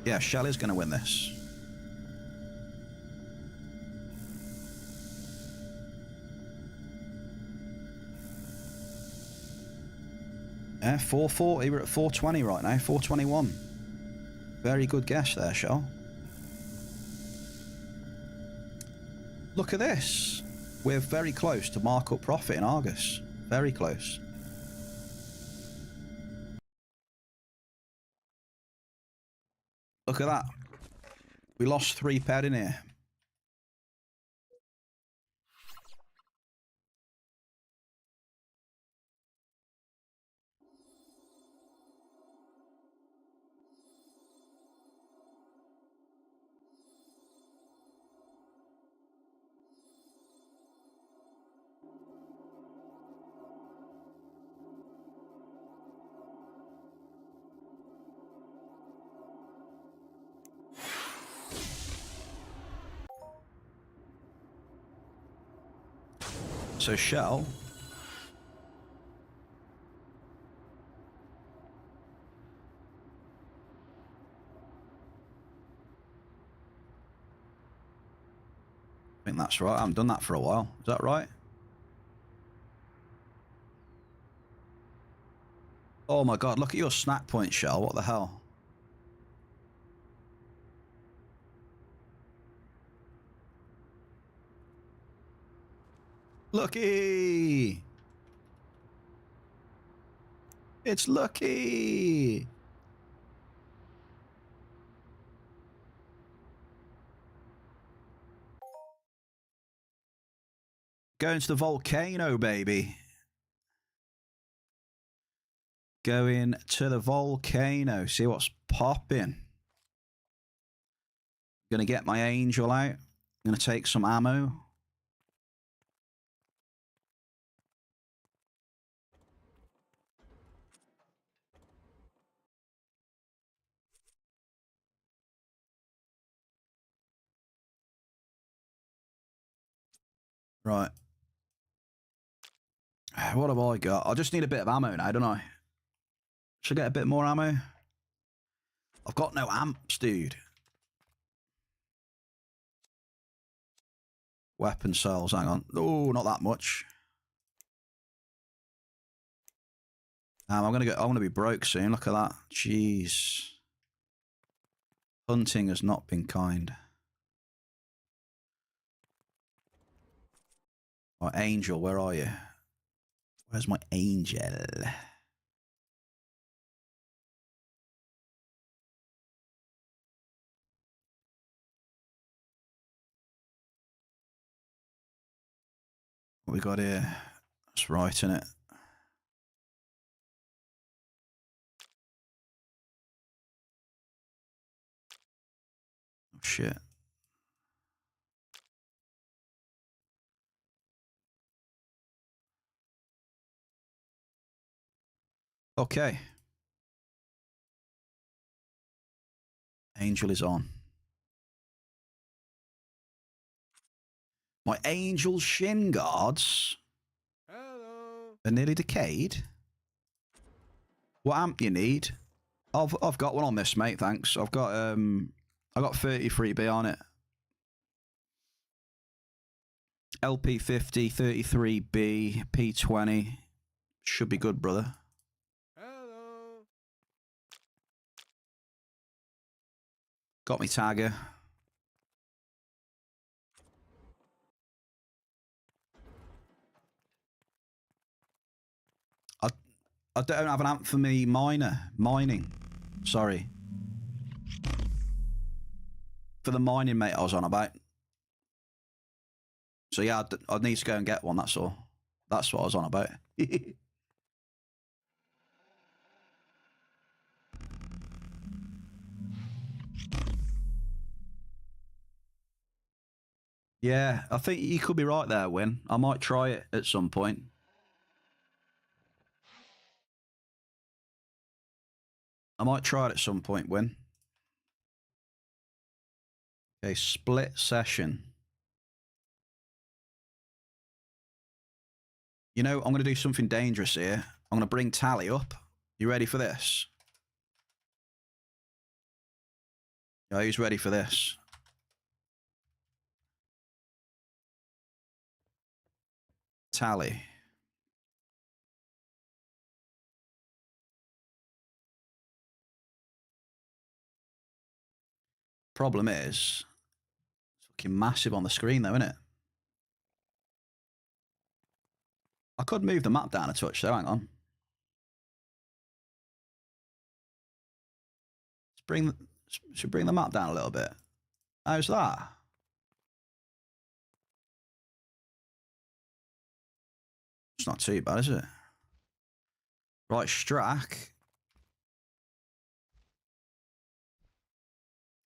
Yeah, Shell is going to win this. Yeah, 440, we're at 420 right now, 421. Very good guess there, Shell. Look at this. We're very close to markup profit in Argus. Very close. Look at that. We lost 3 ped in here. So Shell I think that's right. I haven't done that for a while. Is that right? Oh my god, look at your snack point, Shell. What the hell? Lucky! It's Lucky! Going to the volcano, baby. Going to the volcano. See what's popping. Gonna get my angel out. Gonna take some ammo. Right. What have I got? I just need a bit of ammo now, don't I? Should I get a bit more ammo? I've got no amps, dude. Weapon cells, hang on. Oh, not that much. I'm gonna be broke soon. Look at that. Jeez. Hunting has not been kind. My angel, where are you? Where's my angel? What we got here? That's right, innit? Oh, shit. Okay. Angel is on. My angel shin guards are nearly decayed. What amp you need? I've got one on this, mate. Thanks. I got 33B on it. LP50, 33B, P20. Should be good, brother. Hello. Got me tagger. I don't have an amp for me mining. Sorry. For the mining, mate, I was on about. So yeah, I'd need to go and get one, that's all. That's what I was on about. Yeah, I think you could be right there, Win. I might try it at some point. I might try it at some point, Win. Okay, split session. You know, I'm going to do something dangerous here. I'm going to bring Tally up. You ready for this? Yeah, who's ready for this? Tally. Problem is, it's fucking massive on the screen though, isn't it? I could move the map down a touch though, hang on. Should bring the map down a little bit. How's that? It's not too bad, is it? Right, Strack.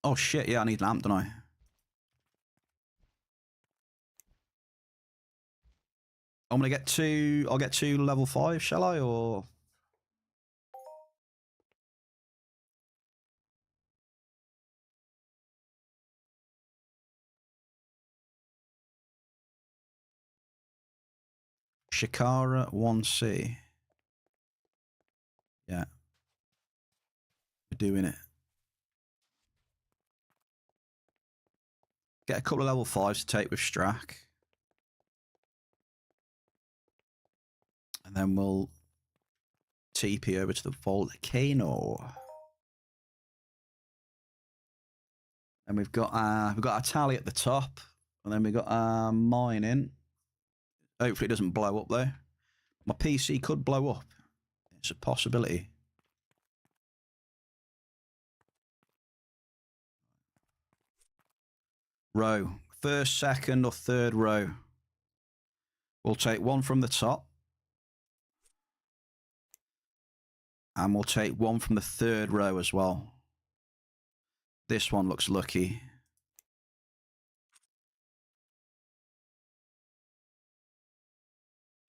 Oh shit, yeah, I need an amp, don't I? I'm gonna get two. I'll get two level 5, shall I? Or Shikara 1C. Yeah, we're doing it. Get a couple of level 5s to take with Strack. And then we'll TP over to the volcano. And we've got our tally at the top. And then we've got our mining. Hopefully it doesn't blow up though. My PC could blow up. It's a possibility. Row. First, second, or third row. We'll take one from the top. And we'll take one from the third row as well. This one looks lucky.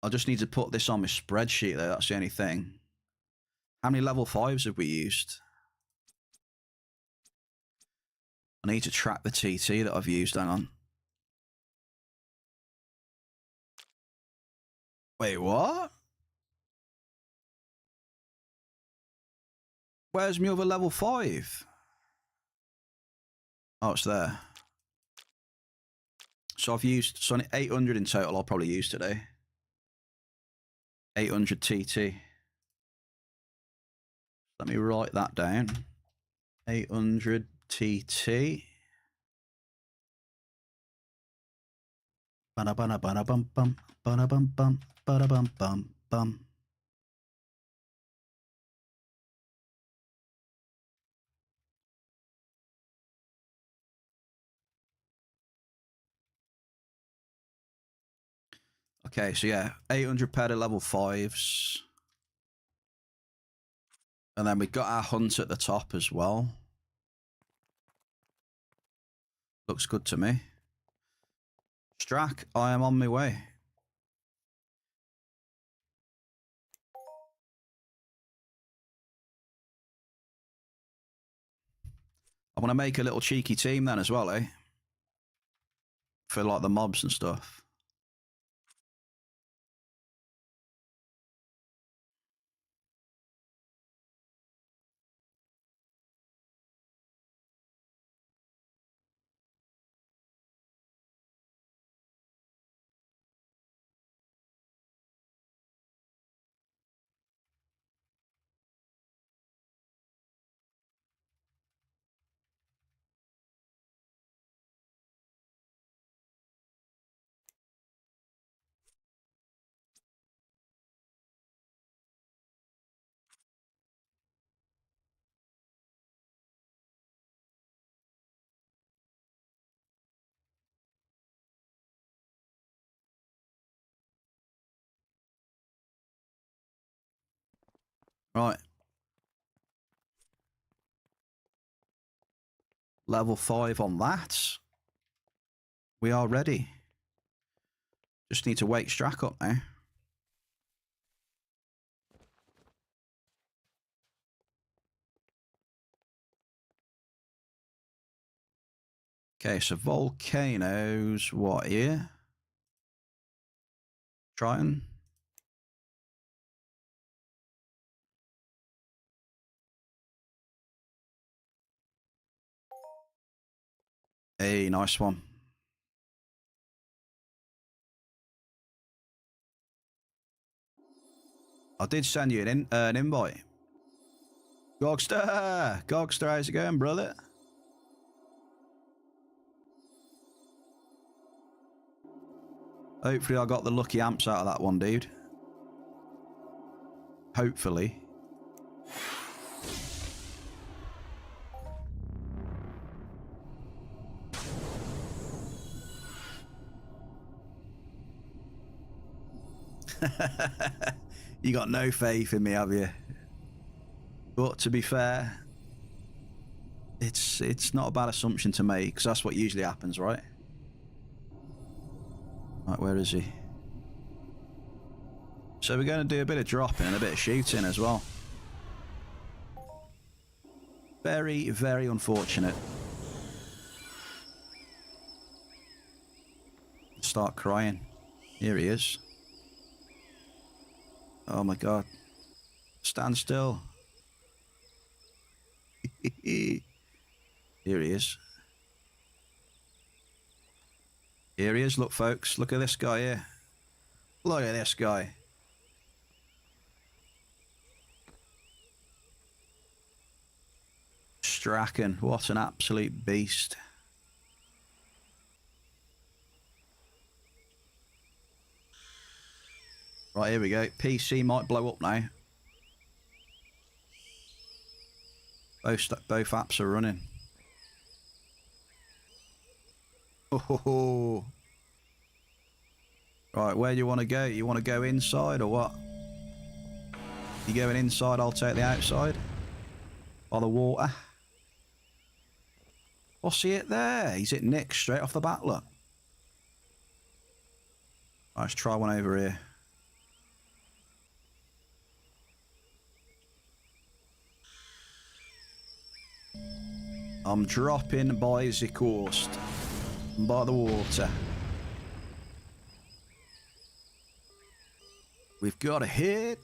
I just need to put this on my spreadsheet though, that's the only thing. How many level 5s have we used? I need to track the TT that I've used, hang on. Wait, what? Where's my other level 5? Oh, it's there. So I've used 800 in total I'll probably use today. 800 TT. Let me write that down. 800 TT. Ba-da-ba-da-ba-da-bum-bum. Ba-da-bum-bum. Ba-da-bum-bum-bum. Okay, so yeah, 800 pair of level 5s. And then we got our hunt at the top as well. Looks good to me. Strack, I am on my way. I want to make a little cheeky team then as well, eh? For like the mobs and stuff. Right. Level 5 on that. We are ready. Just need to wake Strack up now. Okay, so volcanoes, what here? Triton. Hey, nice one. I did send you an invite. Gogster! Gogster, how's it going, brother? Hopefully I got the lucky amps out of that one, dude. Hopefully. You got no faith in me, have you? But to be fair, it's not a bad assumption to make, because that's what usually happens, right? Right, where is he? So we're going to do a bit of dropping and a bit of shooting as well. Very, very unfortunate. Start crying. Here he is. Oh my god. Stand still. Here he is. Here he is. Look, folks. Look at this guy here. Look at this guy. Stracken. What an absolute beast. Right, here we go. PC might blow up now. Both apps are running. Oh. Right, where do you want to go? You want to go inside or what? You going inside, I'll take the outside. By the water. What's he hit there? He's hit Nick straight off the bat, look. Right, let's try one over here. I'm dropping by the coast. By the water. We've got a hit.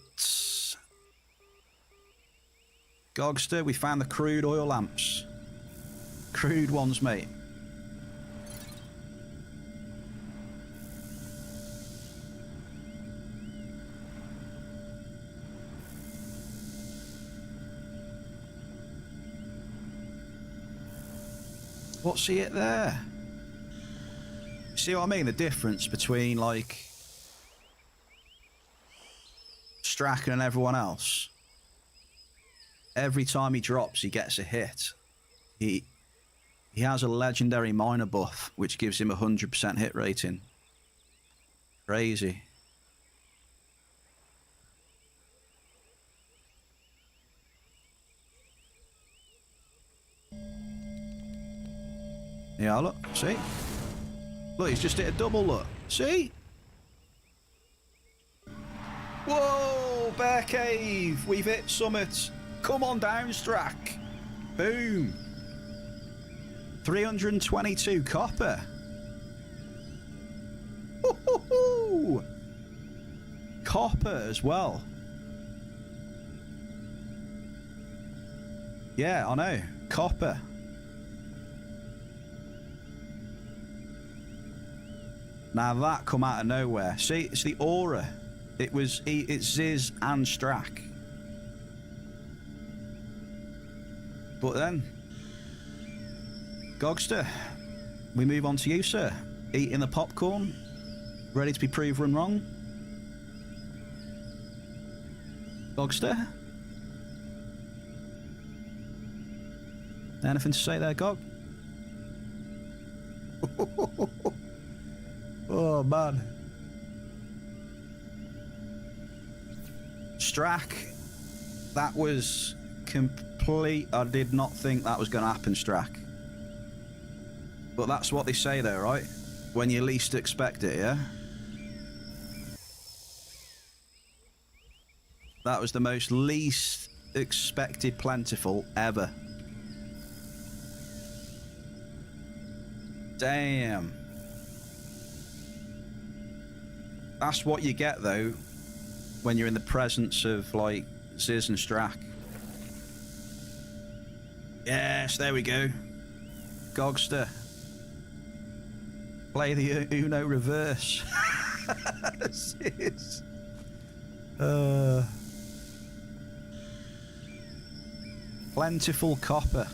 Gogster, we found the crude oil lamps. Crude ones, mate. What's he hit there? See what I mean? The difference between, like, Stracken and everyone else. Every time he drops, he gets a hit. He has a legendary miner buff, which gives him a 100% hit rating. Crazy. Yeah, look, see? Look, he's just hit a double, look. See? Whoa, Bear Cave! We've hit summit. Come on down, Strack. Boom. 322 copper. Woo-hoo-hoo. Copper as well. Yeah, I know. Copper. Now that come out of nowhere. See, it's the aura. It's Ziz and Strack. But then, Gogster, we move on to you, sir. Eating the popcorn, ready to be proven wrong. Gogster? Anything to say there, Gog? Oh, man. Strack That was complete. I did not think that was going to happen, Strack. But that's what they say though, right? When you least expect it, yeah? That was the most least expected plentiful ever. Damn. That's what you get though when you're in the presence of like Ziz and Strack. Yes, there we go. Gogster. Play the Uno reverse. Ziz. Plentiful copper.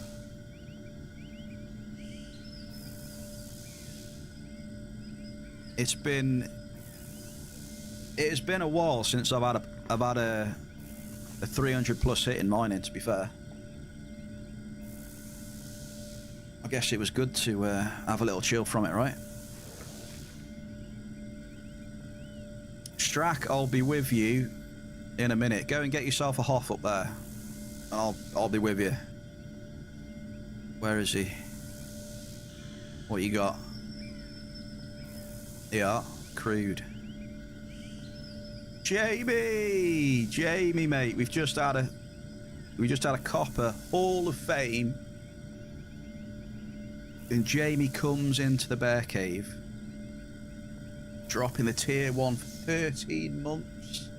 It has been a while since I've had a 300 plus hit in mining, to be fair. I guess it was good to have a little chill from it, right? Strack, I'll be with you in a minute. Go and get yourself a Hoff up there. I'll be with you. Where is he? What you got? Yeah, crude. Jamie, mate, we just had a copper Hall of Fame, and Jamie comes into the bear cave, dropping the tier 1 for 13 months.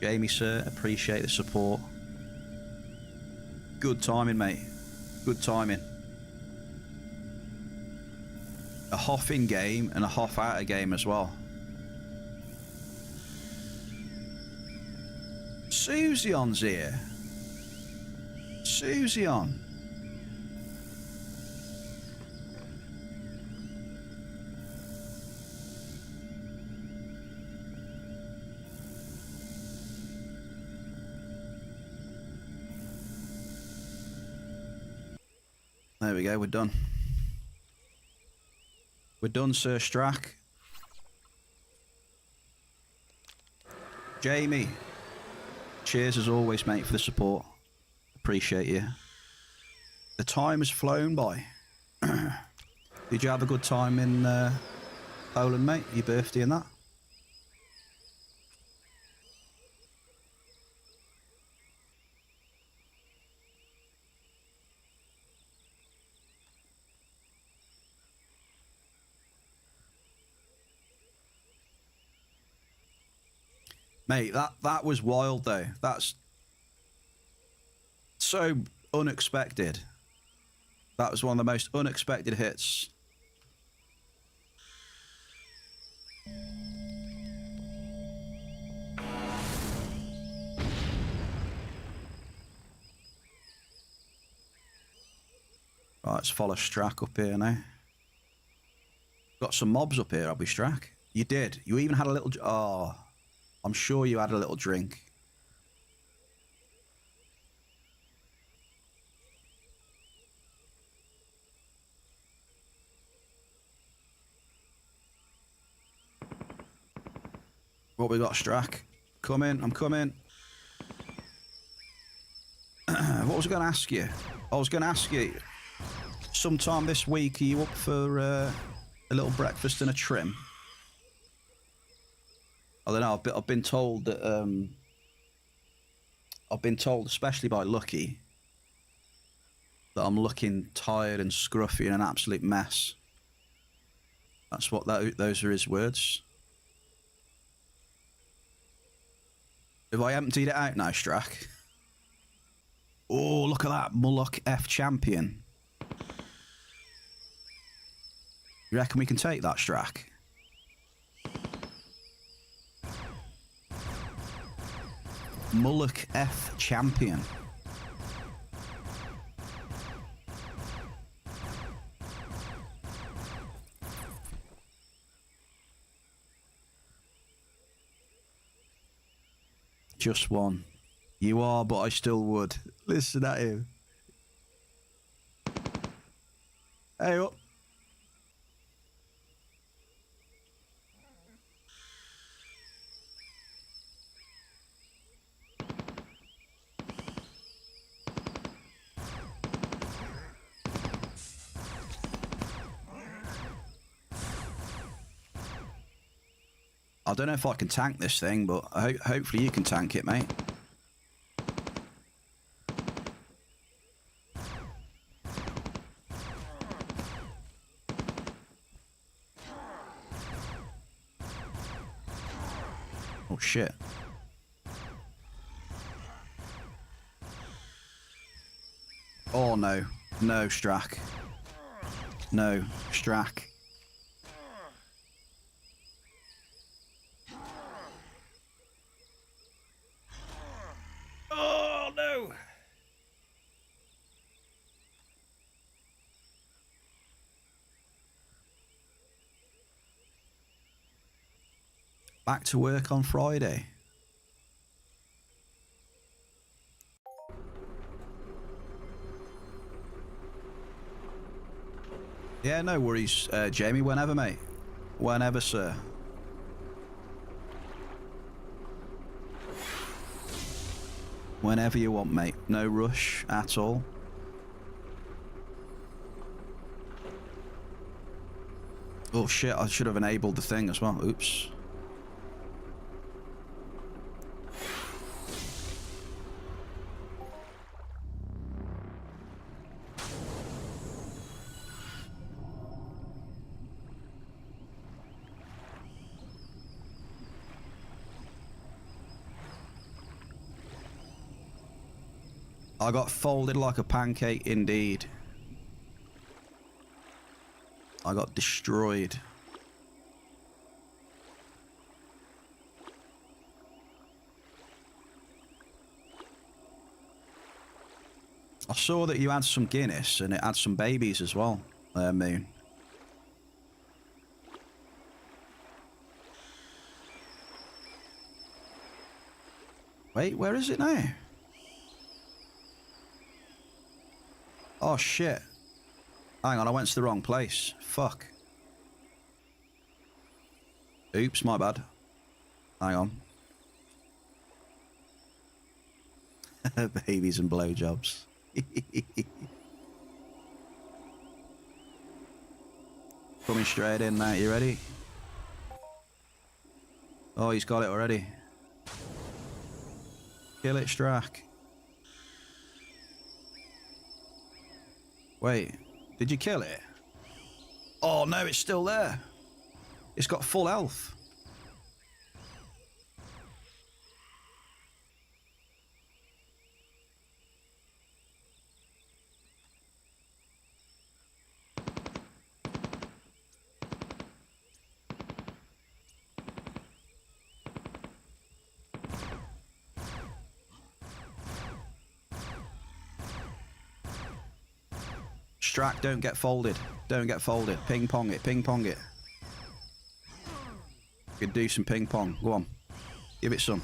Jamie, sir, appreciate the support. Good timing, mate. Good timing. A Hoff in game and a Hoff out of game as well. Susie on's here. Susie on. There we go, we're done. We're done, Sir Strack. Jamie, cheers as always, mate, for the support. Appreciate you. The time has flown by. Did you have a good time in Poland, mate? Your birthday and that? Mate, that was wild though. That's so unexpected. That was one of the most unexpected hits. Right, let's follow Strack up here now. Got some mobs up here, have we, Strack? You did. You even had a little... Oh, I'm sure you had a little drink. What we got, Strack? Come in, I'm coming. What was I going to ask you? I was going to ask you, sometime this week, are you up for a little breakfast and a trim? I don't know, I've been told that, I've been told, especially by Lucky, that I'm looking tired and scruffy and an absolute mess. That's what those are his words. Have I emptied it out now, Strack? Oh, look at that, Mullock F champion. You reckon we can take that, Strack? Mullock F champion. Just one. You are, but I still would. Listen at him. Hey up. I don't know if I can tank this thing, but hopefully you can tank it, mate. Oh, shit. Oh, no. No, Strack. No, Strack. Oh, no. Back to work on Friday. Yeah, no worries, Jamie. Whenever, mate. Whenever, sir. Whenever you want, mate. No rush at all. Oh, shit. I should have enabled the thing as well. Oops. I got folded like a pancake indeed. I got destroyed. I saw that you had some Guinness and it had some babies as well, Moon. Wait, where is it now? Oh, shit. Hang on, I went to the wrong place. Fuck. Oops, my bad. Hang on. Babies and blowjobs. Coming straight in, mate. You ready? Oh, he's got it already. Kill it, Strack. Wait, did you kill it? Oh no, it's still there. It's got full health. Strack, don't get folded. Don't get folded. Ping pong it. Ping pong it. You can do some ping pong. Go on. Give it some.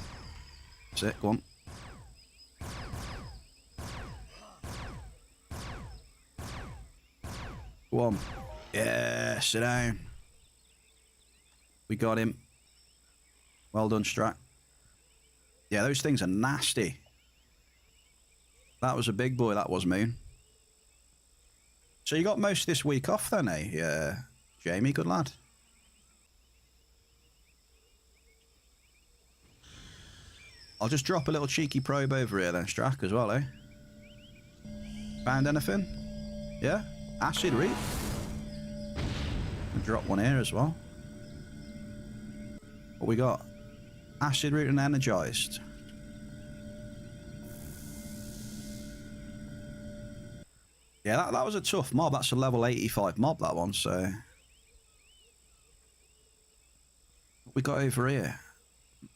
That's it. Go on. Go on. Yeah, sit down. We got him. Well done, Strack. Yeah, those things are nasty. That was a big boy, that was, Moon. So you got most of this week off then, eh? Yeah, Jamie, good lad. I'll just drop a little cheeky probe over here then, Strack, as well, eh? Found anything? Yeah? Acid root? I'll drop one here as well. What we got? Acid root and energized. Yeah, that was a tough mob. That's a level 85 mob, that one, so... What we got over here?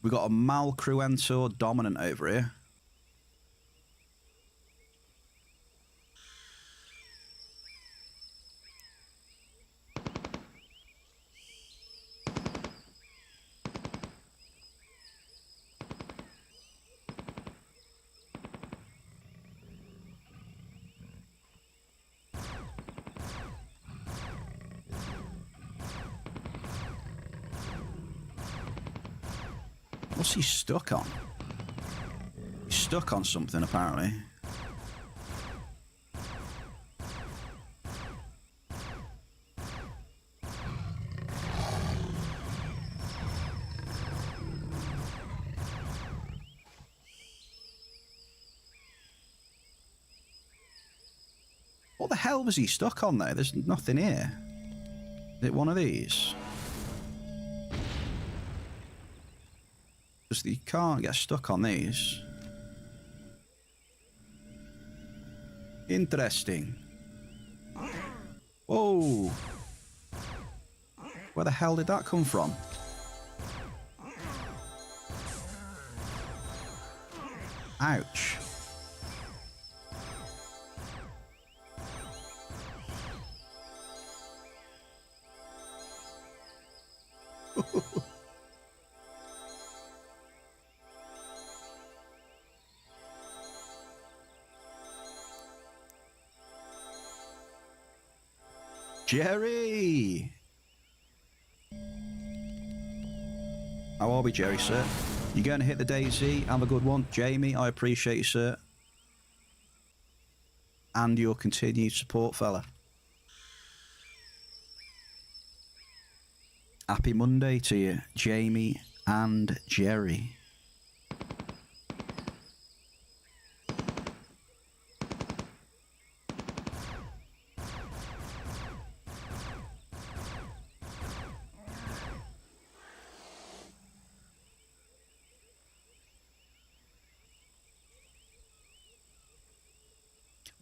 We got a Malcruentor Dominant over here. What's he stuck on? He's stuck on something, apparently. What the hell was he stuck on there? There's nothing here. Is it one of these? Because you can't get stuck on these. Interesting. Whoa. Where the hell did that come from? Ouch. Jerry! How are we, Jerry, sir? You going to hit the daisy? Have a good one. Jamie, I appreciate you, sir. And your continued support, fella. Happy Monday to you, Jamie and Jerry.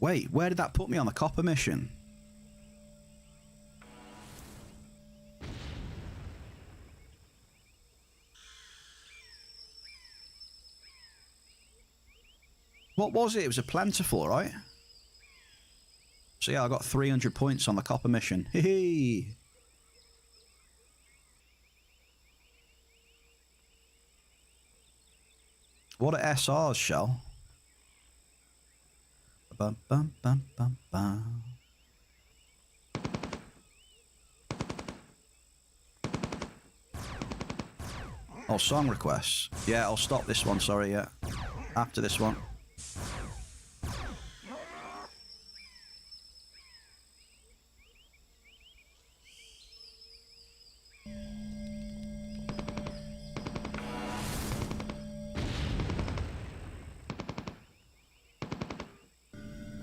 Wait, where did that put me on the copper mission? What was it? It was a plentiful, right? So yeah, I got 300 points on the copper mission. Hee. What are SRs, Shell? Bum, bum, bum, bum, bum. Oh, song requests. Yeah, I'll stop this one, sorry, yeah. After this one.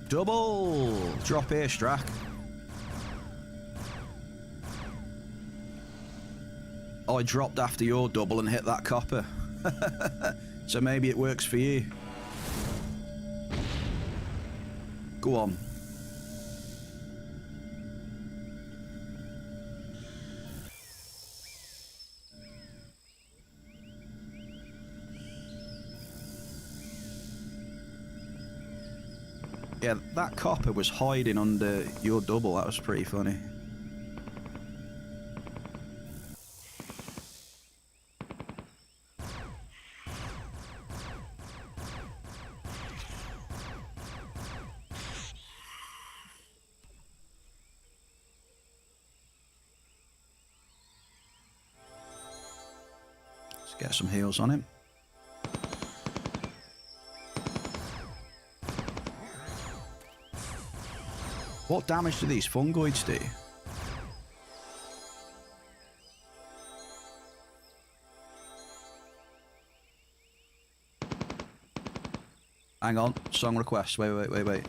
Double! Drop here, Strack. Oh, I dropped after your double and hit that copper. So maybe it works for you. Go on. Yeah, that copper was hiding under your double. That was pretty funny. Let's get some heals on him. What damage do these fungoids do? Hang on, song request. Wait.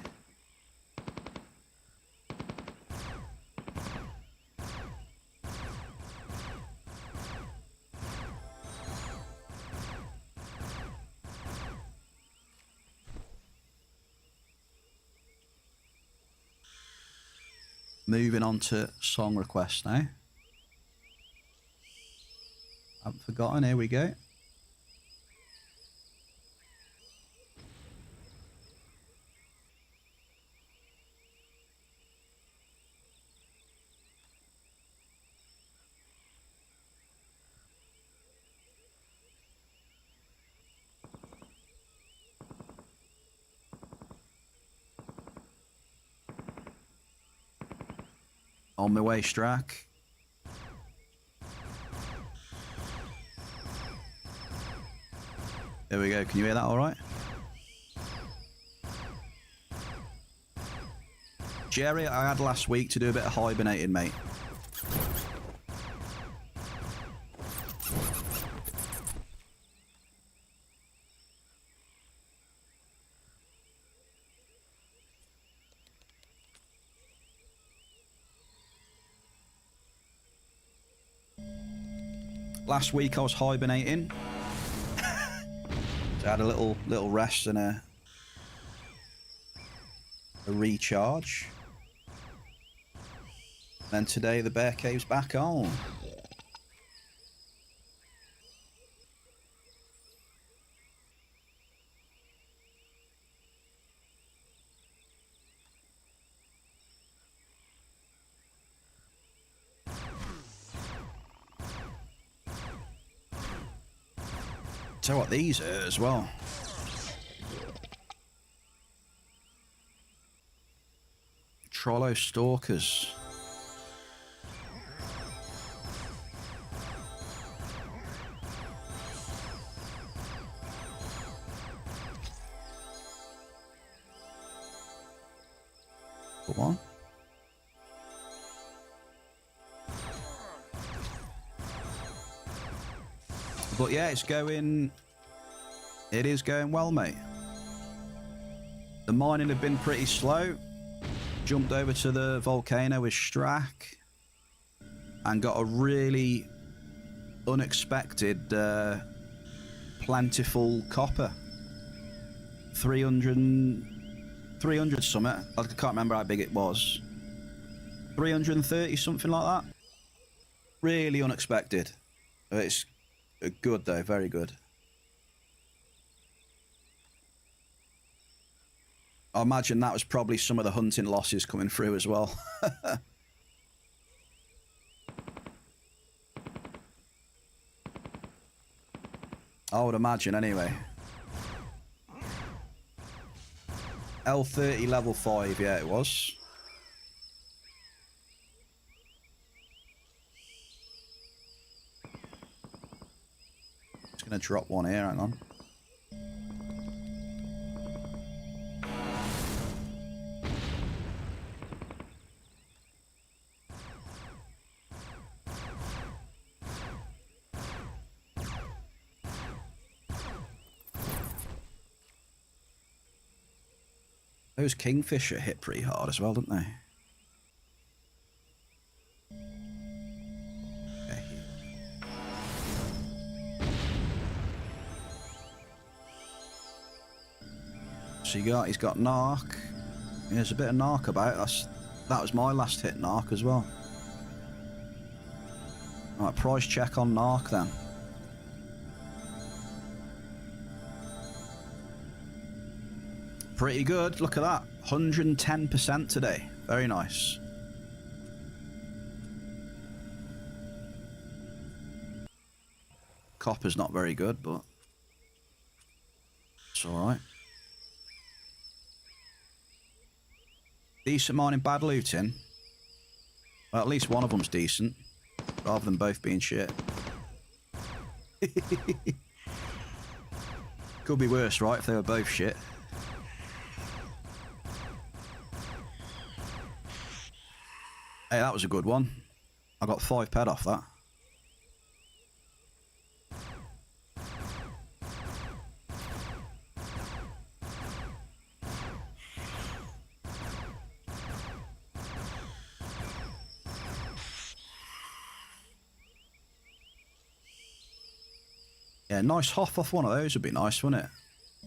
Moving on to song requests now. Haven't forgotten, here we go. On my way, Strack. There we go. Can you hear that all right? Jerry, I had last week to do a bit of hibernating, mate. last week I was hibernating. So I had a little rest and a recharge. Then today the bear cave's back on. Tell you what these are as well. Trollo Stalkers. Go on. But yeah, it's going... It is going well, mate. The mining had been pretty slow. Jumped over to the volcano with Strack. And got a really unexpected plentiful copper. 300 something. I can't remember how big it was. 330 something like that. Really unexpected. It's good though, very good. I imagine that was probably some of the hunting losses coming through as well. I would imagine anyway. L30 level 5, yeah it was. Just gonna drop one here, hang on. Those kingfisher hit pretty hard as well, didn't they? Okay. So he's got narc. There's a bit of narc about. That was my last hit narc as well. Alright, price check on narc then. Pretty good, look at that. 110% today. Very nice. Copper's not very good, but it's alright. Decent mining, bad looting. Well, at least one of them's decent, rather than both being shit. Could be worse, right, if they were both shit. Hey, that was a good one. I got 5 ped off that. Yeah, nice hoff off one of those would be nice, wouldn't it?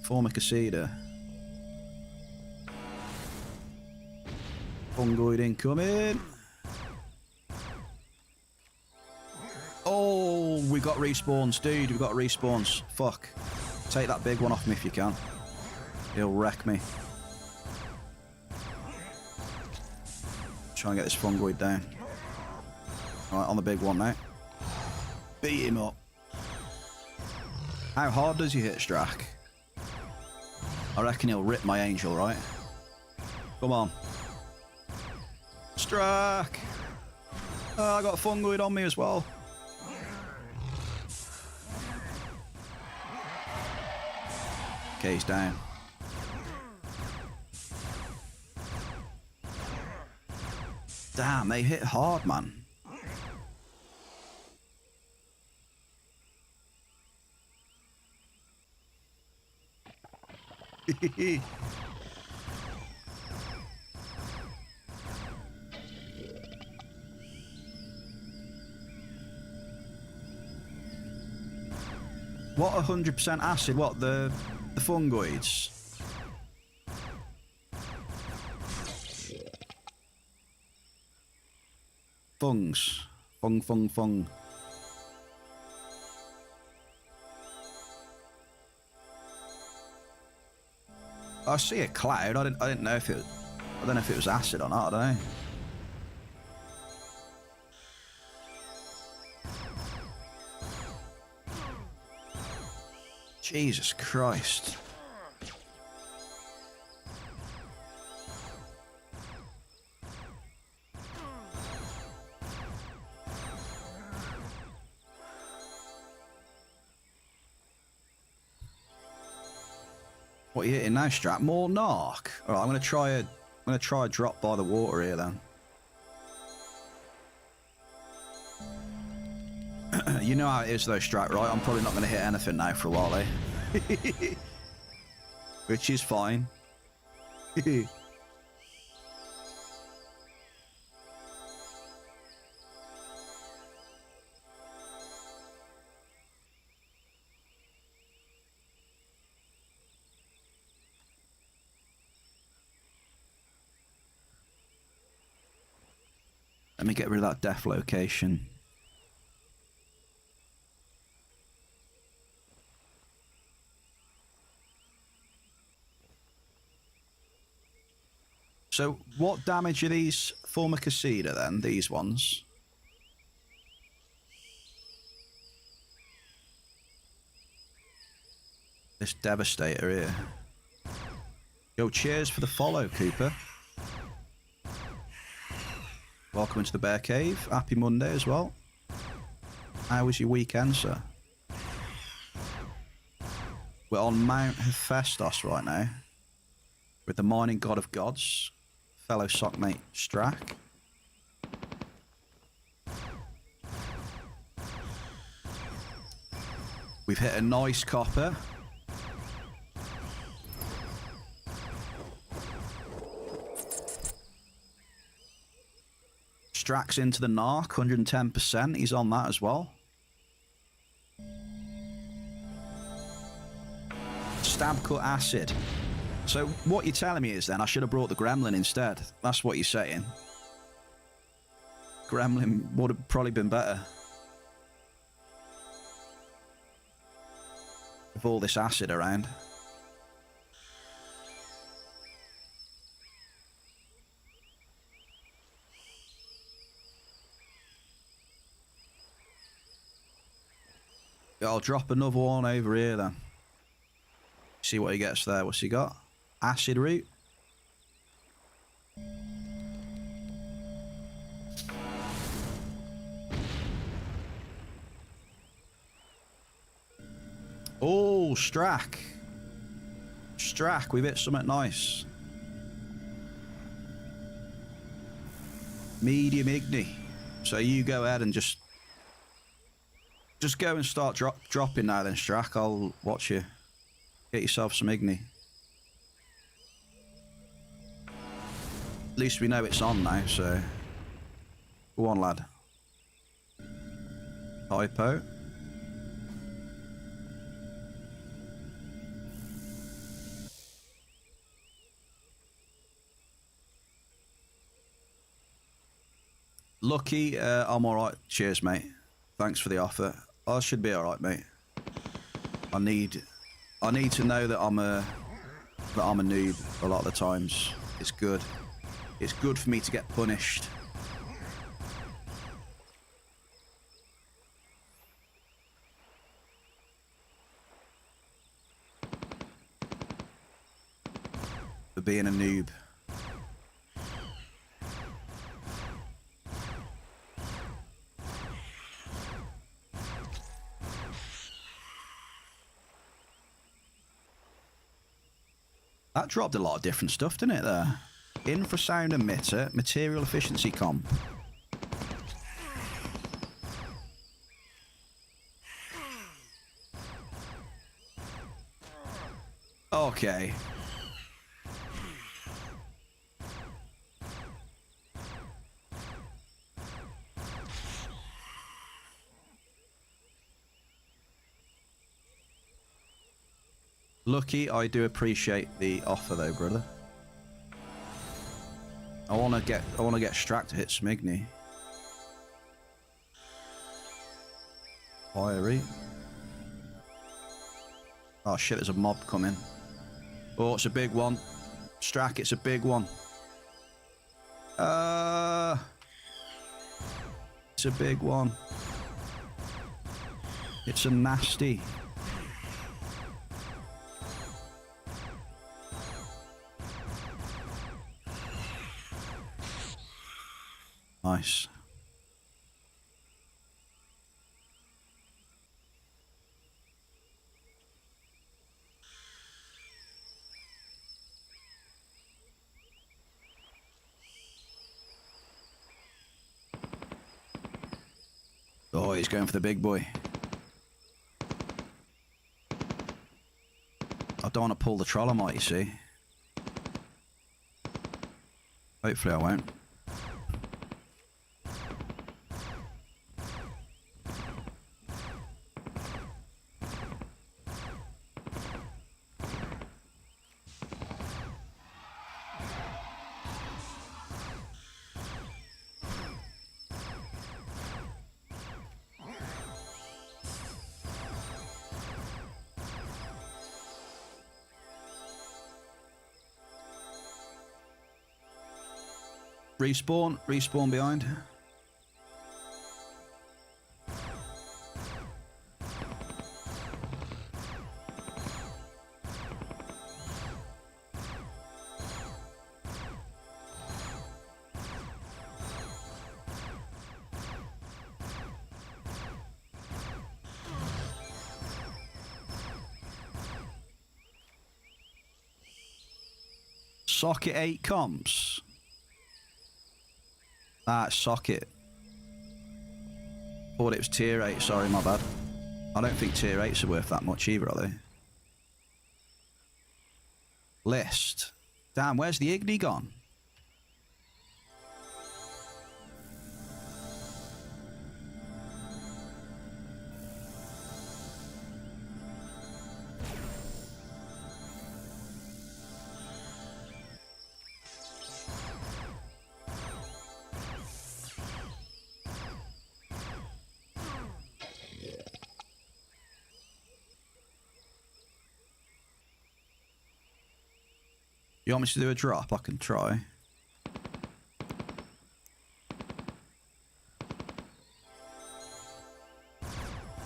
Formica cedar. Fungoid incoming. Oh, we got respawns, dude. We got respawns. Fuck. Take that big one off me if you can. He'll wreck me. Try and get this fungoid down. Alright, on the big one now. Beat him up. How hard does he hit Strack? I reckon he'll rip my angel, right? Come on. Strack! Oh, I got a fungoid on me as well. Okay, he's down. Damn, they hit hard, man. What 100% acid? What, the fungoids? Fungs. Fung. I see a cloud. I didn't know if it. I don't know if it was acid or not. I don't know. Jesus Christ. What are you hitting now, Strap? More narc. All right, I'm gonna try a drop by the water here then. You know how it is though, Strap, right? I'm probably not gonna hit anything now for a while, eh? Which is fine. Let me get rid of that death location. So, what damage are these Formicacida then, these ones? This Devastator here. Yo, cheers for the follow, Cooper. Welcome into the Bear Cave. Happy Monday as well. How was your weekend, sir? We're on Mount Hephaestus right now. With the mining god of gods. Fellow sockmate Strack. We've hit a nice copper. Strack's into the narc, 110%. He's on that as well. Stab cut acid. So what you're telling me is then I should have brought the gremlin instead. That's what you're saying. Gremlin would have probably been better. With all this acid around. I'll drop another one over here then. See what he gets there. What's he got? Acid root. Oh, Strack. Strack, we've hit something nice. Medium Igni. So you go ahead and just go and start dropping now then, Strack. I'll watch you. Get yourself some Igni. At least we know it's on now, so... Go on, lad. Hypo. Lucky, I'm alright. Cheers, mate. Thanks for the offer. I should be alright, mate. I need to know that I'm a noob a lot of the times. It's good. It's good for me to get punished. For being a noob. That dropped a lot of different stuff, didn't it, there? Infrasound emitter, material efficiency comp. Okay. Lucky, I do appreciate the offer though, brother. I wanna get Strack to hit Smigny. Fiery. Oh shit, there's a mob coming. Oh, it's a big one. Strack, it's a big one. It's a big one. It's a nasty. Nice. Oh, he's going for the big boy. I don't want to pull the Trollomite, you see. Hopefully I won't. Respawn behind. Socket 8 comps. Ah, it's socket. Thought it was tier 8, sorry, my bad. I don't think tier 8s are worth that much either, are they? List. Damn, where's the Igni gone? You want me to do a drop? I can try.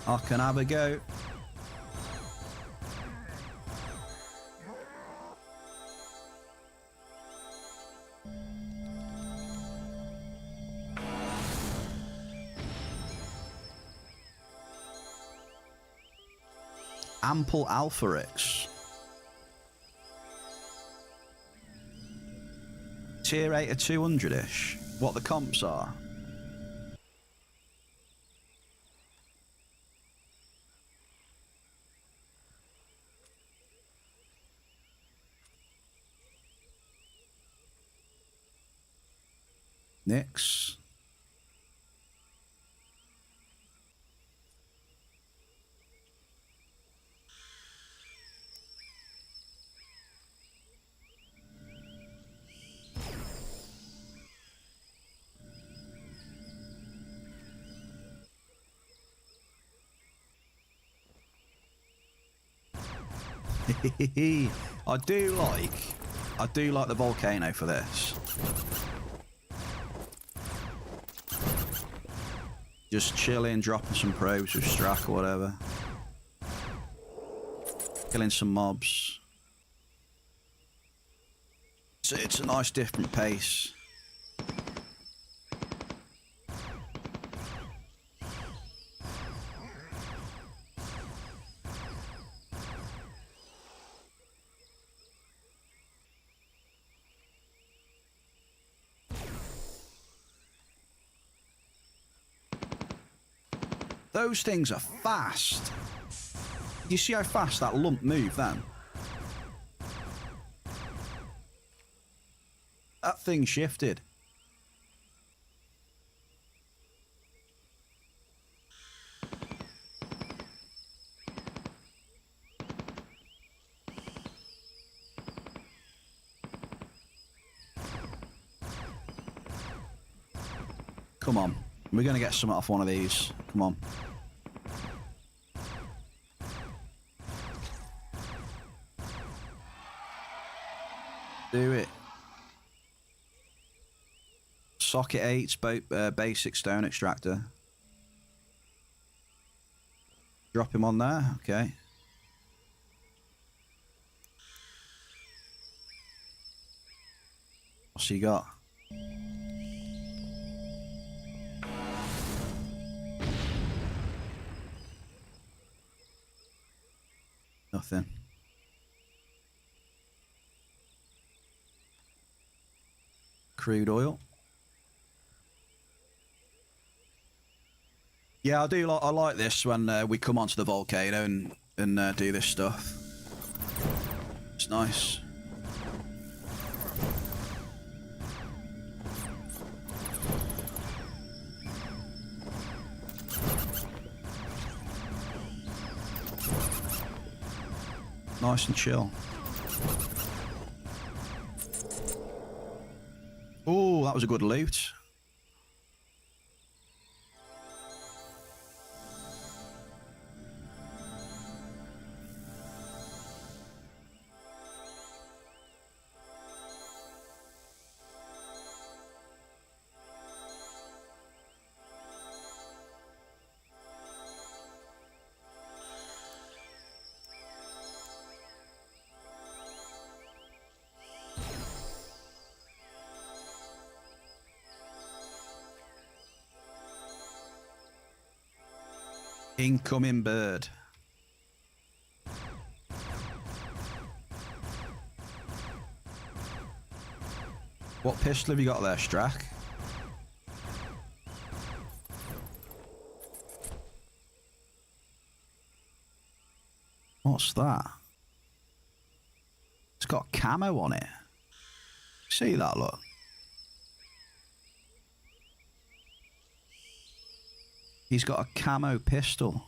I can have a go. Ample Alpharix. Tier 8 or 200-ish. What the comps are. Nyx. I do like the volcano for this. Just chilling, dropping some probes with Strack or whatever. Killing some mobs. So it's a nice different pace. Those things are fast. You see how fast that lump moved then? That thing shifted. Come on. We're going to get something off one of these. Come on. Do it. Socket 8, basic stone extractor. Drop him on there. Okay. What's he got? Nothing. Crude oil. Yeah, I like this when we come onto the volcano and do this stuff. It's nice. Nice and chill. Oh, that was a good loot. Incoming bird. What pistol have you got there, Strack? What's that? It's got camo on it. See that, look? He's got a camo pistol.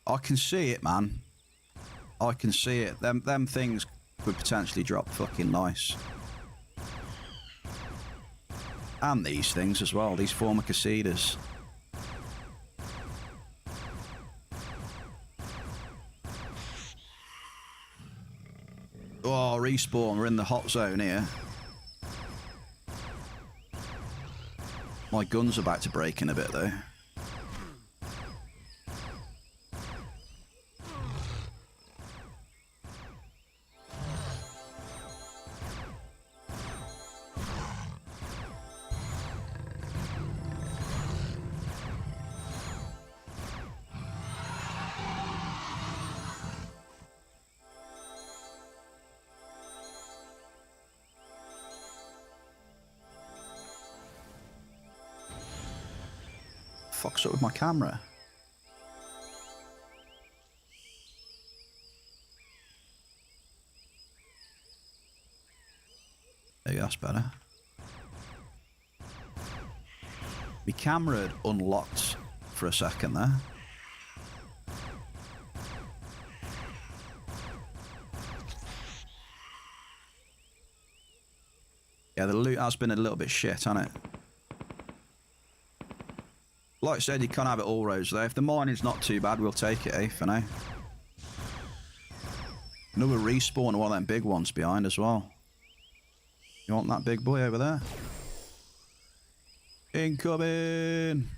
I can see it, man. I can see it. Them things could potentially drop fucking nice. And these things as well. These Formicasitas. Oh, respawn. We're in the hot zone here. My gun's about to break in a bit, though. Fuck's up with my camera. There you go, that's better. My camera had unlocked for a second there. Yeah, the loot has been a little bit shit, hasn't it? Like I said, you can't have it all roads though. If the mining's not too bad, we'll take it, eh, for now. Another respawn of one of them big ones behind as well. You want that big boy over there? Incoming!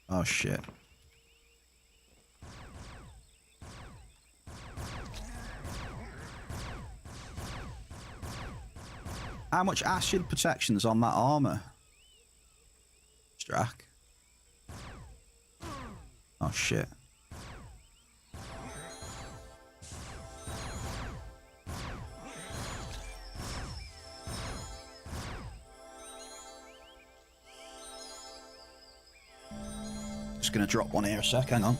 Oh, shit. How much acid protection's on that armor? Strack. Oh, shit. Just gonna drop one here a sec, hang on.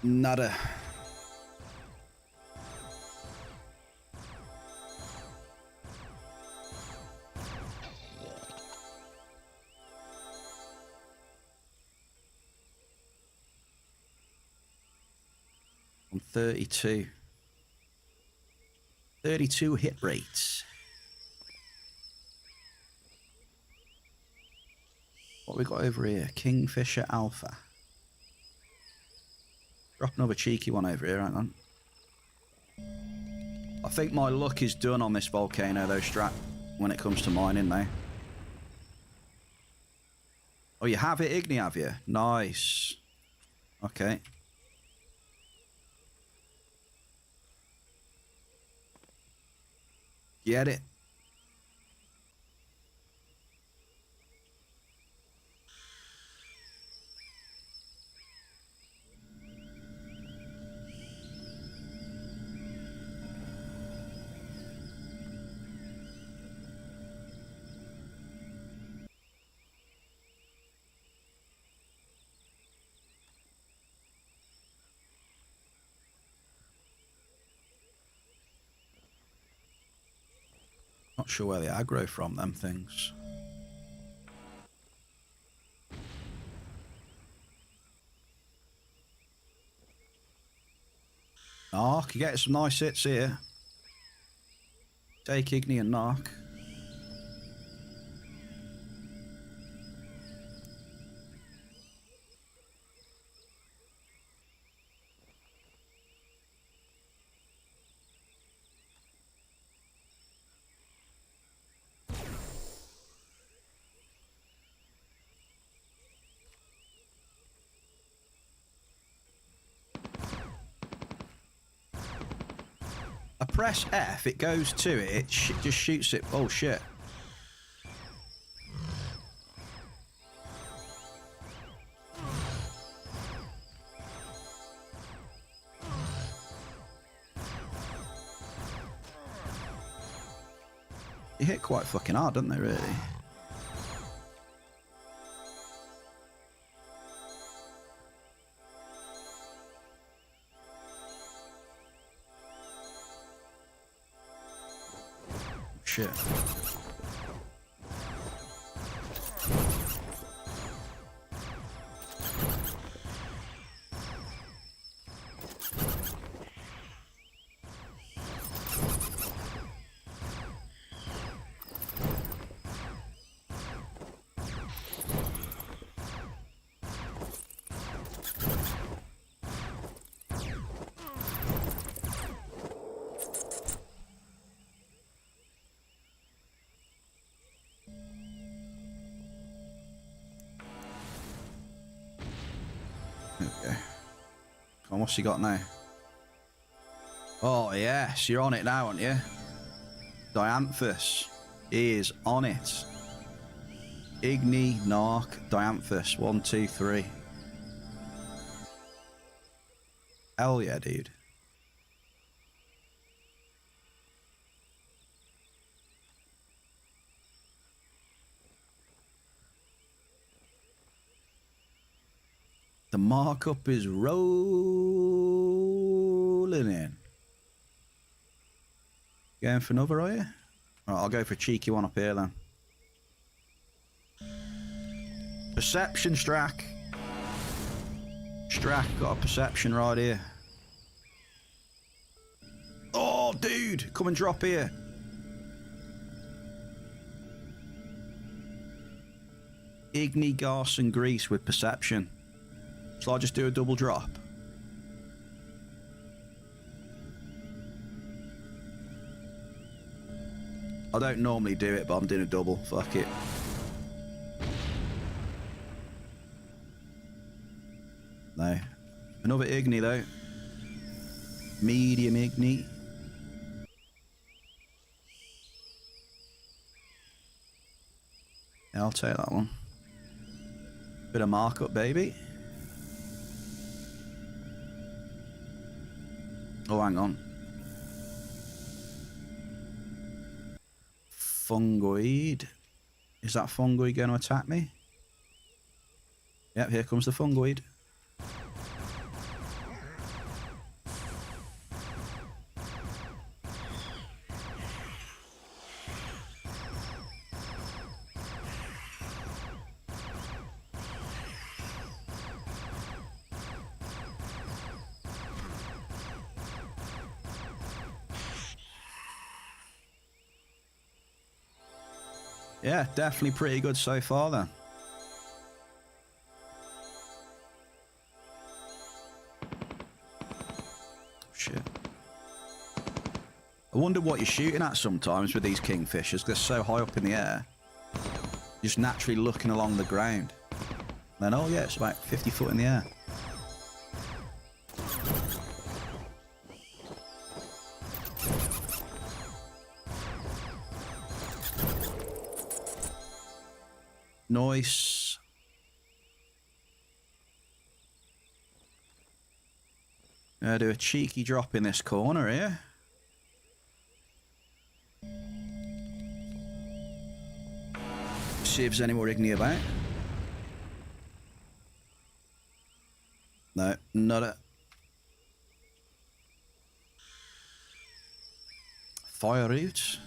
Nada. I'm 32. 32 hit rates. What we got over here? Kingfisher Alpha. Drop another cheeky one over here, hang on. I think my luck is done on this volcano though, Strat, when it comes to mining now. Oh, you have it, Igni, have you? Nice. Okay. Get it. Not sure where they aggro from, them things. Narc, you get some nice hits here. Take Igni and Narc. I press F, it goes to it, it just shoots it. Oh shit. They hit quite fucking hard, don't they, really? Shit. Okay. Come on, what's he got now? Oh, yes, you're on it now, aren't you? Dianthus is on it. Igni, Narc, Dianthus. 1, 2, 3. Hell yeah, dude. The markup is rolling in. Going for another, are you? Right, I'll go for a cheeky one up here then. Perception, Strack. Strack got a perception right here. Oh, dude, come and drop here. Igni, gas, and grease with perception. Shall I just do a double drop? I don't normally do it, but I'm doing a double. Fuck it. No. Another Igni, though. Medium Igni. Yeah, I'll take that one. Bit of markup, baby. Oh, hang on. Fungoid. Is that fungoid going to attack me? Yep, here comes the fungoid. Yeah, definitely pretty good so far then. Shit. I wonder what you're shooting at sometimes with these kingfishers. They're so high up in the air. Just naturally looking along the ground. Then, oh yeah, it's about 50 foot in the air. Nice. Gonna do a cheeky drop in this corner here. See if there's any more Igni about. No, not it. Fire route.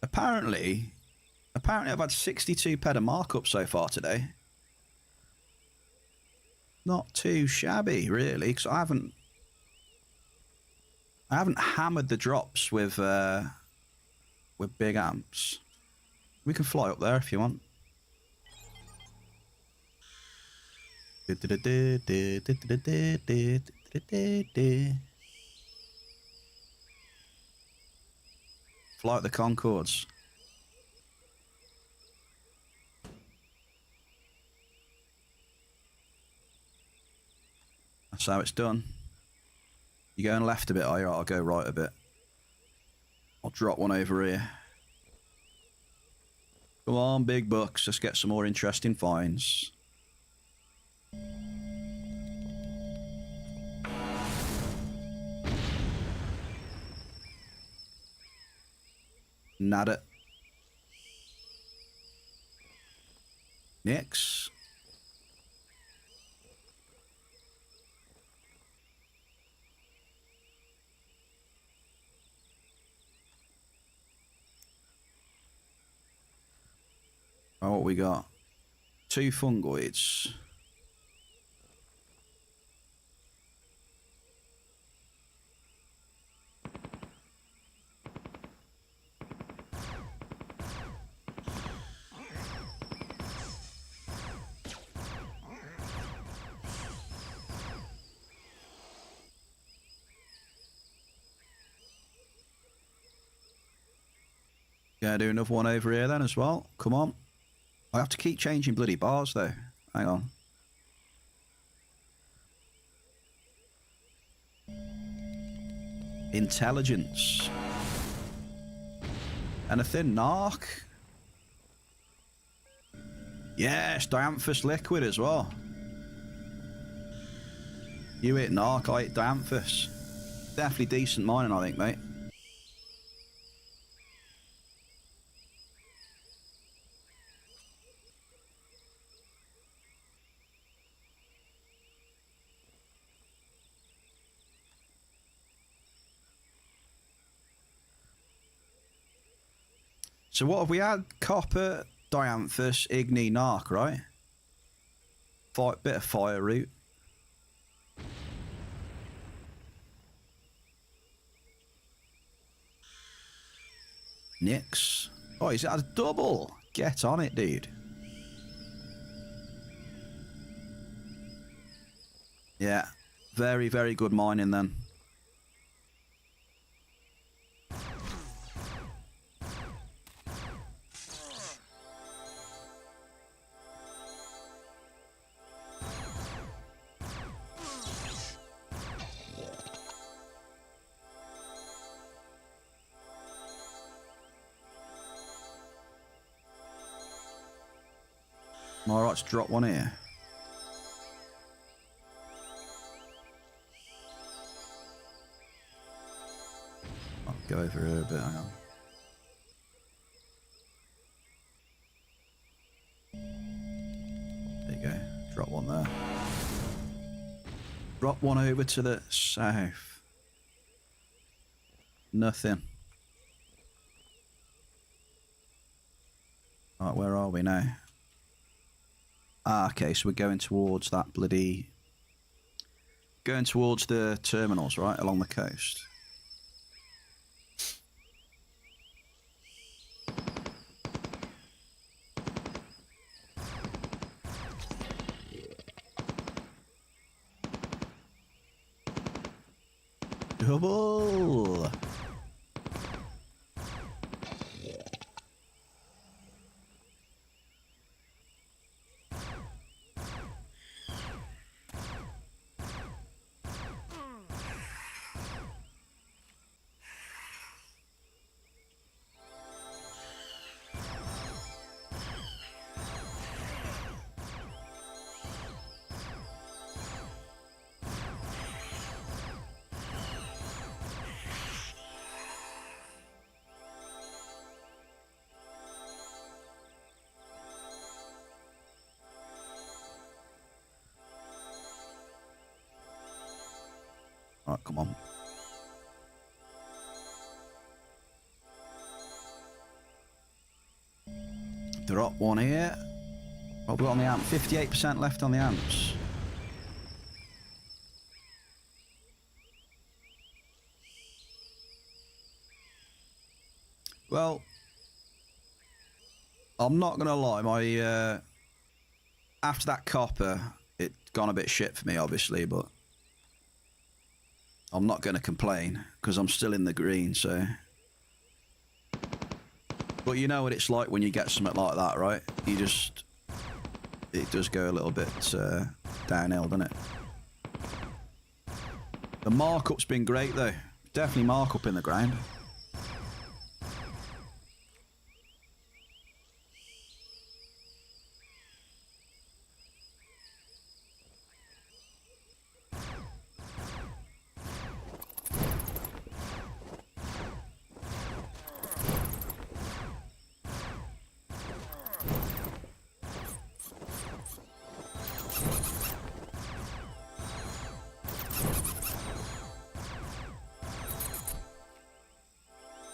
Apparently I've had 62 ped of markup so far today. Not too shabby, really, because I haven't hammered the drops with big amps. We can fly up there if you want. Fly up the Concords. That's how it's done. You going left a bit, are you? I'll go right a bit. I'll drop one over here. Come on, big bucks. Let's get some more interesting finds. Nada. Next. Oh, what we got? 2 fungoids. Gonna do another one over here then as well. Come on. I have to keep changing bloody bars though. Hang on. Intelligence. And a thin narc. Yes, dianthus liquid as well. You hit narc, I hit dianthus. Definitely decent mining, I think, mate. So what have we had? Copper, dianthus, igni, narc, right? Bit of fire root. Nix. Oh, he's had a double. Get on it, dude. Yeah. Very, very good mining then. All right, let's drop one here. I'll go over here a bit. Hang on. There you go. Drop one there. Drop one over to the south. Nothing. Right, where are we now? Ah, okay, so we're going towards that bloody... Going towards the terminals, right, along the coast. Double! Alright, come on. Drop one here. Probably on the amp. 58% left on the amps. Well, I'm not going to lie. My after that copper, it gone a bit shit for me, obviously, but I'm not going to complain because I'm still in the green, so... But you know what it's like when you get something like that, right? You just... It does go a little bit downhill, doesn't it? The markup's been great, though. Definitely markup in the ground.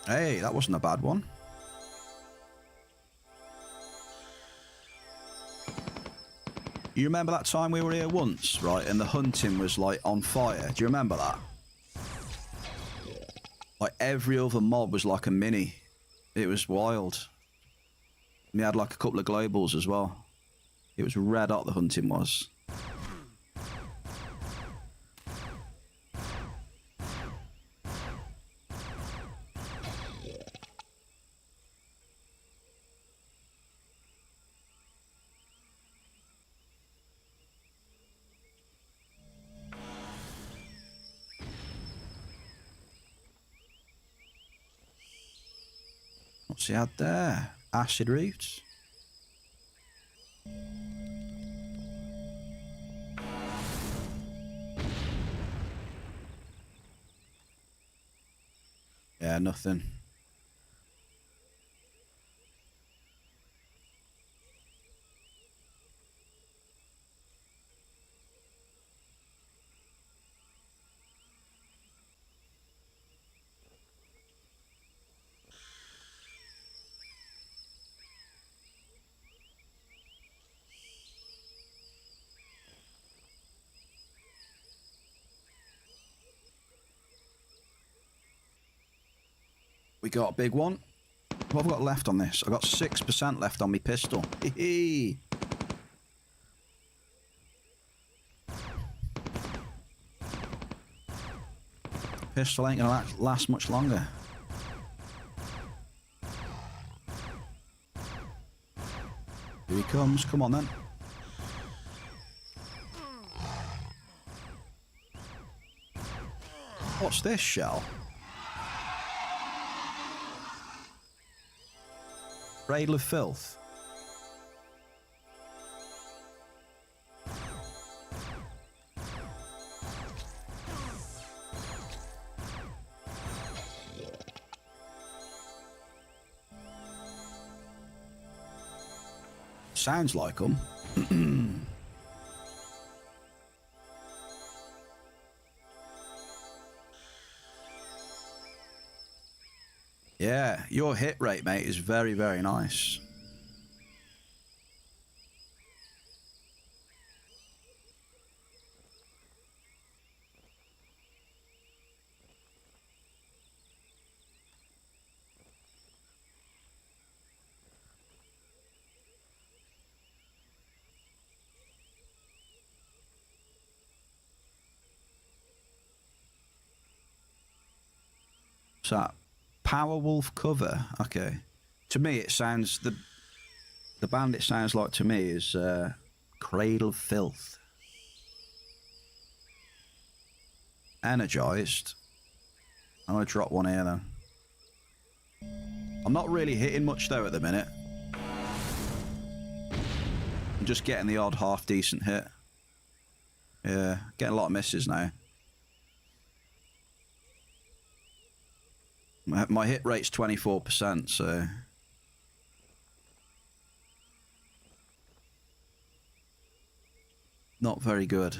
Hey, that wasn't a bad one. You remember that time we were here once, right? And the hunting was like on fire. Do you remember that? Like every other mob was like a mini. It was wild. We had like a couple of globals as well. It was red hot, the hunting was. What's he had there? Acid roots. Yeah, nothing. We got a big one. What have I got left on this? I've got 6% left on my pistol. Hee. Pistol ain't gonna last much longer. Here he comes. Come on then. What's this shell? Cradle of Filth. Sounds like them. Yeah, your hit rate, mate, is very, very nice. What's that? Powerwolf cover. Okay. To me, it sounds the band it sounds like to me is Cradle of Filth. Energized. I'm gonna drop one here then. I'm not really hitting much though at the minute. I'm just getting the odd half decent hit. Yeah, getting a lot of misses now. My hit rate's 24%, so... not very good.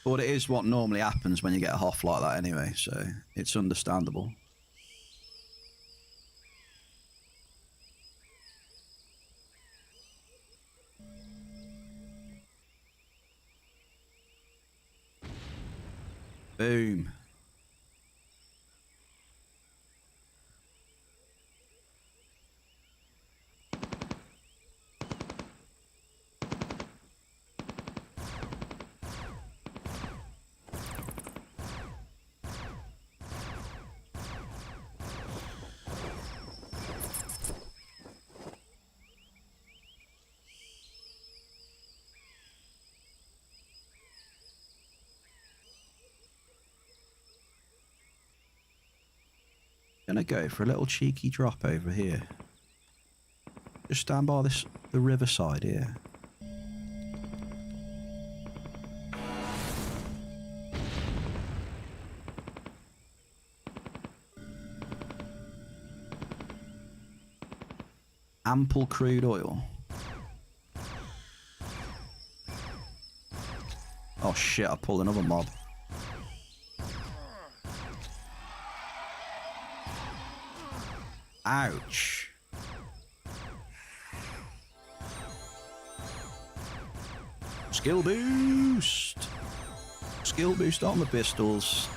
But it is what normally happens when you get a Hoff like that anyway, so it's understandable. Boom. Gonna go for a little cheeky drop over here. Just stand by the riverside here. Ample crude oil. Oh shit, I pulled another mob. Ouch. Skill boost. Skill boost on the pistols.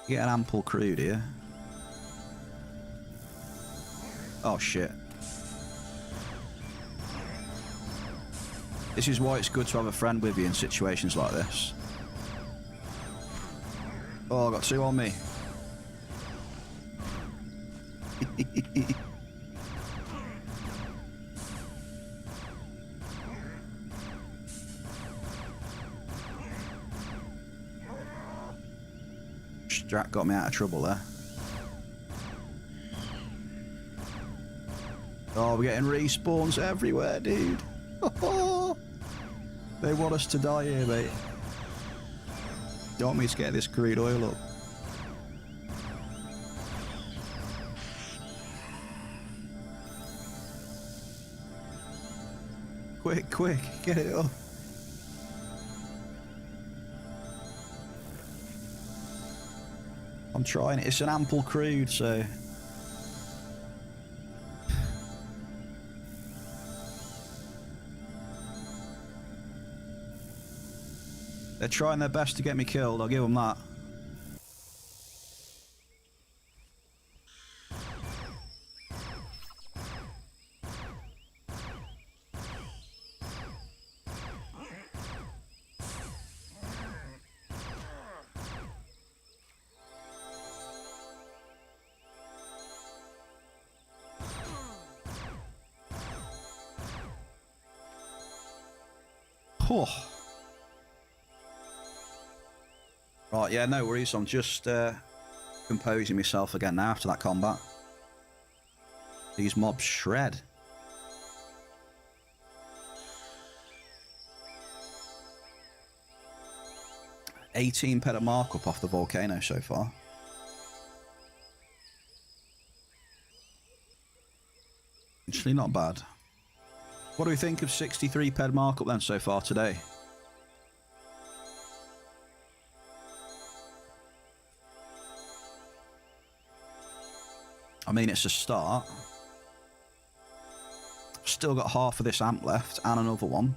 Get an ample crude here. Oh shit. This is why it's good to have a friend with you in situations like this. Oh, I got two on me. Strat got me out of trouble there. Oh, we're getting respawns everywhere, dude. They want us to die here, mate. Don't want me to get this crude oil up. Quick, quick, get it up. I'm trying. It's an ample crude, so... They're trying their best to get me killed, I'll give them that. Oh. Right, yeah, no worries. I'm just composing myself again now after that combat. These mobs shred. $18 peta markup off the volcano so far. Actually not bad. What do we think of 63 ped markup then so far today? I mean, it's a start. Still got half of this amp left and another one.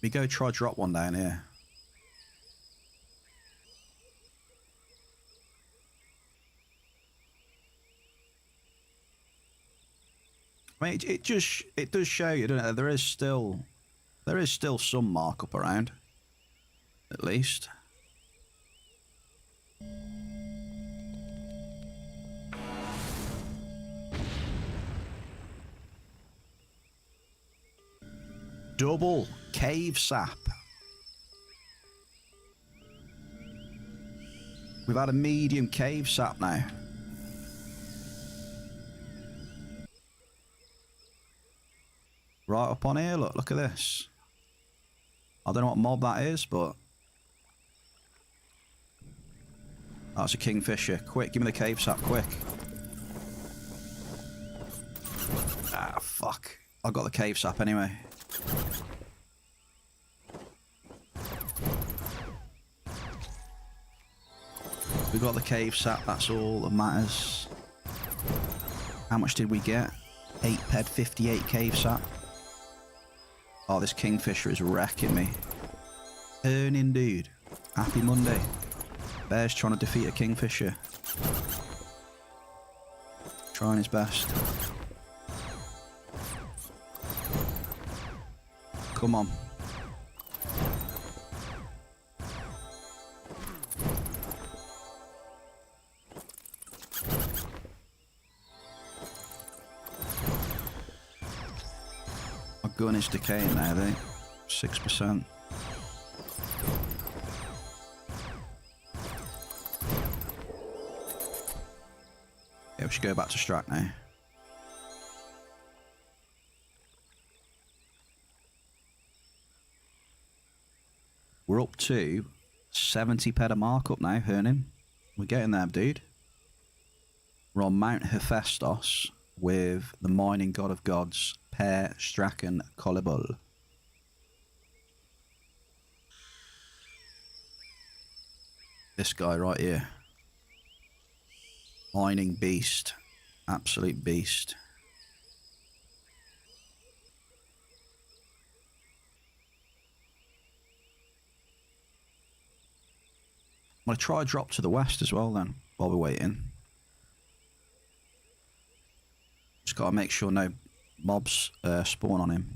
We go try drop one down here. I mean, it does show you, doesn't it? There is still some markup around, at least. Double cave sap. We've had a medium cave sap now. Right up on here, look at this. I don't know what mob that is, but... That's a kingfisher. Quick, give me the cave sap, quick. Ah, fuck. I got the cave sap anyway. We got the cave sap, that's all that matters. How much did we get? 8 ped 58 cave sap. Oh, this kingfisher is wrecking me. Earning, dude. Happy Monday. Bear's trying to defeat a kingfisher. Trying his best. Come on. My gun is decaying now, though. 6%. Yeah, we should go back to strat now. We're up to 70 ped a markup now, Hernin. We're getting there, dude. We're on Mount Hephaestus with the mining god of gods, Per Strachan Collibul. This guy right here. Mining beast. Absolute beast. I'm going to try a drop to the west as well then, while we're waiting. Just got to make sure no mobs spawn on him.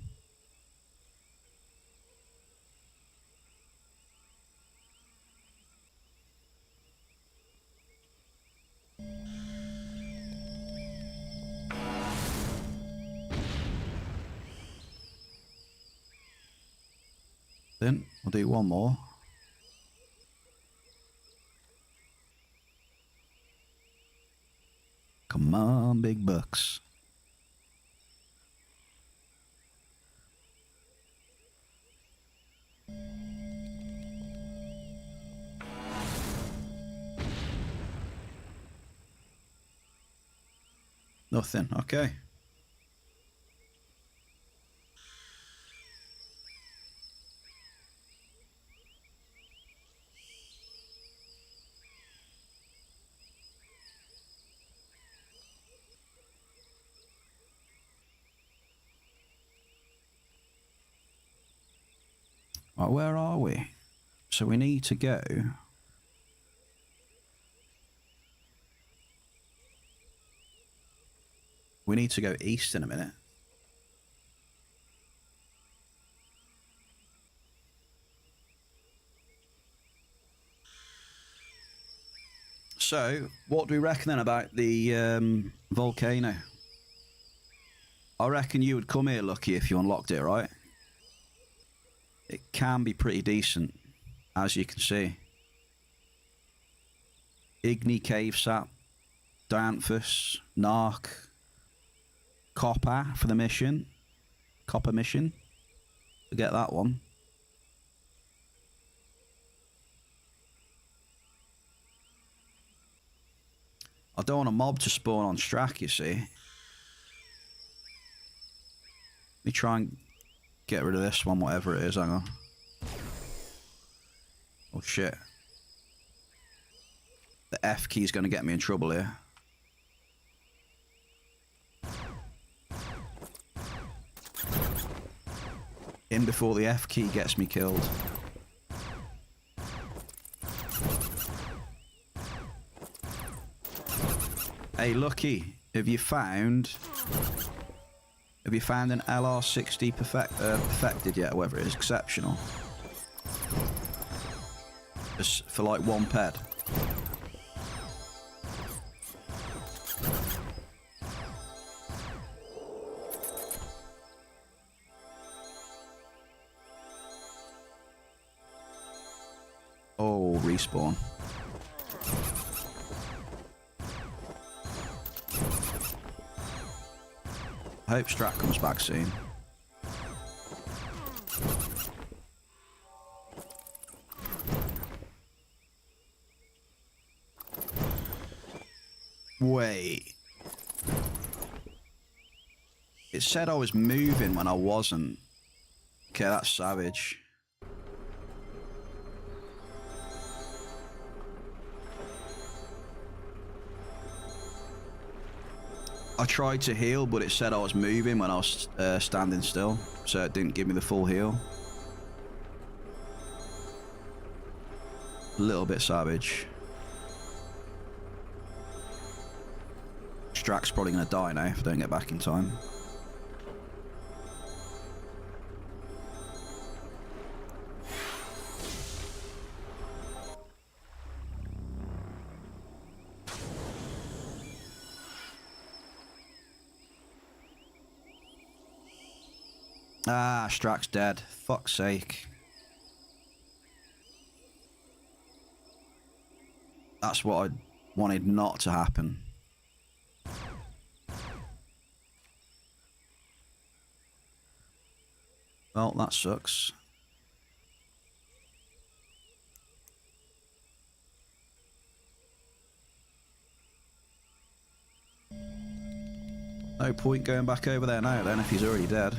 Then we'll do one more. Come on, big bucks. Nothing. Okay. Right, where are we? So we need to go. We need to go east in a minute. So, what do we reckon then about the volcano? I reckon you would come here, Lucky, if you unlocked it, right? It can be pretty decent, as you can see. Igni Cave Sap, Dianthus, Narc, Copper for the mission. Copper mission. Forget that one. I don't want a mob to spawn on Strack, you see. Let me try and get rid of this one, whatever it is. Hang on. Oh shit. The F key is going to get me in trouble here. In before the F key gets me killed. Hey, Lucky, have you found an LR60 perfected yet, or whatever it is, exceptional? Just for like 1 ped. Oh, respawn. I hope Strat comes back soon. Wait. It said I was moving when I wasn't. Okay, that's savage. I tried to heal, but it said I was moving when I was standing still, so it didn't give me the full heal. A little bit savage. Strack's probably going to die now if I don't get back in time. Ah, Strack's dead. Fuck's sake. That's what I wanted not to happen. Well, that sucks. No point going back over there now then if he's already dead.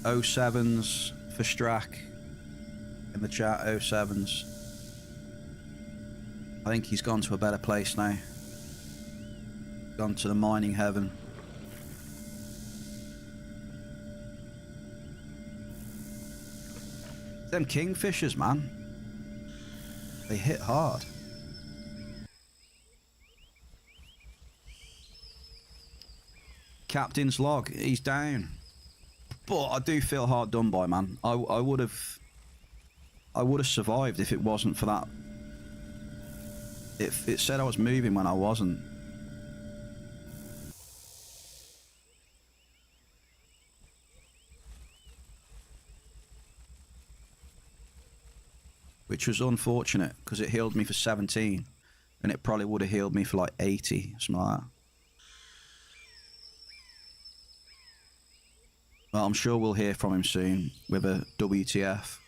O7s for Strack in the chat. O7s. I think he's gone to a better place now. Gone to the mining heaven. Them kingfishers, man. They hit hard. Captain's log. He's down. But I do feel hard done by, man. I would have survived if it wasn't for that. It said I was moving when I wasn't. Which was unfortunate, because it healed me for 17. And it probably would have healed me for like 80, something like that. Well, I'm sure we'll hear from him soon with a WTF.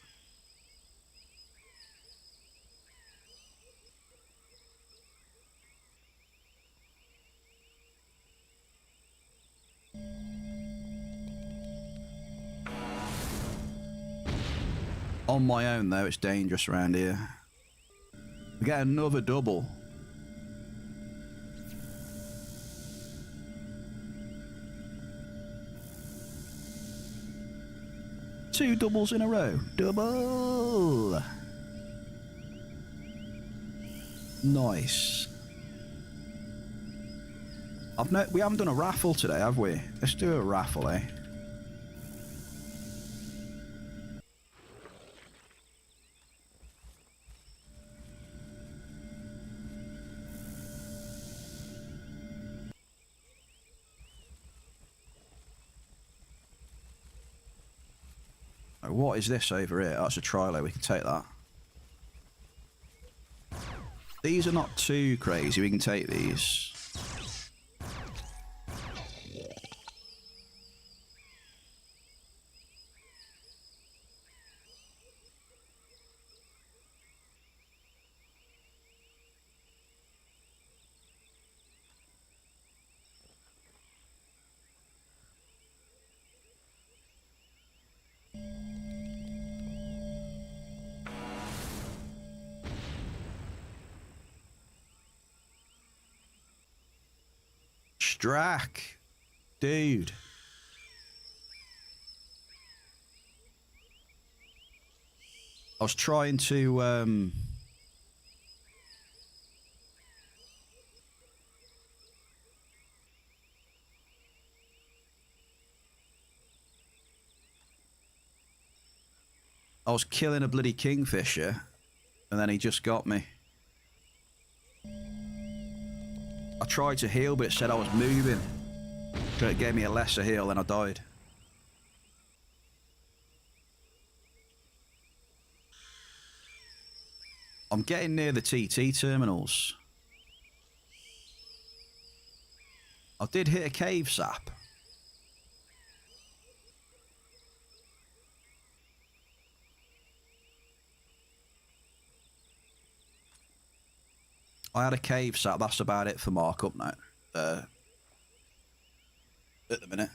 On my own, though, it's dangerous around here. We get another double. Two doubles in a row. Double! Nice. We haven't done a raffle today, have we? Let's do a raffle, eh? What is this over here? Oh, it's a Trilo. We can take that. These are not too crazy. We can take these. Strack. Dude. I was trying to, I was killing a bloody kingfisher, and then he just got me. I tried to heal, but it said I was moving. So it gave me a lesser heal, and I died. I'm getting near the TT terminals. I did hit a cave sap. I had a cave sap, that's about it for markup now. At the minute.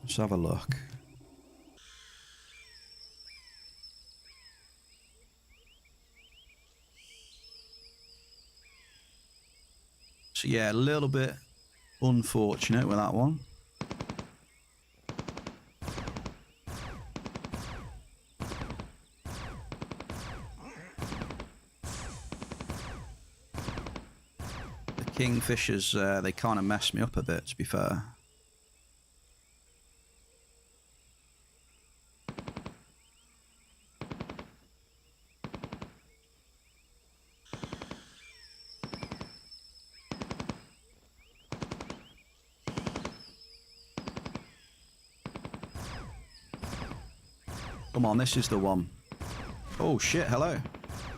Let's have a look. So yeah, a little bit unfortunate with that one. Kingfishers, they kind of messed me up a bit, to be fair. Come on, this is the one. Oh shit, hello.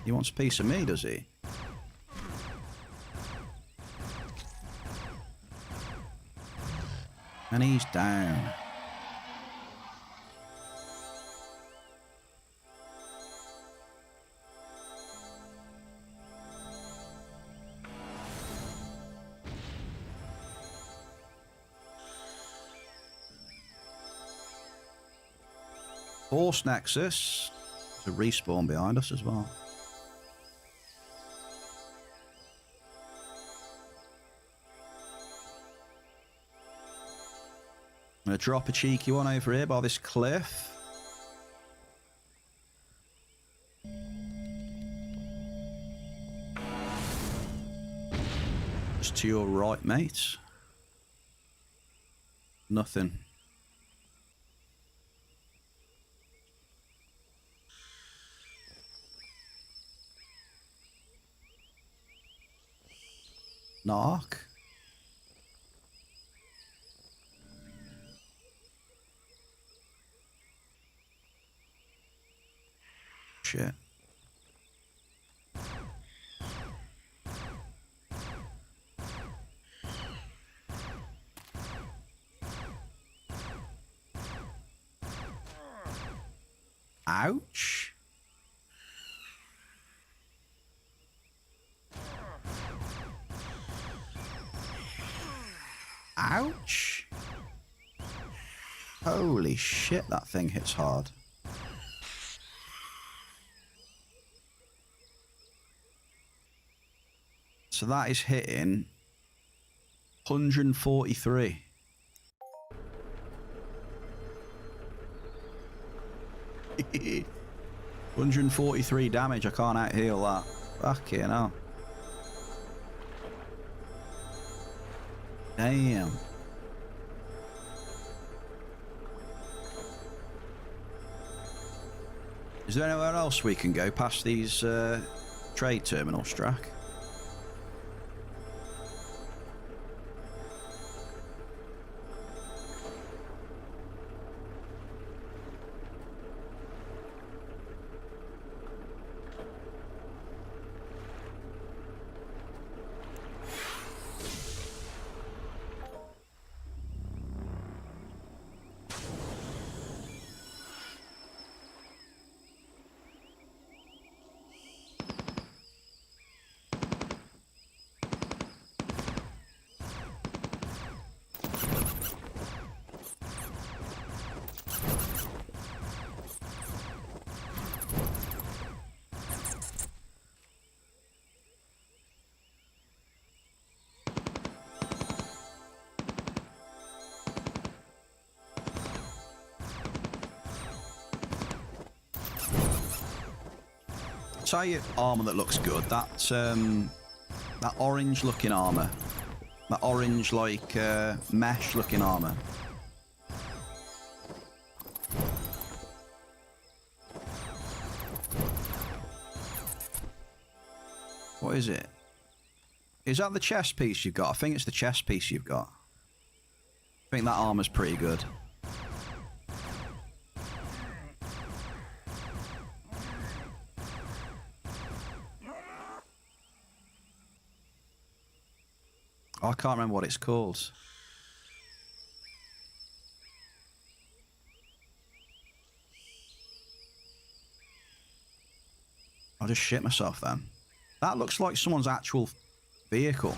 He wants a piece of me, does he? And he's down. Horse Nexus. There's a respawn behind us as well. I'm going to drop a cheeky one over here by this cliff. What's to your right, mate? Nothing. Knock. Shit. Ouch. Ouch. Holy shit, that thing hits hard. So that is hitting 143. $143 damage. I can't out heal that. Fucking hell. Damn. Is there anywhere else we can go past these trade terminals, Strack? Tell you armor that looks good. That orange looking armor. That orange like mesh looking armor. What is it? Is that the chest piece you've got? I think it's the chest piece you've got. I think that armor's pretty good. I can't remember what it's called. I'll just shit myself then. That looks like someone's actual vehicle.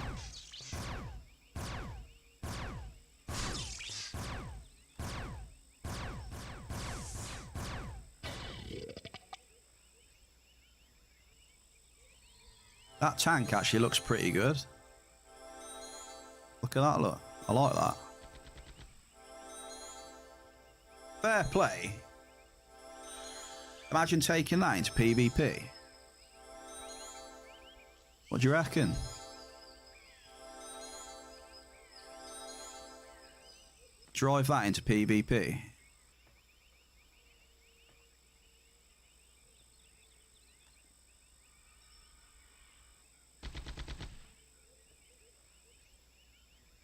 That tank actually looks pretty good. Look at that, look. I like that. Fair play. Imagine taking that into PvP. What do you reckon? Drive that into PvP.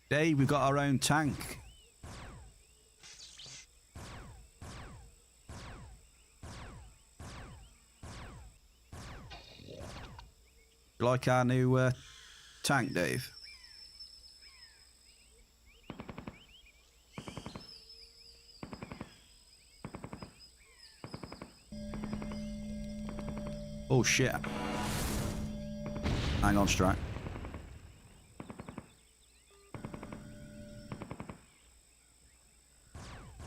Dave, we've got our own tank. You like our new tank, Dave? Oh shit. Hang on, Strike.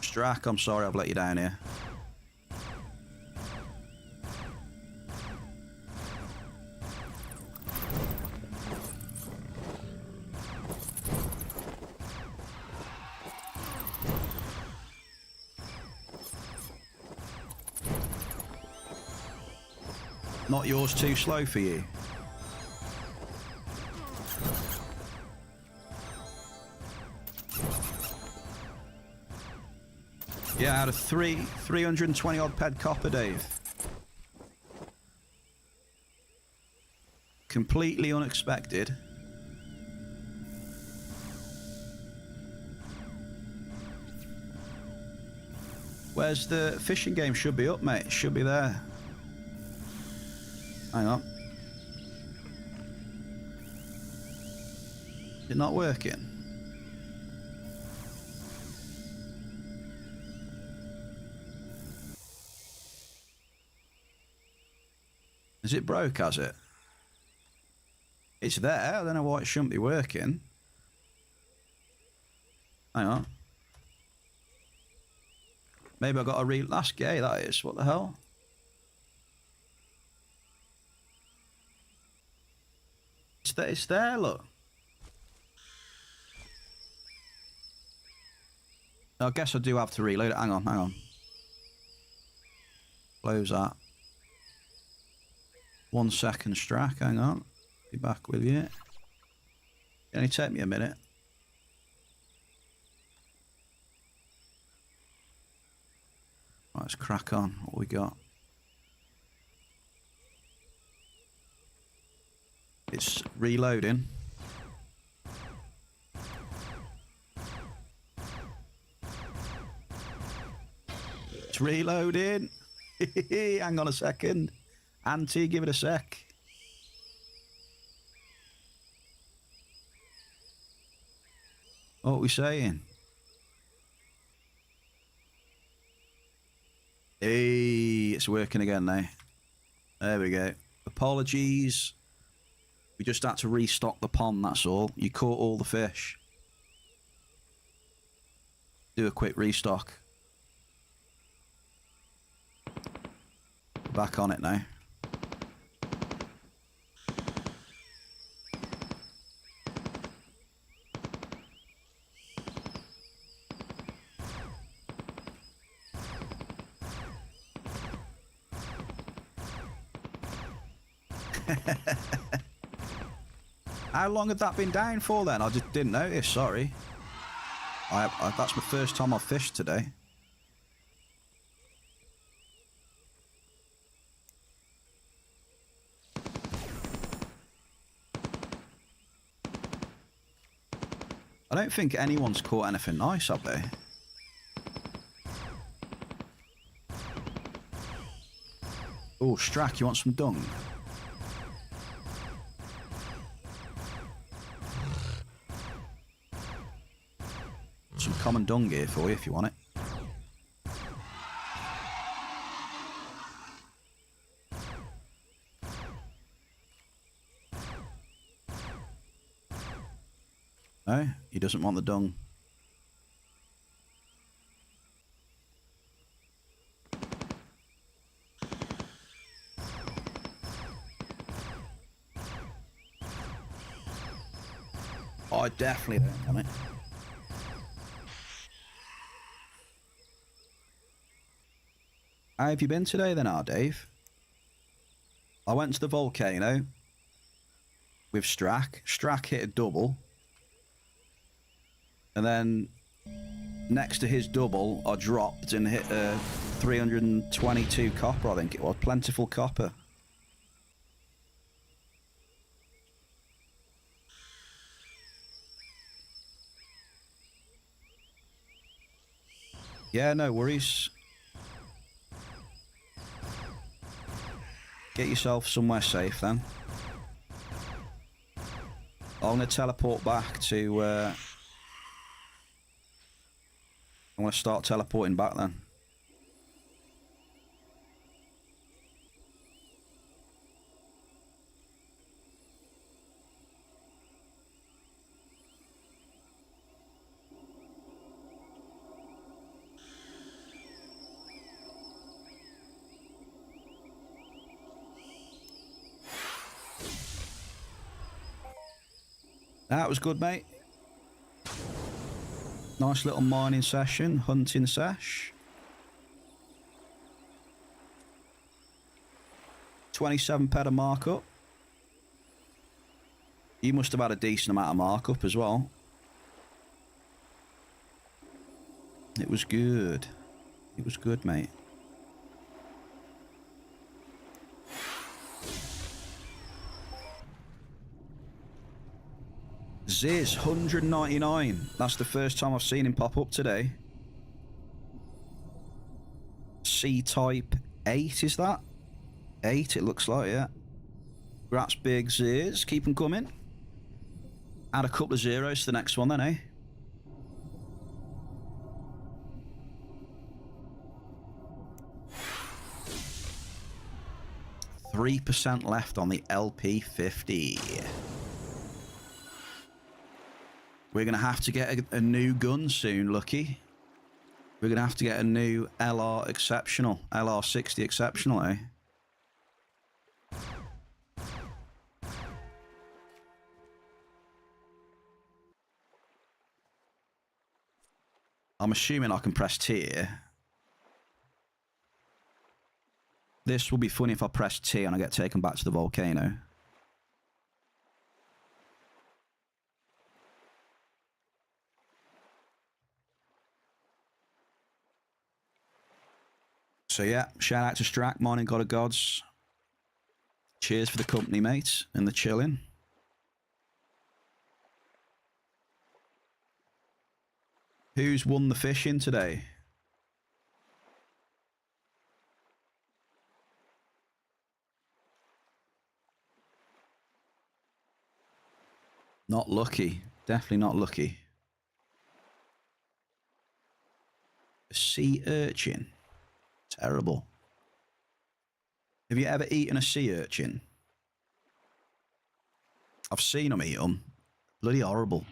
Strack, I'm sorry I've let you down here. Not yours too slow for you. Yeah, out of 320 odd ped copper, Dave. Completely unexpected. Where's the fishing game? Should be up, mate. Should be there. Hang on. Is it not working? Is it broke, has it? It's there. I don't know why it shouldn't be working. Hang on. Maybe I got a that's gay, that is. What the hell? It's there, look. I guess I do have to reload it. Hang on, hang on. Close that. 1 second, Strack. Hang on. Be back with you. It only take me a minute. Right, let's crack on. What we got? It's reloading. It's reloading. Hang on a second. Auntie, give it a sec. What are we saying? Hey, it's working again now. There we go. Apologies. We just had to restock the pond, that's all. You caught all the fish. Do a quick restock. Back on it now. How long had that been down for then? I just didn't notice, sorry. That's my first time I've fished today. I don't think anyone's caught anything nice, have they? Oh, Strack, you want some dung? Some common dung here for you if you want it. No, he doesn't want the dung. Oh, I definitely don't want it. How have you been today then, Dave? I went to the volcano with Strack. Strack hit a double. And then next to his double, I dropped and hit a 322 copper, I think it was. Plentiful copper. Yeah, no worries. Get yourself somewhere safe then. I'm going to teleport back to... I'm going to start teleporting back then. That was good, mate. Nice little mining session, hunting sesh. 27 ped markup. You must have had a decent amount of markup as well. It was good. It was good, mate. Ziz, 199. That's the first time I've seen him pop up today. C-type 8, is that? 8, it looks like, yeah. Congrats, big Ziz. Keep them coming. Add a couple of zeros to the next one then, eh? %3 left on the LP50. We're going to have to get a new gun soon, Lucky. We're going to have to get a new LR Exceptional. LR60 Exceptional, eh? I'm assuming I can press T here. This will be funny if I press T and I get taken back to the volcano. So yeah, shout out to Strack, Mining God of Gods. Cheers for the company, mate, and the chilling. Who's won the fishing today? Not Lucky. Definitely not Lucky. A sea urchin. Terrible. Have you ever eaten a sea urchin? I've seen them eat them. Bloody horrible.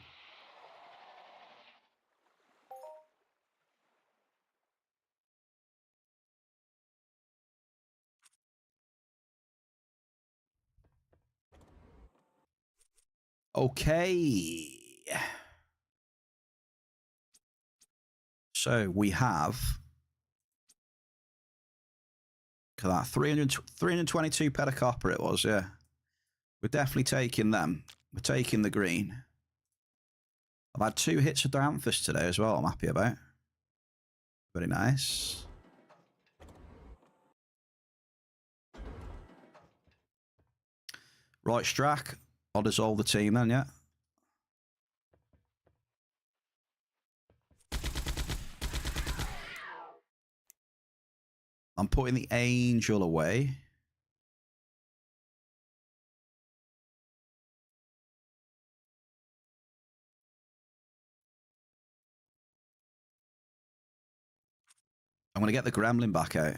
Okay. So we have... Look at that, 322 pedicopper it was, yeah. We're definitely taking them. We're taking the green. I've had 2 hits of Dianthus today as well, I'm happy about. Very nice. Right, Strack. I'll dissolve the team then, yeah. I'm putting the angel away. I'm going to get the gremlin back out.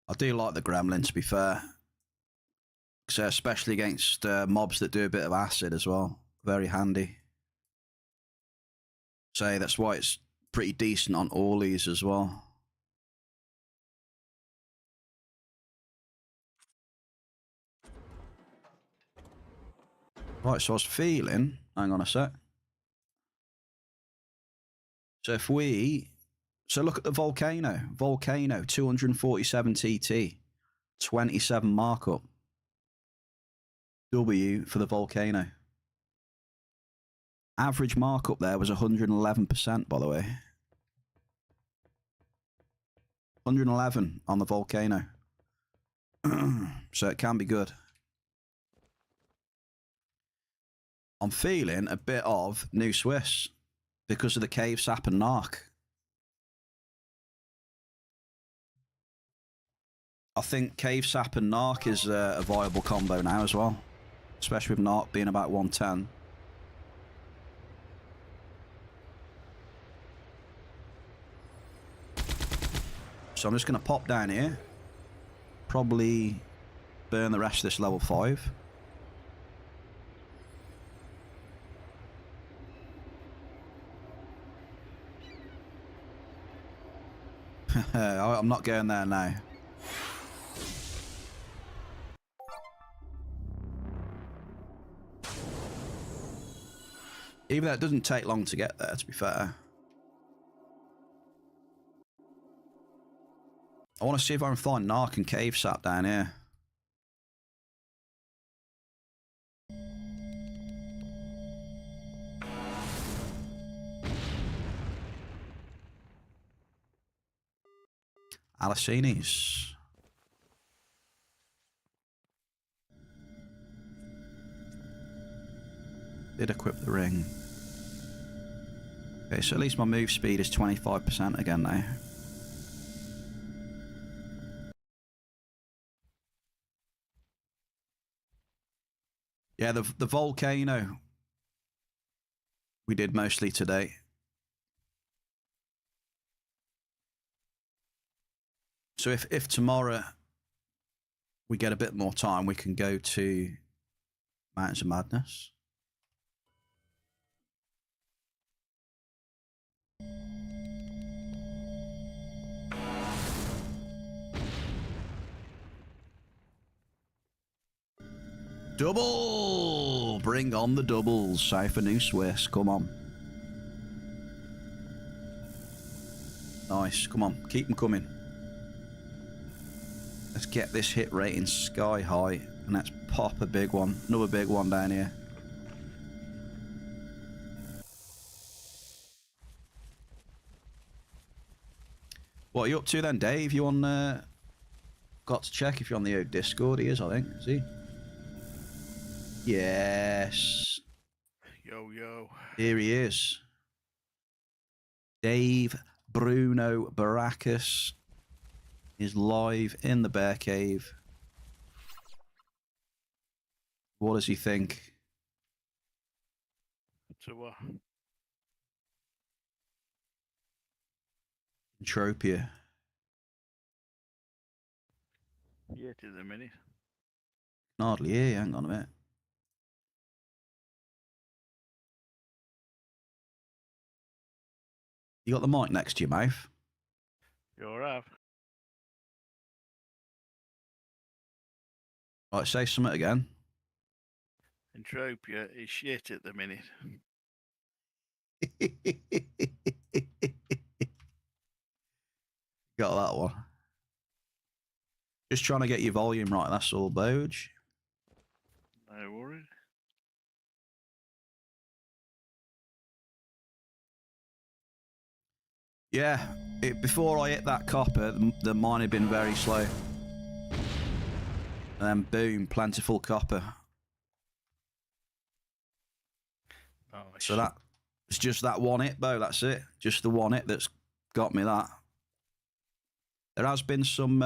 I do like the gremlin, to be fair. So especially against mobs that do a bit of acid as well. Very handy. So that's why it's pretty decent on all these as well. Right, so I was feeling... Hang on a sec. So if we... So look at the volcano. Volcano, 247 TT. 27 markup. W for the volcano. Average markup there was 111%, by the way. 111 on the volcano. So it can be good. I'm feeling a bit of New Swiss because of the Cave Sap and Narc. I think Cave Sap and Narc is a viable combo now as well. Especially with Narc being about 110. So I'm just going to pop down here. Probably burn the rest of this level 5. I'm not going there now. Even though it doesn't take long to get there, to be fair. I want to see if I can find Narc and Cave Sap down here. Alicines. Did equip the ring. Okay, so at least my move speed is 25% again now. Yeah, the volcano we did mostly today. So if tomorrow we get a bit more time, we can go to Mountains of Madness. Double! Bring on the doubles. Cypher New Swiss. Come on. Nice. Come on. Keep them coming. Let's get this hit rating sky high. And let's pop a big one. Another big one down here. What are you up to then, Dave? You on... got to check if you're on the Discord. He is, I think. Is he? Yes. Yo, yo. Here he is. Dave Bruno Baracus is live in the Bear Cave. What does he think? So, Entropia. yeah, to the minute. Hardly here, hang on a minute. You got the mic next to your mouth? You're right. Right, say something again. Entropia is shit at the minute. Got that one. Just trying to get your volume right, that's all, Boge. No worries. Yeah, before I hit that copper, the mine had been very slow. And then boom, plentiful copper. Nice. So that it's just that one hit, Bo, that's it. Just the one hit that's got me that. There has been some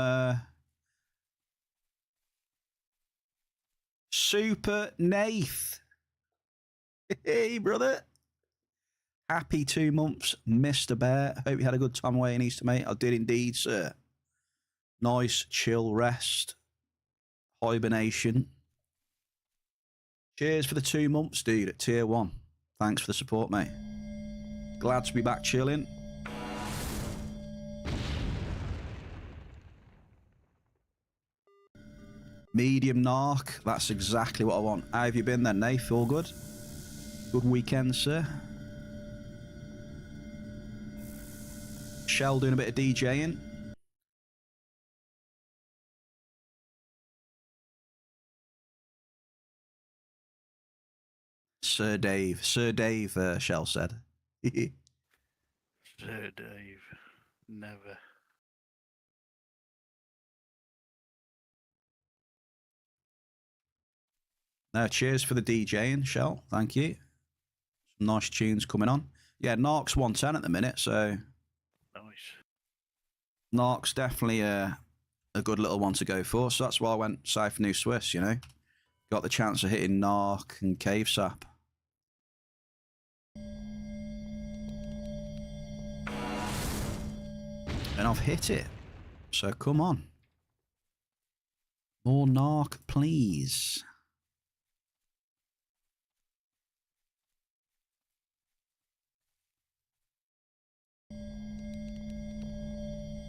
Super Nath. Hey, brother. Happy 2 months, Mr. Bear. Hope you had a good time away in Easter, mate. I did indeed, sir. Nice, chill rest. Hibernation. Cheers for the 2 months, dude, at tier 1. Thanks for the support, mate. Glad to be back chilling. Medium Narc. That's exactly what I want. How have you been then, Nath? All good? Good weekend, sir? Shell doing a bit of DJing. Sir Dave, Shell said. Sir Dave. Never. No, cheers for the DJing, Shell. Thank you. Some nice tunes coming on. Yeah, Narc's 110 at the minute, so... Nice. Narc's definitely a good little one to go for, so that's why I went South New Swiss, you know. Got the chance of hitting Narc and Cave Sap. And I've hit it. So come on. More Narc, please.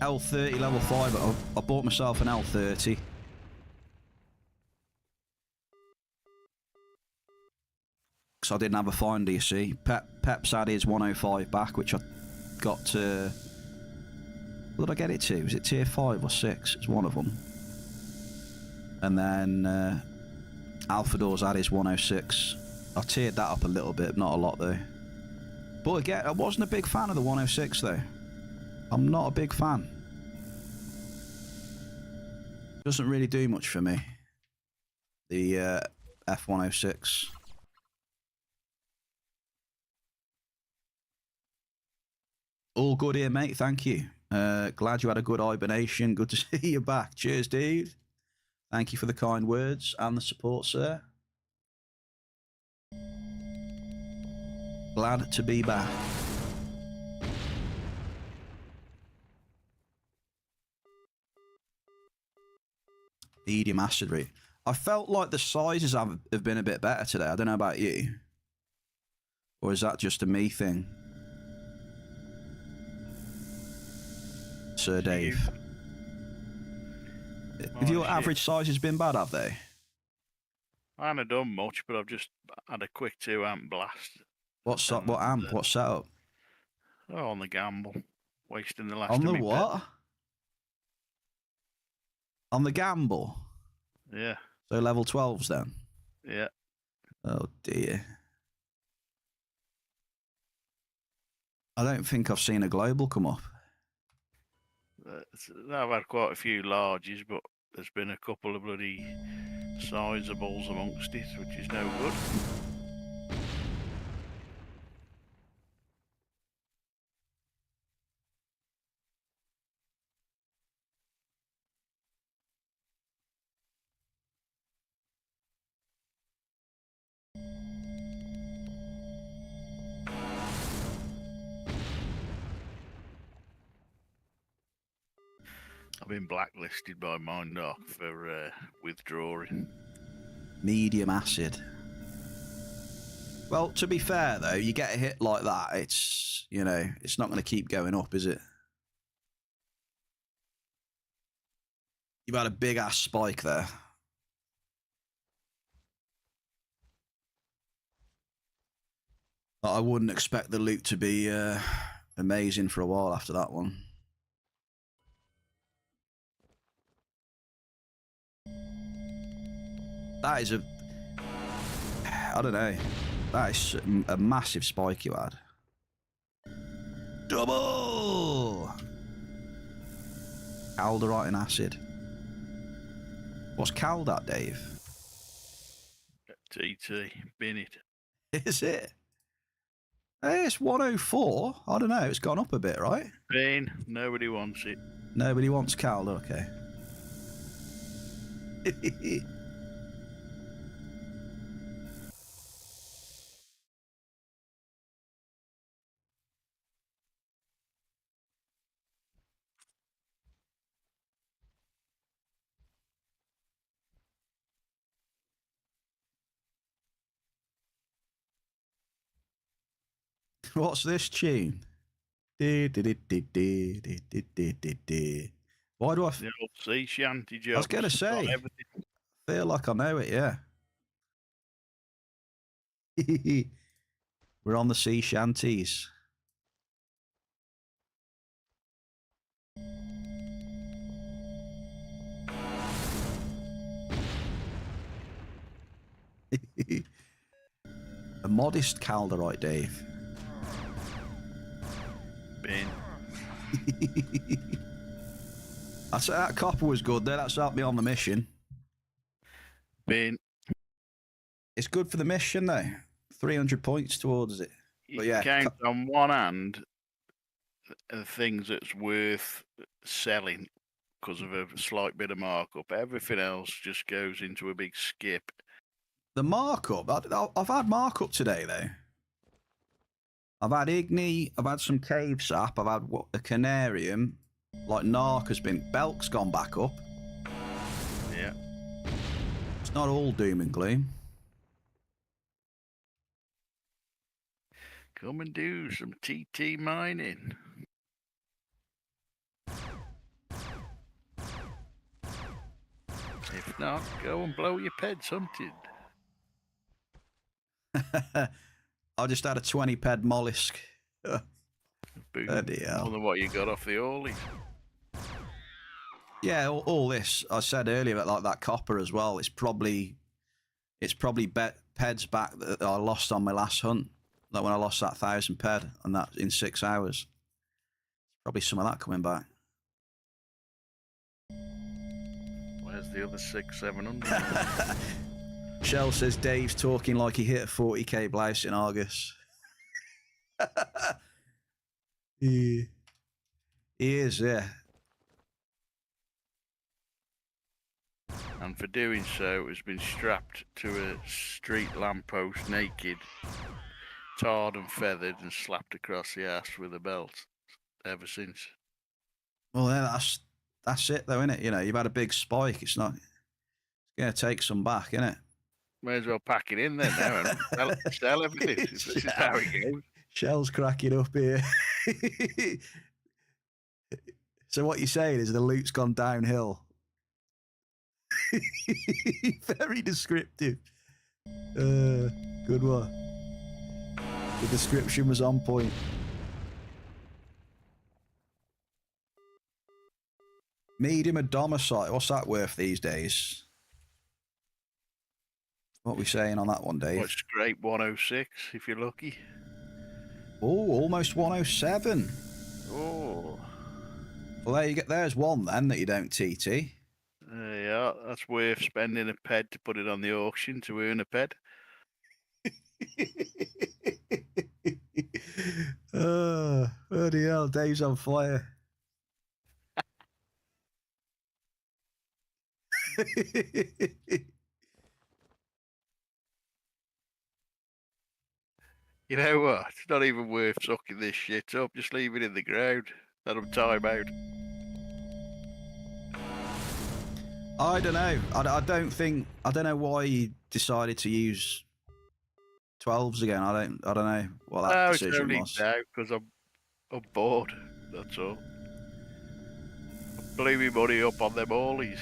L30 level 5. I bought myself an L30. Because I didn't have a finder, you see. Pep's had his 105 back, which I got to What did I get it to? Was it tier 5 or 6? It's one of them. And then Alphador's had his 106. I tiered that up a little bit, not a lot though. But again, I wasn't a big fan of the 106 though. I'm not a big fan. Doesn't really do much for me. The F106. All good here, mate. Thank you. Glad you had a good hibernation. Good to see you back. Cheers, dude. Thank you for the kind words and the support, sir. Glad to be back. Medium acid rate. I felt like the sizes have been a bit better today. I don't know about you. Or is that just a me thing? Sir Dave. Have your average sizes been bad, have they? I haven't done much, but I've just had a quick 2-amp blast. What amp? What setup? Oh, on the gamble. Wasting the last On of the me what? pet. On the gamble? Yeah. So level 12s then? Yeah. Oh dear. I don't think I've seen a global come up. I've had quite a few larges, but there's been a couple of bloody sizables amongst it, which is no good. I've been blacklisted by Mindark for withdrawing. Medium acid. Well, to be fair though, you get a hit like that, it's, you know, it's not going to keep going up, is it? You've had a big ass spike there. But I wouldn't expect the loot to be amazing for a while after that one. That is a... I don't know. That is a massive spike you had. Double! Calderite and acid. What's Cal that, Dave? TT, bin it. Is it? Hey, it's 104. I don't know. It's gone up a bit, right? Bin, nobody wants it. Nobody wants Calder, okay. What's this tune? Why do I... The old sea shanty job. I was going to say, feel like I know it, yeah. We're on the sea shanties. A modest calderite, Dave. Bin. I said that copper was good there. That's helped me on the mission. Bin. It's good for the mission though. 300 points towards it. But yeah, count on one hand the things that's worth selling because of a slight bit of markup. Everything else just goes into a big skip. The markup. I've had markup today though. I've had Igni, I've had some cave sap, I've had a canarium, like Narc has been, Belk's gone back up. Yeah. It's not all doom and gloom. Come and do some TT mining. If not, go and blow your peds hunted. I just had a 20 ped mollusk. Boom. Bloody hell. More than what you got off the Orly. Yeah, all this I said earlier about like that copper as well. It's probably peds back that I lost on my last hunt. Like when I lost that 1,000 ped and that in 6 hours. Probably some of that coming back. Where's the other 700? Shell says Dave's talking like he hit a 40k blouse in Argus. He is, yeah. And for doing so, has been strapped to a street lamppost naked, tarred and feathered, and slapped across the ass with a belt ever since. Well, yeah, that's it though, isn't it? You know, you've had a big spike. It's gonna take some back, isn't it? May as well pack it in then now and sell everything. This is how it goes. Shell's cracking up here. So what you're saying is the loot's gone downhill. Very descriptive. Good one. The description was on point. Medium Adomicite. What's that worth these days? What are we saying on that one, Dave? Well, scrape 106 if you're lucky. Oh, almost 107. Oh. Well, there you get. There's one then that you don't TT. Yeah, that's worth spending a ped to put it on the auction to earn a ped. Oh, bloody hell, Dave's on fire. You know what? It's not even worth sucking this shit up. Just leave it in the ground. Let them time out. I don't know. I don't know why you decided to use 12s again. I don't know what that It's decision only was. now because I'm bored. That's all. I blew my money up on them ollies.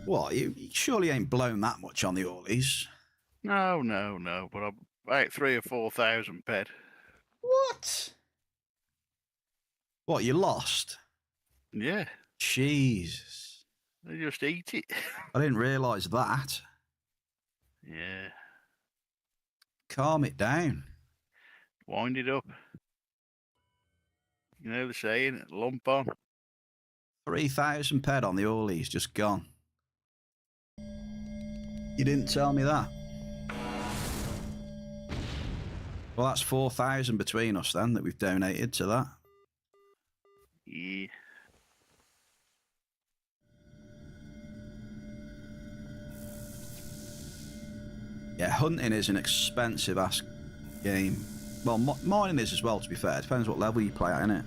What? You surely ain't blown that much on the Orleys. No. But I'm about 3,000 or 4,000 ped. What? What, you lost? Yeah, Jesus. they just eat it. I didn't realise that. Yeah, Calm it down. wind it up. You know the saying, lump on. 3,000 ped on the Orleys, just gone. You didn't tell me that. Well, that's 4,000 between us then that we've donated to that. Yeah. Yeah, hunting is an expensive ass game. Well, mining is as well, to be fair. It depends what level you play at, innit?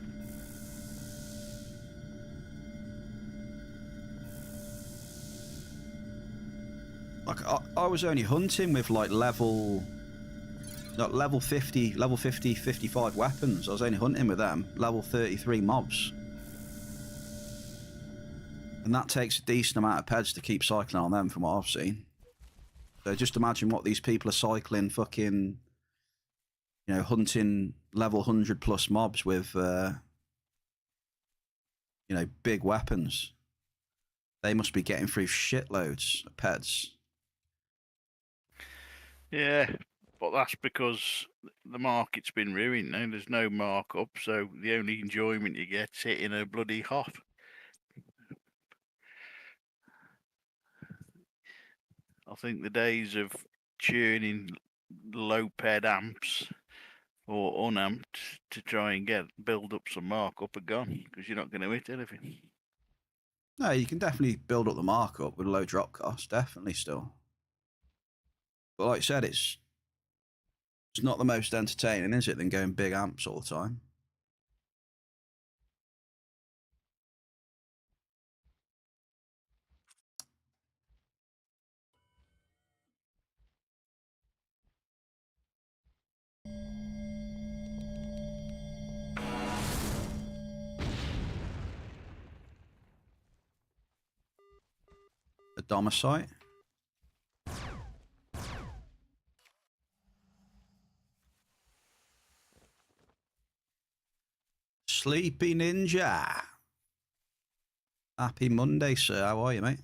Like, I was only hunting with like level 50, 55 weapons. I was only hunting with them. Level 33 mobs. And that takes a decent amount of peds to keep cycling on them from what I've seen. So just imagine what these people are cycling fucking, you know, hunting level 100 plus mobs with, you know, big weapons. They must be getting through shitloads of peds. Yeah, but that's because the market's been ruined now. There's no markup, so the only enjoyment you get's hitting a bloody hot. I think the days of churning low ped amps or unamped to try and build up some markup are gone because you're not going to hit anything. No, you can definitely build up the markup with low drop costs, definitely still. But like I said, it's not the most entertaining, is it, than going big amps all the time? A domicite. Sleepy Ninja. Happy Monday, sir. How are you, mate?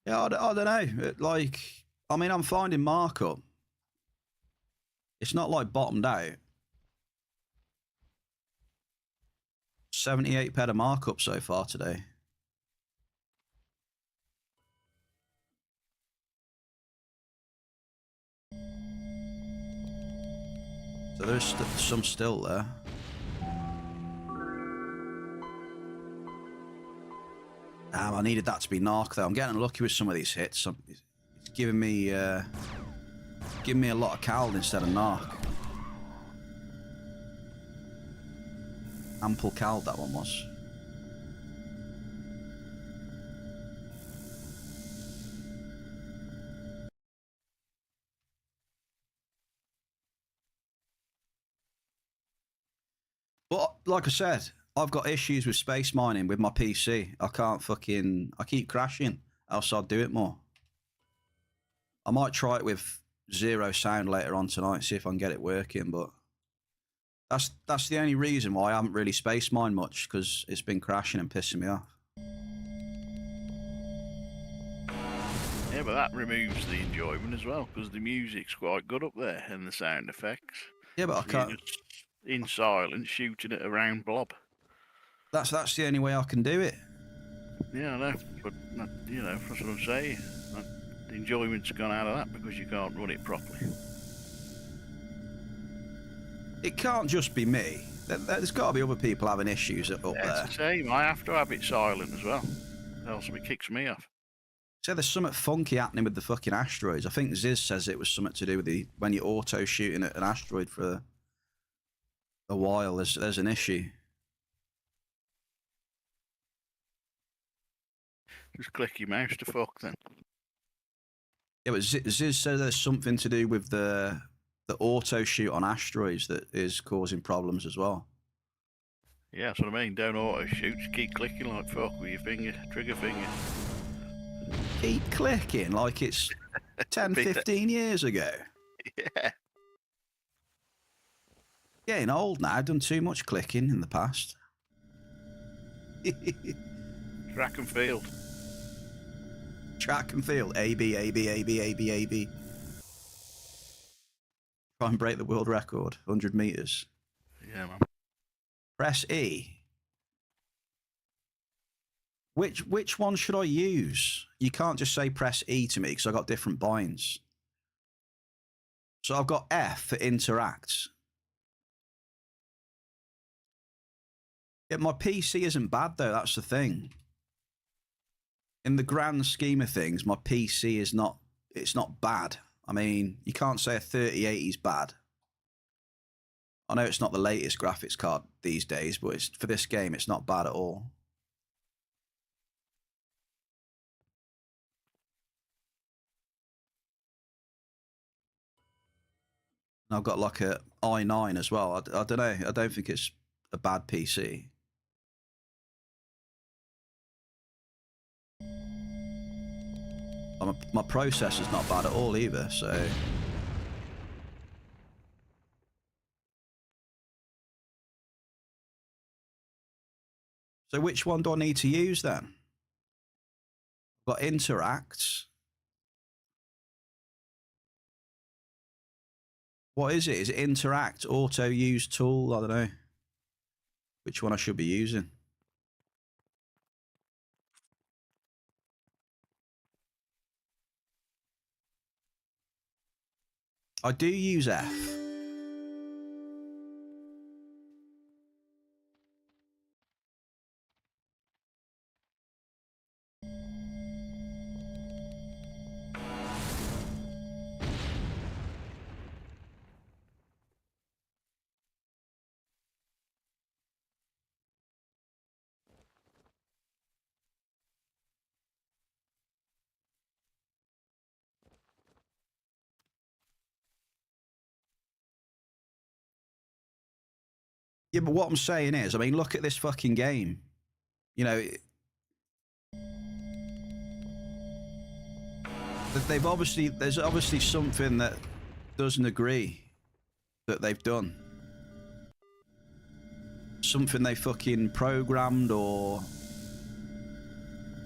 Yeah, I don't know. Like, I mean, I'm finding markup. It's not like bottomed out. 78p of markup so far today. So there's some still there. Damn, I needed that to be narc though. I'm getting unlucky with some of these hits. It's giving me a lot of cald instead of narc. Ample cald that one was. But like I said, I've got issues with space mining with my PC. I keep crashing, else I'd do it more. I might try it with zero sound later on tonight, see if I can get it working, but that's the only reason why I haven't really space mined much, because it's been crashing and pissing me off. Yeah, but that removes the enjoyment as well, because the music's quite good up there and the sound effects. Yeah, but I can't. You're just in silence shooting at a round blob. That's the only way I can do it. Yeah, I know, but you know, that's what I'm saying. The enjoyment's gone out of that because you can't run it properly. It can't just be me. There's got to be other people having issues up there. It's the same. I have to have it silent as well, else it kicks me off. So there's something funky happening with the fucking asteroids. I think Ziz says it was something to do with when you're auto shooting at an asteroid for a while. There's an issue. Just click your mouse to fuck then. Yeah, but Ziz says there's something to do with the auto shoot on asteroids that is causing problems as well. Yeah, that's what I mean. Don't auto shoot. Just keep clicking like fuck with your trigger finger. Keep clicking like it's 10, 15 years ago. Yeah. Getting old now. I've done too much clicking in the past. Track and field. Track and field. A, B, A, B, A, B, A, B, A, B. Try and break the world record. 100 meters. Yeah, man. Press E. Which one should I use? You can't just say press E to me because I've got different binds. So I've got F for interact. Yeah, my PC isn't bad though, that's the thing. In the grand scheme of things, my PC is not, it's not bad. I mean, you can't say a 3080 is bad. I know it's not the latest graphics card these days, but for this game, it's not bad at all. And I've got like a i9 as well. I don't know. I don't think it's a bad PC. My processor's not bad at all either, so... So which one do I need to use then? I've got interact. What is it? Is it interact, auto use tool? I don't know which one I should be using. I do use F. Yeah, but what I'm saying is, I mean, look at this fucking game. You know, they've obviously, there's obviously something that doesn't agree that they've done. Something they fucking programmed, or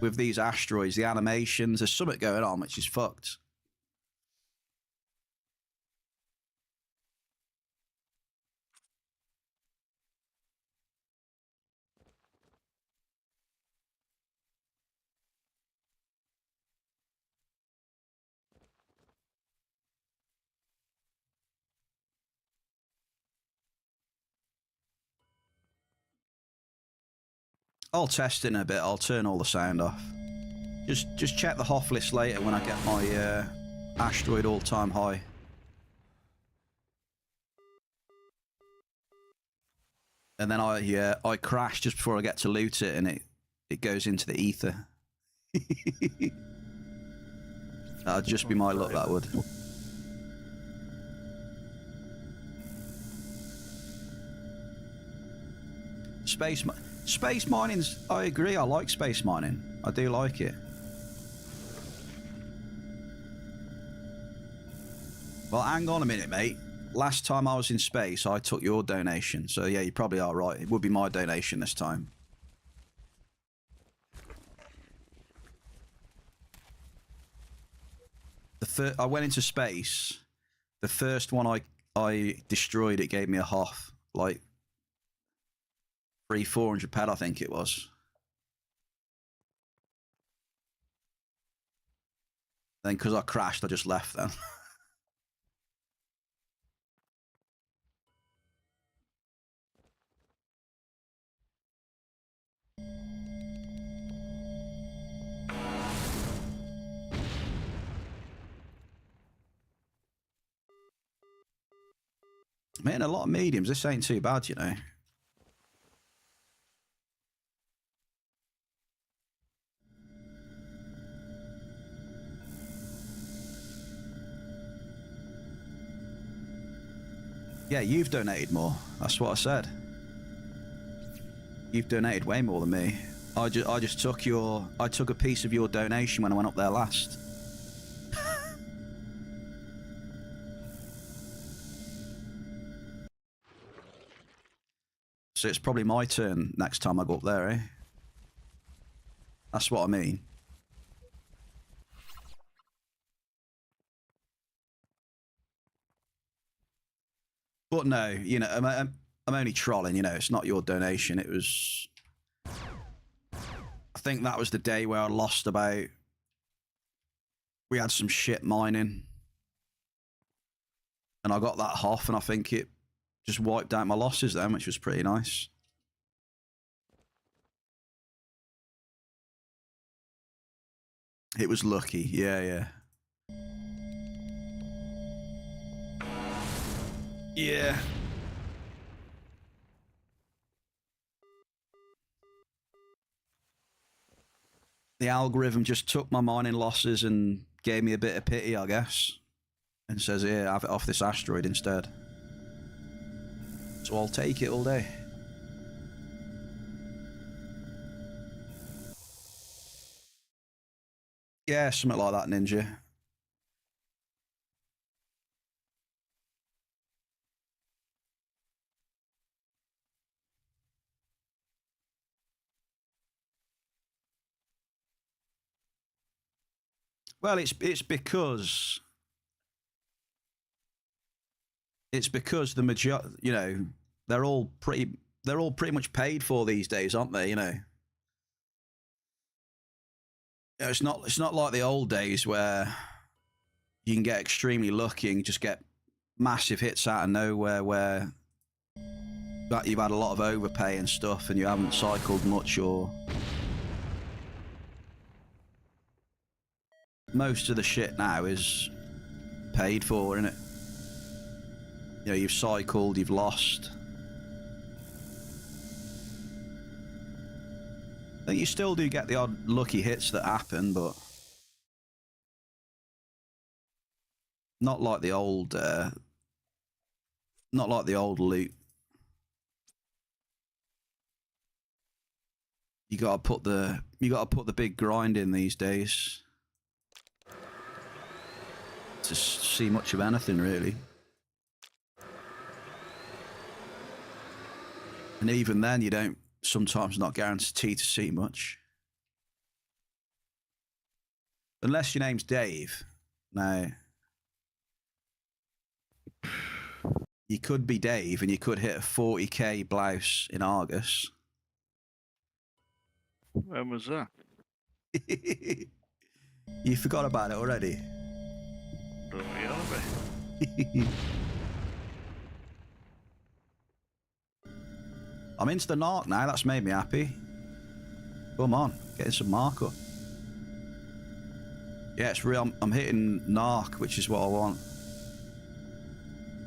with these asteroids, the animations, there's something going on which is fucked. I'll test it in a bit. I'll turn all the sound off. Just check the HOF list later when I get my asteroid all-time high. And then I crash just before I get to loot it, and it goes into the ether. That'd just be my luck, that would. Space mining's, I agree, I like space mining. I do like it. Well, hang on a minute, mate. Last time I was in space, I took your donation. So yeah, you probably are right. It would be my donation this time. I went into space. The first one I destroyed, it gave me a HOF. Like 400 pad, I think it was. Then because I crashed, I just left then. Man, a lot of mediums. This ain't too bad, you know. Yeah, you've donated more. That's what I said. You've donated way more than me. I just took I took a piece of your donation when I went up there last. So it's probably my turn next time I go up there, eh? That's what I mean. But no, you know, I'm only trolling, you know, it's not your donation. It was... I think that was the day where I lost about... We had some shit mining. And I got that HOF, and I think it just wiped out my losses then, which was pretty nice. It was lucky, yeah, yeah. Yeah. The algorithm just took my mining losses and gave me a bit of pity, I guess. And says, here, have it off this asteroid instead. So I'll take it all day. Yeah, something like that, Ninja. Well, it's because the majority, you know, they're all pretty much paid for these days, aren't they? You know, it's not like the old days where you can get extremely lucky and just get massive hits out of nowhere, where you've had a lot of overpay and stuff, and you haven't cycled much, or most of the shit now is paid for, isn't it? You know, you've cycled, you've lost. I think you still do get the odd lucky hits that happen, but not like the old loot. You gotta put the big grind in these days to see much of anything, really. And even then, you don't, sometimes not guaranteed to see much. Unless your name's Dave. Now, you could be Dave and you could hit a 40k blouse in Argus. When was that? You forgot about it already? Don't be on me. I'm into the narc now, that's made me happy. Come on, getting some mark up. Yeah, it's real. I'm hitting narc, which is what I want.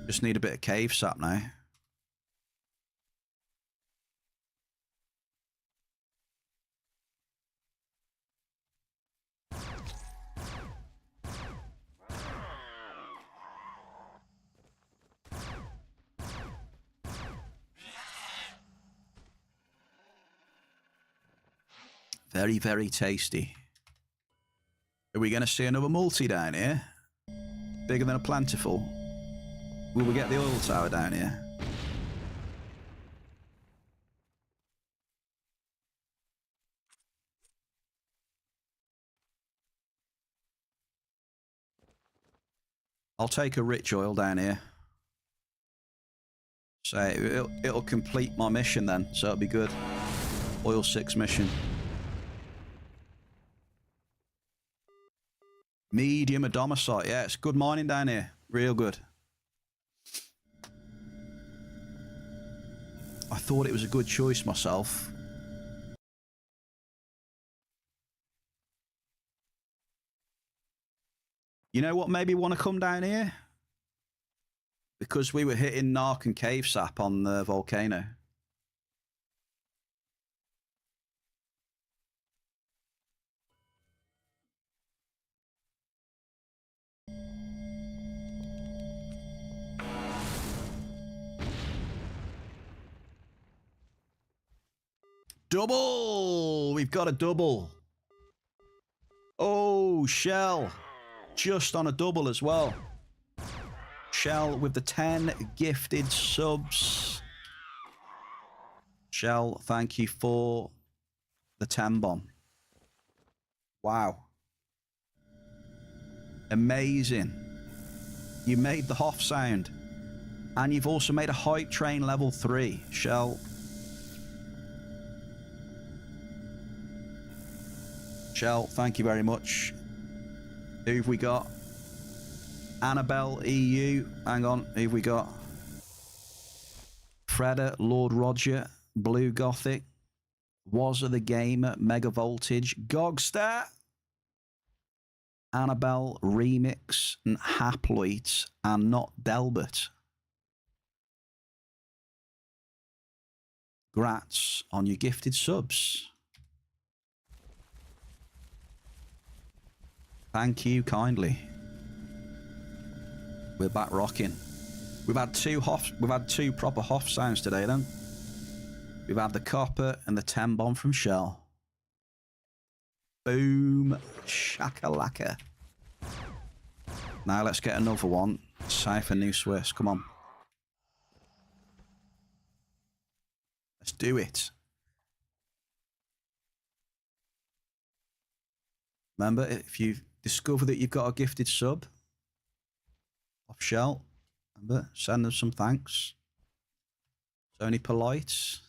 Just need a bit of cave sap now. Very, very tasty. Are we going to see another multi down here? Bigger than a plentiful? Will we get the oil tower down here? I'll take a rich oil down here. So it'll complete my mission then, so it'll be good. Oil 6 mission. Medium adomicite. Yeah, it's good mining down here. Real good. I thought it was a good choice myself. You know what made me want to come down here? Because we were hitting narc and cave sap on the volcano. Double! We've got a double. Oh, Shell. Just on a double as well. Shell with the 10 gifted subs. Shell, thank you for the 10 bomb. Wow. Amazing. You made the Hoff sound. And you've also made a hype train level 3. Shell. Shell, thank you very much. Who have we got? Annabelle EU. Hang on, who have we got? Freda, Lord Roger, Blue Gothic, Wazza the Gamer, Mega Voltage, Gogster, Annabelle Remix, and Haploids, and not Delbert. Grats on your gifted subs. Thank you kindly. We're back rocking. We've had two proper Hoff sounds today then. We've had the copper and the 10 bomb from Shell. Boom shakalaka. Now let's get another one. Cypher New Swiss. Come on. Let's do it. Remember, if you discover that you've got a gifted sub off Shell, remember, send them some thanks. It's only polite.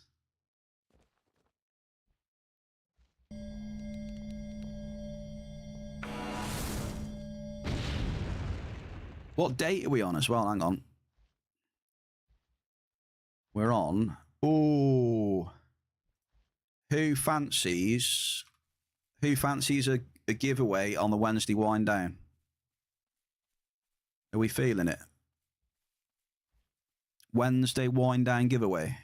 What date are we on as well? Hang on. We're on. Oh. Who fancies a giveaway on the Wednesday wind down? Are we feeling it? Wednesday wind down giveaway.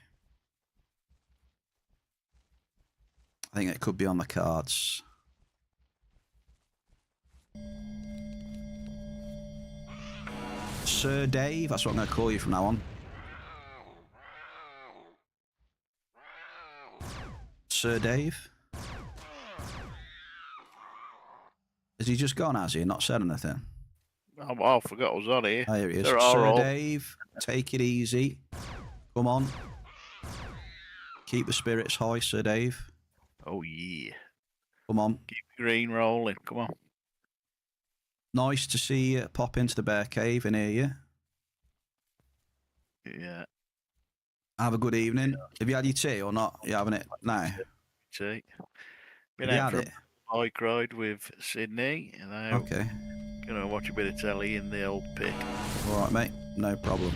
I think it could be on the cards. Sir Dave, that's what I'm going to call you from now on. Sir Dave. Has he just gone, has he? Not said anything? I forgot I was on here. Oh, here he is. There are Sir all. Dave, take it easy. Come on. Keep the spirits high, Sir Dave. Oh, yeah. Come on. Keep the green rolling. Come on. Nice to see you pop into the bear cave and hear you. Yeah. Have a good evening. Have you had your tea or not? You having it now? See. Been Have you out had for it? a bike ride with Sydney, and I'm Okay. gonna watch a bit of telly in the old pit. All right, mate. No problem.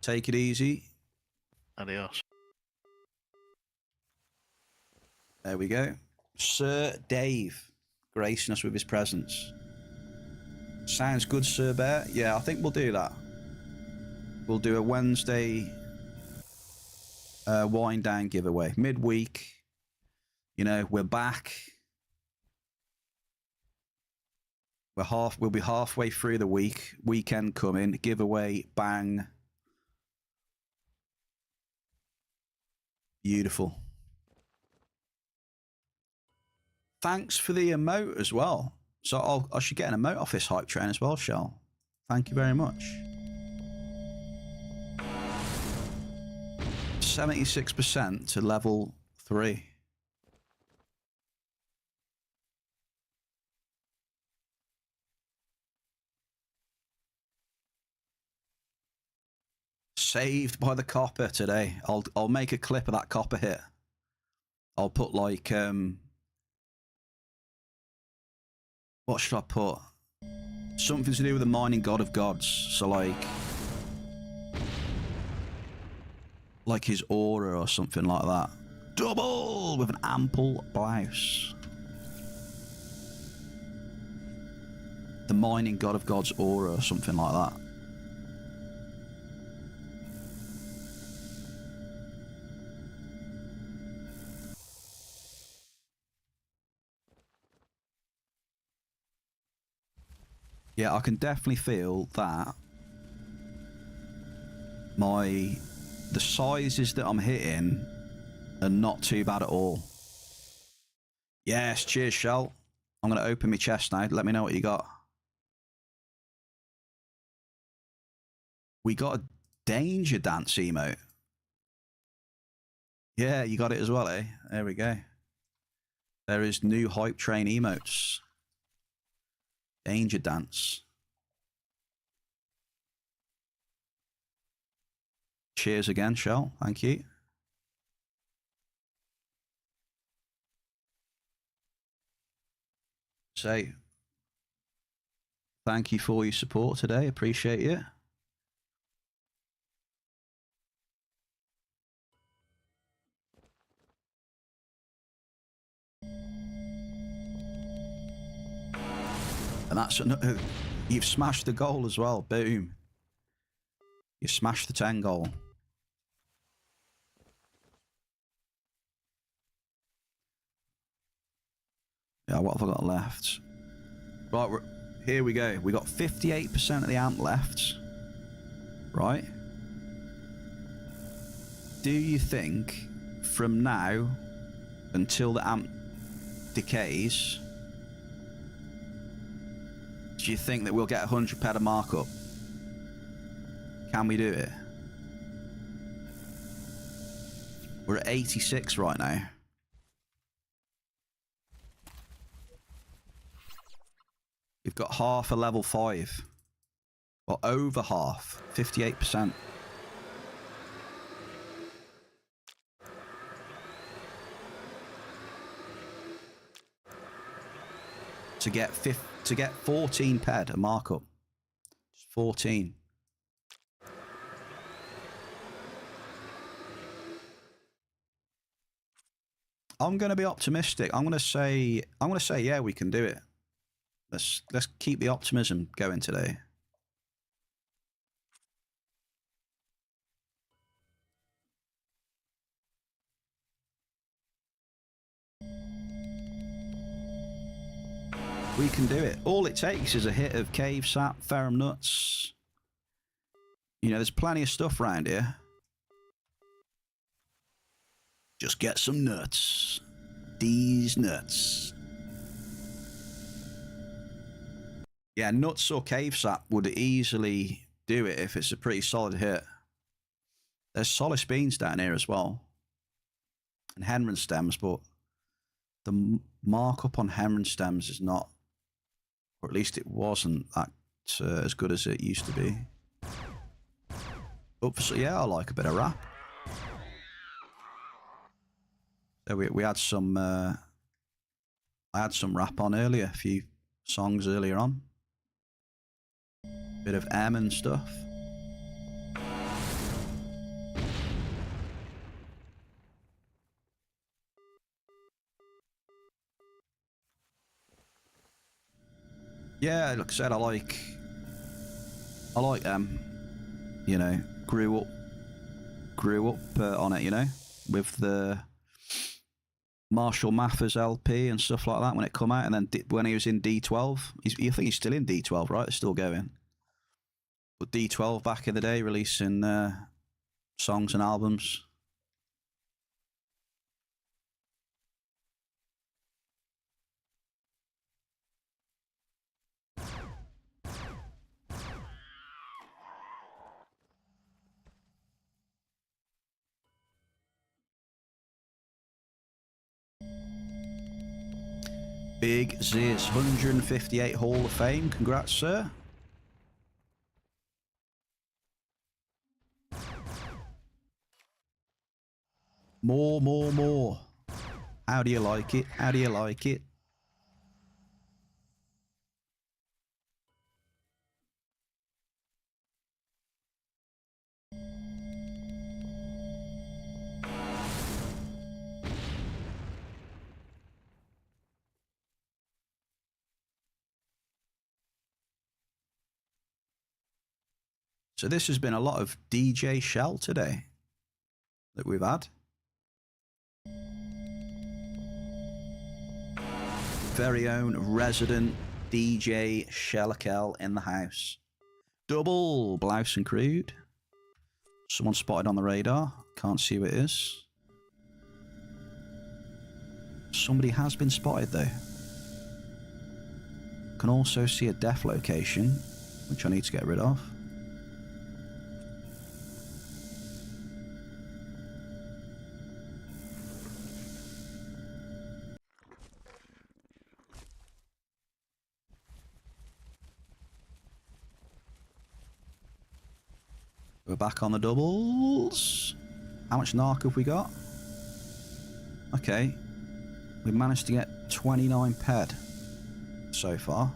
Take it easy. Adios. There we go. Sir Dave, gracing us with his presence. Sounds good, SirBear. Yeah, I think we'll do that. We'll do a Wednesday wind down giveaway. Midweek. You know, we're back. We'll be halfway through the week. Weekend coming. Giveaway. Bang. Beautiful. Thanks for the emote as well. So I should get an emote off this hype train as well, Shell. Thank you very much. 76% to level 3. Saved by the copper today. I'll make a clip of that copper hit. I'll put like what should I put? Something to do with the mining god of gods. So like his aura or something like that. Double with an ample blouse. The mining god of gods aura or something like that. Yeah, I can definitely feel that the sizes that I'm hitting are not too bad at all. Yes, cheers, Shell. I'm going to open my chest now. Let me know what you got. We got a danger dance emote. Yeah, you got it as well, eh? There we go. There is new hype train emotes. Danger dance. Cheers again, Shell. Thank you. Say, thank you for your support today. Appreciate you. And that's another. You've smashed the goal as well. Boom. You smashed the 10 goal. Yeah, what have I got left? Right, here we go. We got 58% of the amp left. Right? Do you think from now until the amp decays, do you think that we'll get 100 ped of markup? Can we do it? We're at 86 right now. We've got half a level 5. Well, over half. 58%. To get 14 ped a markup. Just 14. I'm going to be optimistic. I'm going to say yeah, we can do it. Let's keep the optimism going today. We can do it. All it takes is a hit of cave sap, ferrum nuts. You know, there's plenty of stuff around here. Just get some nuts. These nuts. Yeah, nuts or cave sap would easily do it if it's a pretty solid hit. There's solace beans down here as well, and Henron stems, but the markup on Henron stems is not, or at least it wasn't that as good as it used to be. But so yeah, I like a bit of rap. So we had some. I had some rap on earlier, a few songs earlier on. Bit of M and stuff. Yeah, like I said, I like them. You know, grew up on it. You know, with the Marshall Mathers LP and stuff like that when it come out, and then when he was in D12, I think he's still in D12, right? It's still going. But D12 back in the day, releasing songs and albums. Big Ziz, 158 Hall of Fame. Congrats, sir. More, more, more. How do you like it? How do you like it? So this has been a lot of DJ Shell today that we've had. Very own resident DJ Shellakel in the house. Double blouse and crude. Someone spotted on the radar. Can't see who it is. Somebody has been spotted though. Can also see a death location, which I need to get rid of. We're back on the doubles. How much narc have we got? Okay. We managed to get 29 ped so far.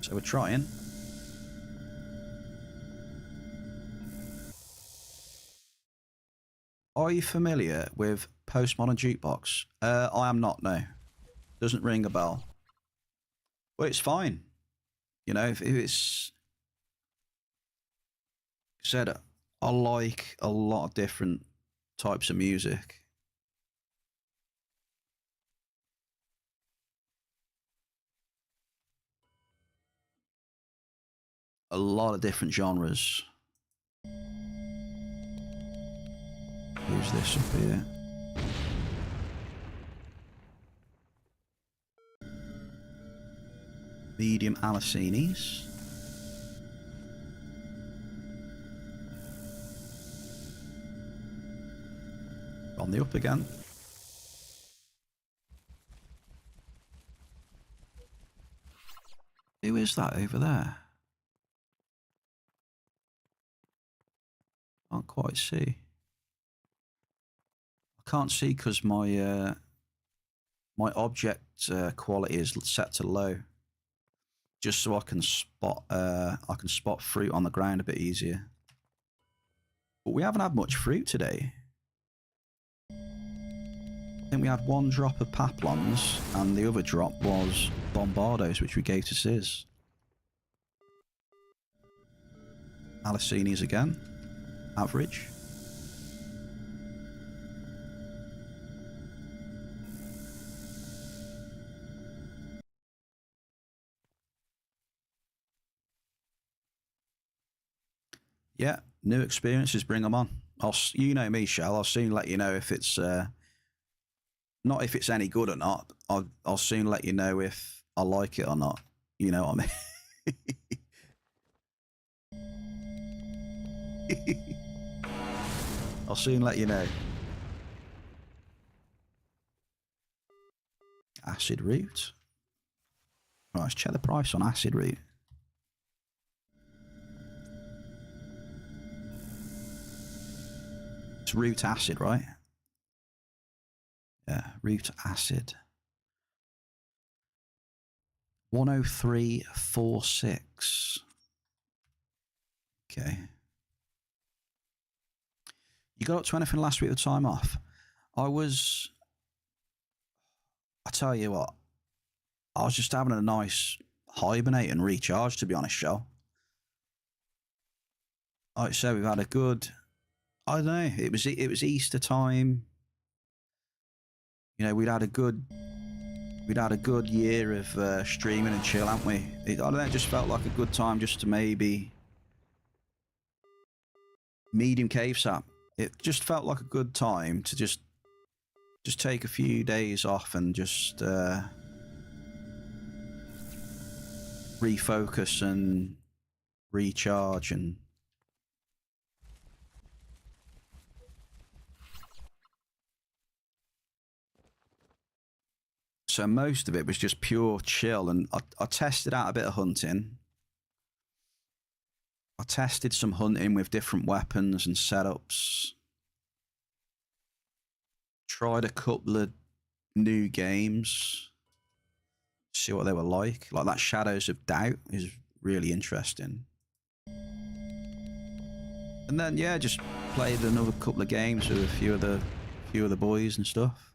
So we're trying. Are you familiar with Postmodern Jukebox? I am not, no. Doesn't ring a bell. Well, it's fine. You know, if it's... Said, I like a lot of different types of music. A lot of different genres. Who's this up here? Medium Alicinis. On the up again. Who is that over there? Can't quite see. I can't see because my my object quality is set to low, just so I can spot fruit on the ground a bit easier. But we haven't had much fruit today. I think we had one drop of Paplons, and the other drop was Bombardos, which we gave to Sis. Alicinis again. Average. Yeah, new experiences, bring them on. You know me, Shell. I'll soon let you know if it's... not if it's any good or not. I'll soon let you know if I like it or not. You know what I mean? I'll soon let you know. Acid root. Right, let's check the price on acid root. It's root acid, right? Yeah, root acid. 103.46. Okay. You got up to anything last week with time off? I tell you what, I was just having a nice hibernate and recharge, to be honest, Shell. Like I said, we've had a good, I don't know, it was Easter time. You know, we'd had a good year of streaming and chill, haven't we? I don't know, it just felt like a good time just to maybe medium cave sap. It just felt like a good time to just take a few days off and just refocus and recharge and so most of it was just pure chill, and I tested out a bit of hunting. I tested some hunting with different weapons and setups. Tried a couple of new games. See what they were like. Like that Shadows of Doubt is really interesting. And then yeah, just played another couple of games with a few of the boys and stuff.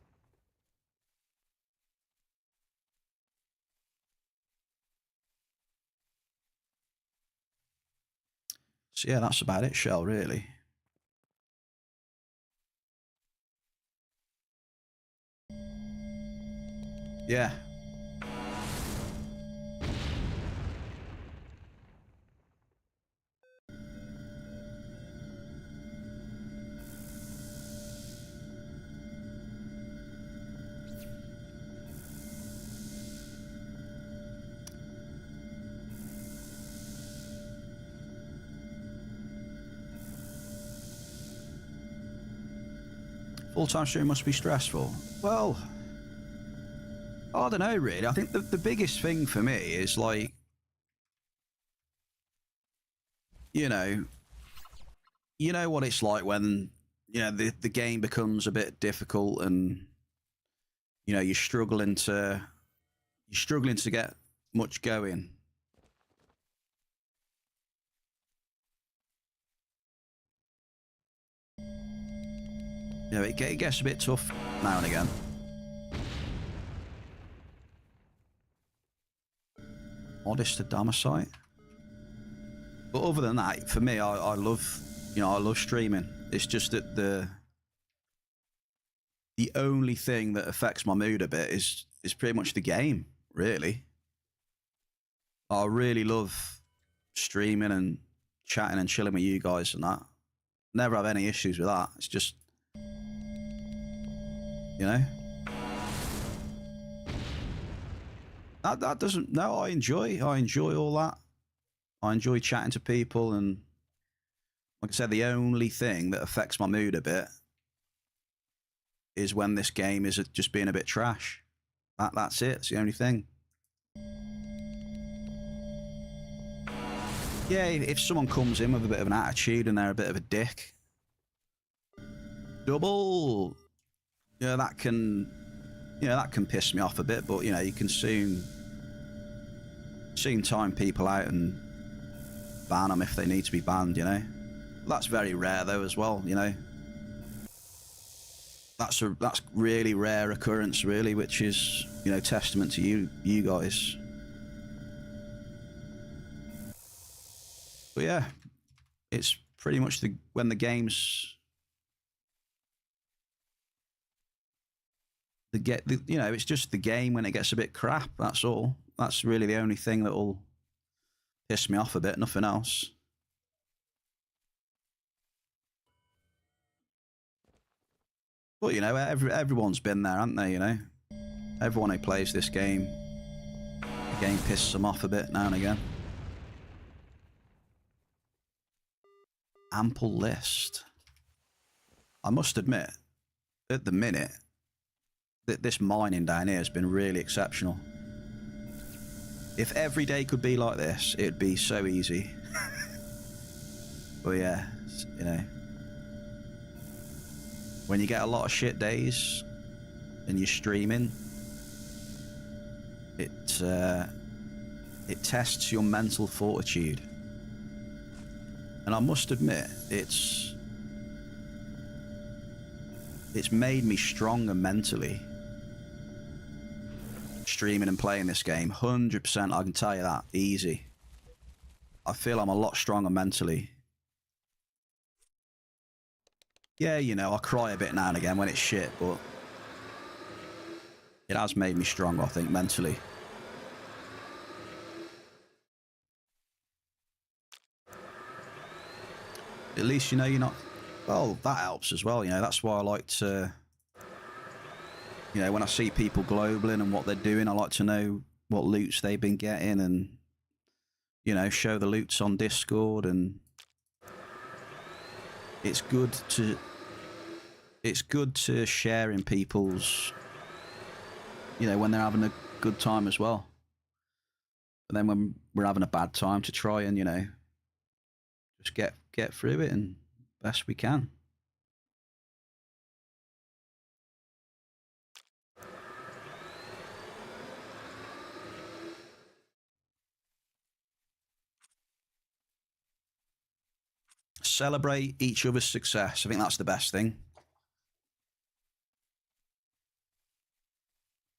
So yeah, that's about it, Shell, really. Yeah. Full-time stream must be stressful. Well, I don't know, really. I think the biggest thing for me is like, you know what it's like when, you know, the game becomes a bit difficult and, you know, you're struggling to get much going. You know, it gets a bit tough now and again. Modest Adamosite. But other than that, for me, I love streaming. It's just that the only thing that affects my mood a bit is pretty much the game, really. I really love streaming and chatting and chilling with you guys and that. Never have any issues with that. It's just, you know, that doesn't. No, I enjoy all that. I enjoy chatting to people, and like I said, the only thing that affects my mood a bit is when this game is just being a bit trash. That's it. It's the only thing. Yeah, if someone comes in with a bit of an attitude and they're a bit of a dick, double, yeah, that can piss me off a bit. But you know, you can soon time people out and ban them if they need to be banned. You know, that's very rare though as well. You know, that's really rare occurrence, really, which is, you know, testament to you guys. But yeah, it's pretty much when the game's you know, it's just the game when it gets a bit crap. That's all. That's really the only thing that will piss me off a bit. Nothing else. But you know, everyone's been there, haven't they? You know, everyone who plays this game The game pisses them off a bit now and again. Ample list. I must admit, at the minute, that this mining down here has been really exceptional. If every day could be like this, it'd be so easy. But yeah, you know, when you get a lot of shit days and you're streaming, it tests your mental fortitude. And I must admit, it's made me stronger mentally. Streaming and playing this game, 100%, I can tell you that, easy. I feel I'm a lot stronger mentally. Yeah, you know, I cry a bit now and again when it's shit, but it has made me stronger, I think, mentally. At least, you know, you're not... Well, that helps as well, you know, that's why I like to... You know, when I see people globally and what they're doing, I like to know what loots they've been getting and, you know, show the loots on Discord. And it's good to share in people's, you know, when they're having a good time as well. And then when we're having a bad time, to try and, you know, just get through it and best we can. Celebrate each other's success. I think that's the best thing.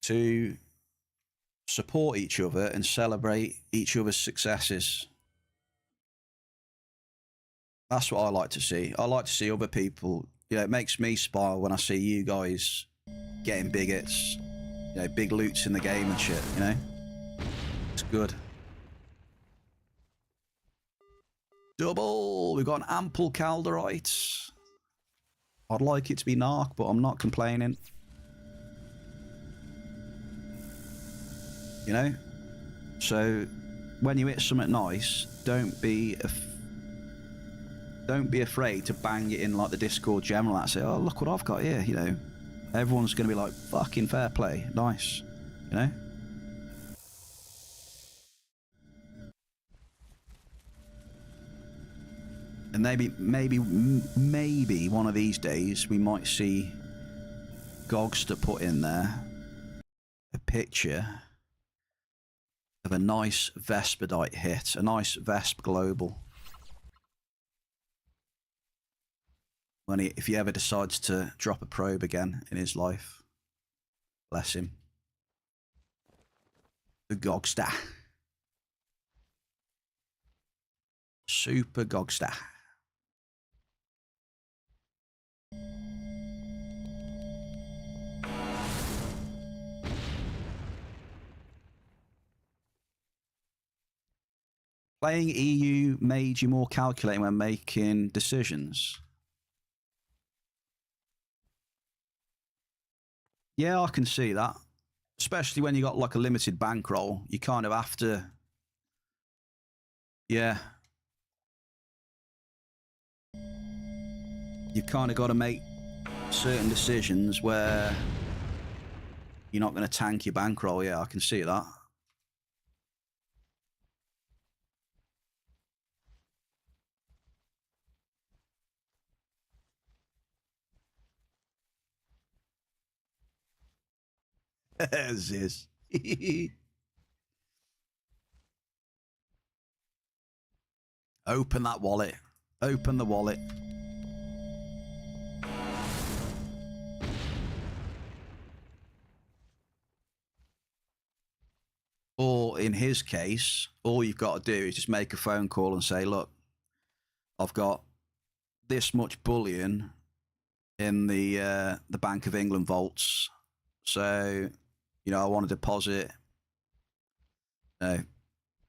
To support each other and celebrate each other's successes. That's what I like to see. I like to see other people, you know, it makes me smile when I see you guys getting big hits, you know, big loots in the game and shit, you know? It's good. Double! We've got an ample calderite. I'd like it to be narc, but I'm not complaining. You know? So, when you hit something nice, don't be afraid to bang it in like the Discord general and say, oh, look what I've got here, you know? Everyone's going to be like, fucking fair play, nice, you know? And maybe one of these days we might see Gogster put in there a picture of a nice Vespidite hit, a nice Vesp Global. When if he ever decides to drop a probe again in his life. Bless him. The Gogster. Super Gogster. Playing EU made you more calculating when making decisions. Yeah, I can see that. Especially when you got like a limited bankroll, you kind of have to. Yeah. You've kind of got to make certain decisions where you're not going to tank your bankroll. Yeah, I can see that. Ziz. Open that wallet. Open the wallet. Or in his case, all you've got to do is just make a phone call and say, look, I've got this much bullion in the Bank of England vaults. So, you know, I want to deposit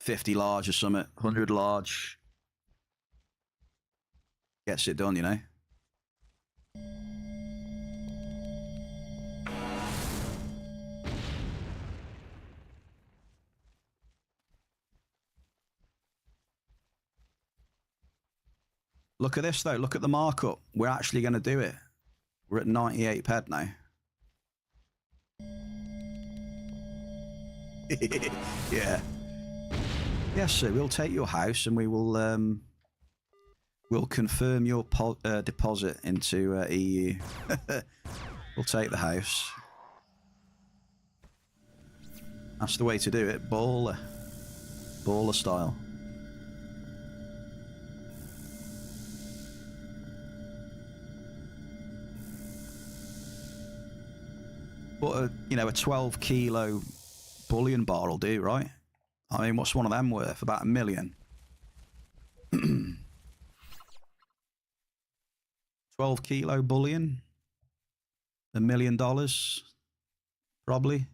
50 large or something, 100 large. Gets it done, you know. Look at this, though. Look at the markup. We're actually going to do it. We're at 98 ped now. Yeah. Yes, sir. We'll take your house and we will we'll confirm your deposit into EU. We'll take the house. That's the way to do it. Baller. Baller style. But you know, a 12 kilo bullion bar will do, right? I mean, what's one of them worth? About 1 million. 12 kilo bullion? $1 million? Probably.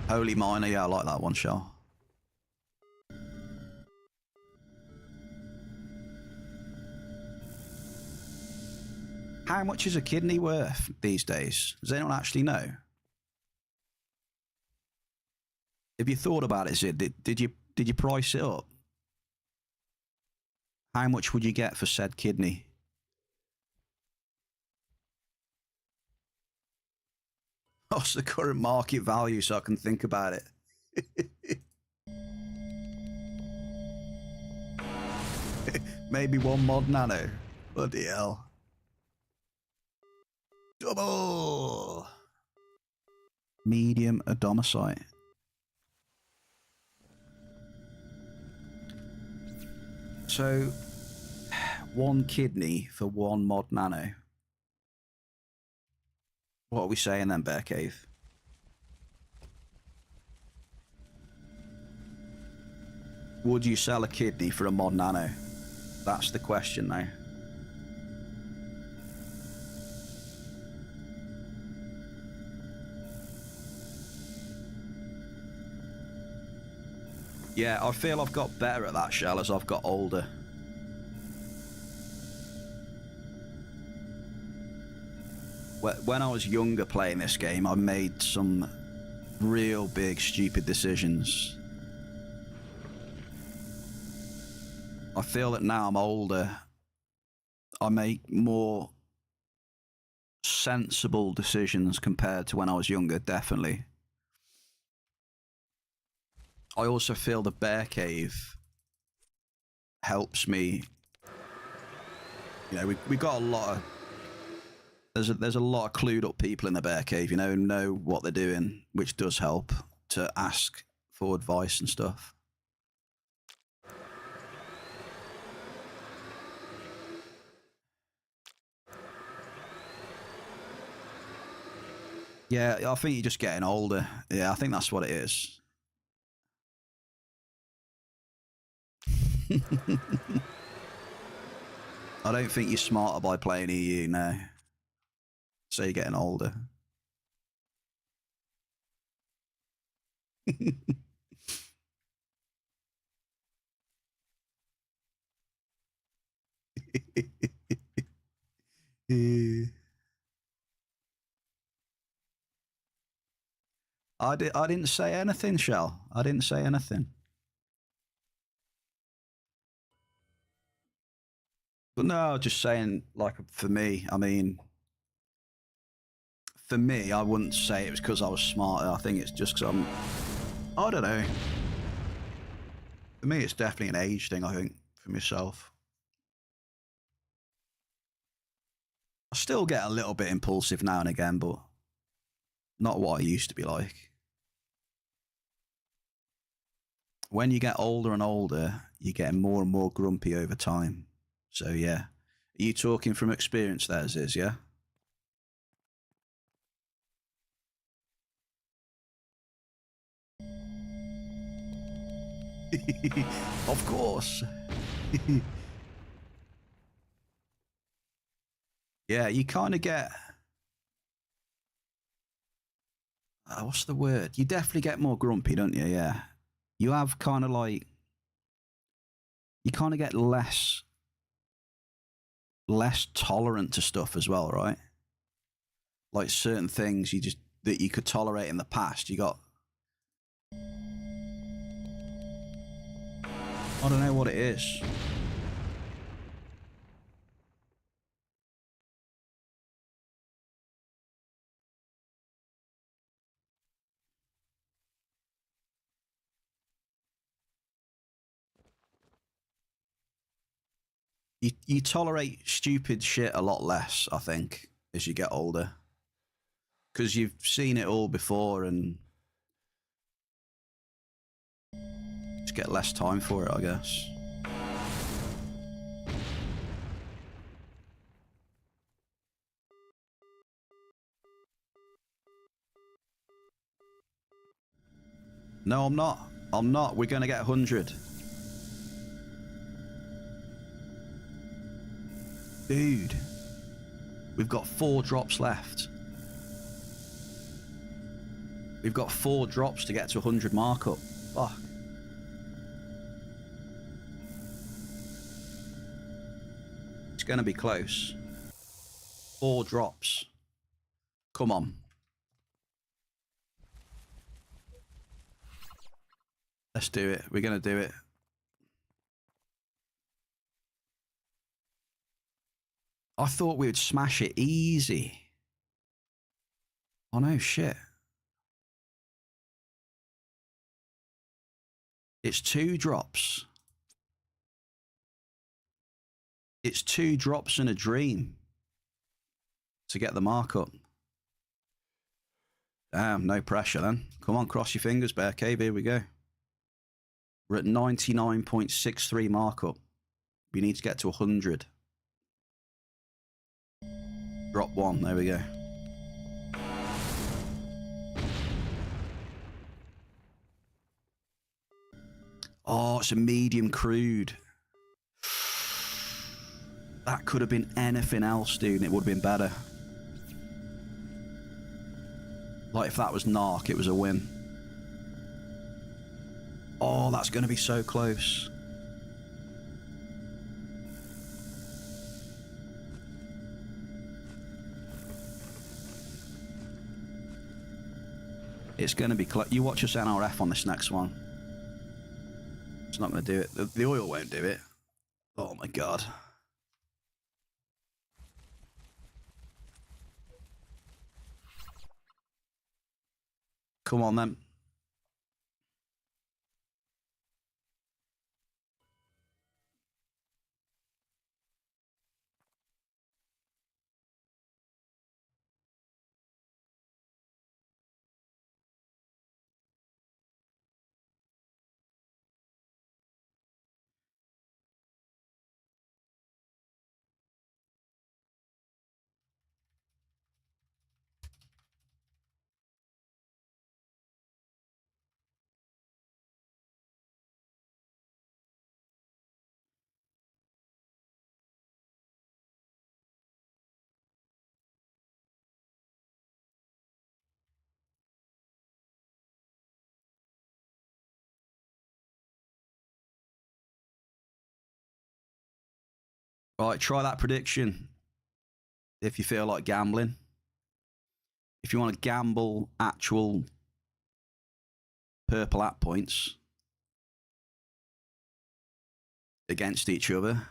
Holy Miner, yeah, I like that one, Shell. How much is a kidney worth these days? Does anyone actually know? Have you thought about it, Sid? Did you price it up? How much would you get for said kidney? What's the current market value so I can think about it? Maybe 1 mod nano. Bloody hell. Double! Medium adomicite. So, 1 kidney for 1 mod nano. What are we saying then, Bear Cave? Would you sell a kidney for a mod nano? That's the question now. Yeah, I feel I've got better at that, Shell, as I've got older. When I was younger playing this game, I made some real big stupid decisions. I feel that now I'm older, I make more sensible decisions compared to when I was younger, definitely. I also feel the Bear Cave helps me. You know, we got a lot of... There's a lot of clued up people in the Bear Cave, you know what they're doing, which does help to ask for advice and stuff. Yeah, I think you're just getting older. Yeah, I think that's what it is. I don't think you're smarter by playing EU now. So you're getting older. I didn't say anything, Shell. I didn't say anything. But no, just saying, like, for me, I mean, for me, I wouldn't say it was because I was smarter. I think it's just because I don't know. For me, it's definitely an age thing, I think, for myself. I still get a little bit impulsive now and again, but not what I used to be like. When you get older and older, you get more and more grumpy over time. So, yeah. Are you talking from experience there, Ziz, yeah? Of course. Yeah, you kind of get... what's the word? You definitely get more grumpy, don't you? Yeah. You have kind of like... You kind of get less less tolerant to stuff as well, right? Like certain things that you could tolerate in the past, you got... I don't know what it is. You tolerate stupid shit a lot less, I think, as you get older. Because you've seen it all before and just get less time for it, I guess. No, I'm not. I'm not. We're going to get 100. Dude. We've got 4 drops left. We've got 4 drops to get to 100 markup. Fuck. It's going to be close. 4 drops. Come on. Let's do it. We're going to do it. I thought we would smash it easy. Oh no, shit. It's 2 drops. It's 2 drops and a dream to get the markup. Damn, no pressure then. Come on, cross your fingers, Bear Cave. Here we go. We're at 99.63 markup. We need to get to 100. Drop 1. There we go. Oh, it's a medium crude. That could have been anything else, dude, and it would have been better. Like, if that was Narc, it was a win. Oh, that's going to be so close. It's going to be close. You watch us NRF on this next one. It's not going to do it. The oil won't do it. Oh my god. Come on then. Right, try that prediction if you feel like gambling. If you want to gamble actual purple app points against each other.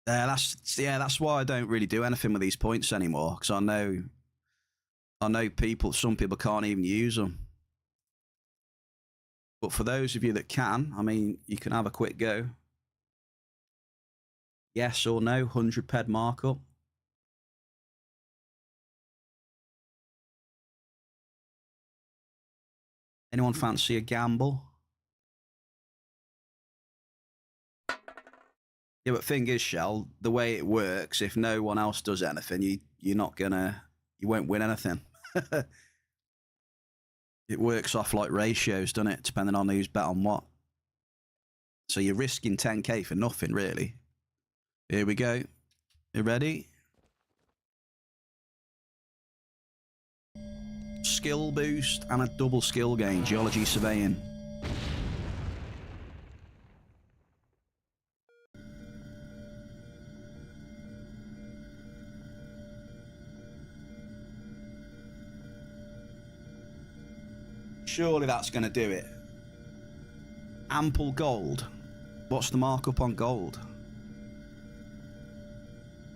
That's why I don't really do anything with these points anymore, because I know some people can't even use them. But for those of you that can, I mean, you can have a quick go. Yes or no, 100 ped markup. Anyone fancy a gamble? Yeah, but thing is, Shell, the way it works, if no one else does anything, you won't win anything. It works off like ratios, doesn't it? Depending on who's bet on what. So you're risking 10k for nothing, really. Here we go. You ready? Skill boost and a double skill gain. Geology surveying. Surely that's going to do it. Ample gold. What's the markup on gold?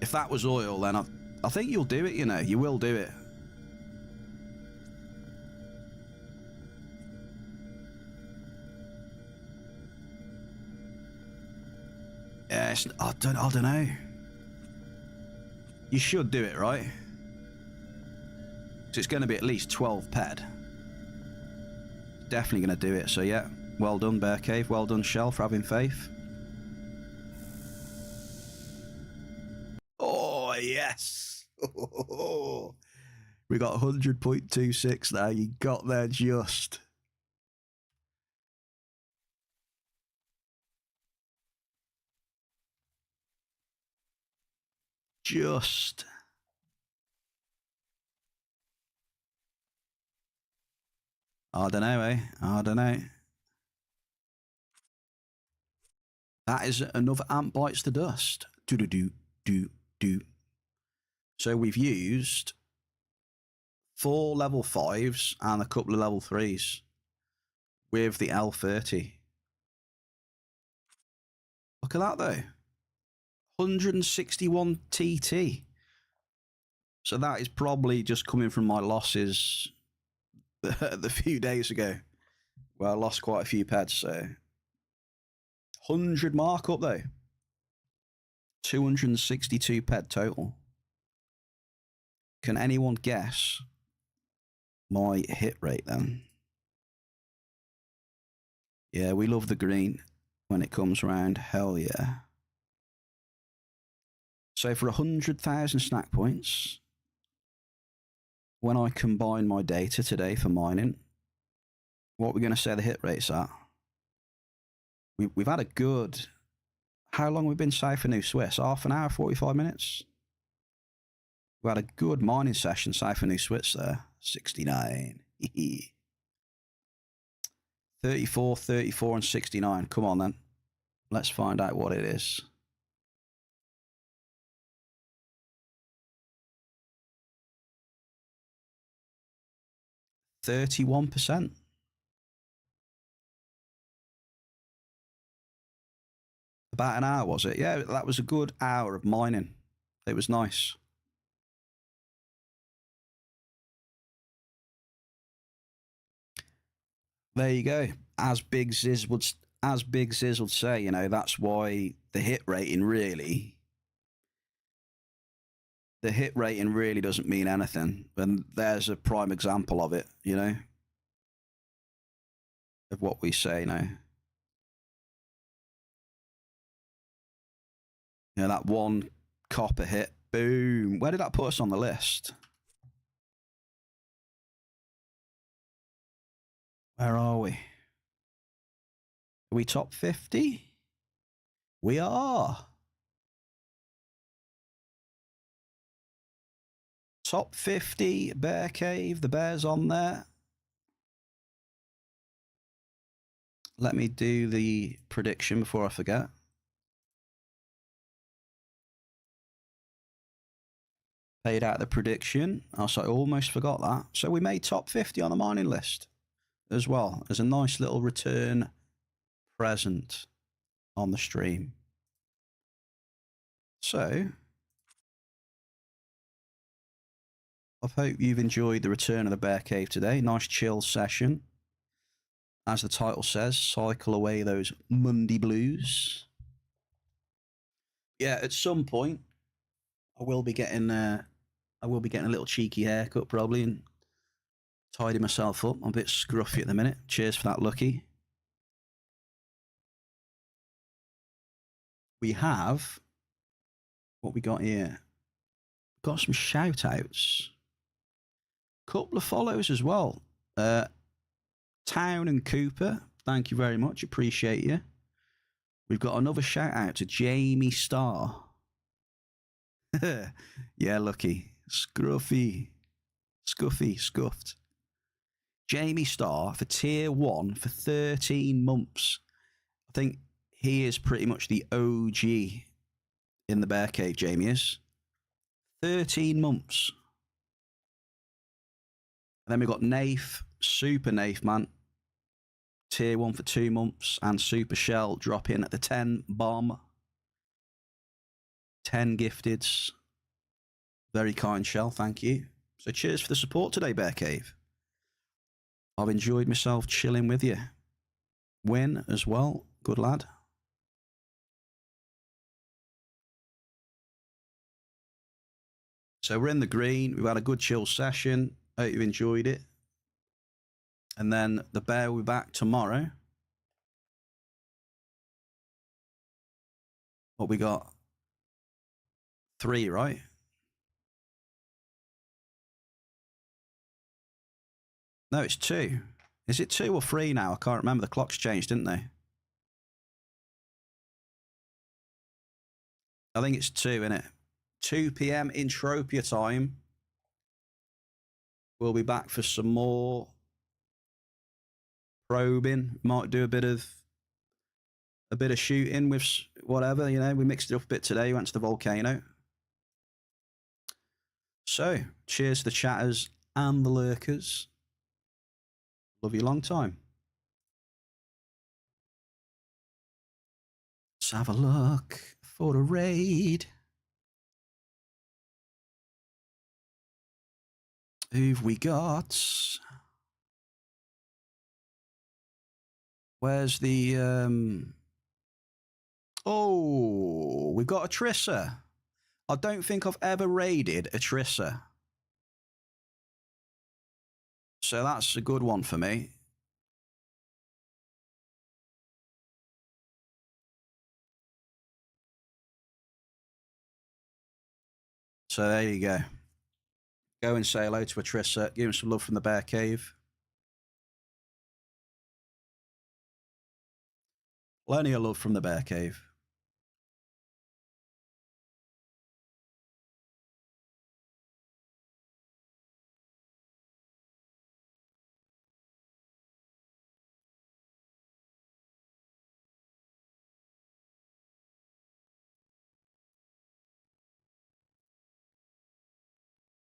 If that was oil, then I think you'll do it, you know. You will do it. Yeah, I don't know. You should do it, right? So it's going to be at least 12 ped. Definitely going to do it. So yeah, well done, Bear Cave. Well done, Shell, for having faith. Oh, yes. We got 100.26 now. You got there just. Just. I don't know, eh? I don't know. That is another ant bites the dust. Do. So we've used 4 level 5s and a couple of level 3s with the L30. Look at that though. 161 TT. So that is probably just coming from my losses the few days ago. Well, I lost quite a few pads, so 100 markup though. 262 ped total. Can anyone guess my hit rate then? Yeah, we love the green when it comes round. Hell yeah. So for 100,000 snack points, when I combine my data today for mining, what we're going to say the hit rate's at? We've had a good... How long we've been safe for New Swiss? Half an hour, 45 minutes? We had a good mining session, safe for New Swiss there. 69. 34, 34 and 69. Come on then. Let's find out what it is. %31. About an hour, was it? Yeah, that was a good hour of mining. It was nice. There you go. As Big Ziz would say, you know, that's why the hit rating really doesn't mean anything. And there's a prime example of it, you know, of what we say now. You know, that one copper hit, boom. Where did that put us on the list? Where are we? Are we top 50? We are. Top 50, Bear Cave, the bear's on there. Let me do the prediction before I forget. Paid out the prediction. I almost forgot that. So we made top 50 on the mining list as well as a nice little return present on the stream. So I hope you've enjoyed the return of the Bear Cave today. Nice chill session. As the title says, cycle away those Monday blues. Yeah, at some point I will be getting a little cheeky haircut probably and tidy myself up. I'm a bit scruffy at the minute. Cheers for that, Lucky. We have what we got here. Got some shout outs. Couple of follows as well. Town and Cooper, thank you very much. Appreciate you. We've got another shout out to Jamie Starr. Yeah, Lucky. Scruffy. Scuffy. Scuffed. Jamie Starr for tier 1 for 13 months. I think he is pretty much the OG in the Bear Cave, Jamie is. 13 months. And then we've got Nath Super Nath, man. Tier 1 for 2 months. And Super Shell drop in at the 10 bomb. 10 gifteds. Very kind, Shell. Thank you. So cheers for the support today, Bear Cave. I've enjoyed myself chilling with you. Win as well. Good lad. So we're in the green. We've had a good chill session. Hope you enjoyed it. And then the bear will be back tomorrow. What we got? 3, right? No, it's 2. Is it 2 or 3 now? I can't remember. The clocks changed, didn't they? I think it's 2, innit? 2 p.m. Entropia time. We'll be back for some more probing. Might do a bit of shooting with whatever, you know. We mixed it up a bit today. Went to the volcano. So, cheers to the chatters and the lurkers. Love you long time. Let's have a look for the raid. Who've we got? Where's the Oh, we've got a Trissa. I don't think I've ever raided a Trissa. So that's a good one for me. So there you go. Go and say hello to a Trissa. Give him some love from the Bear Cave. Plenty of love from the Bear Cave.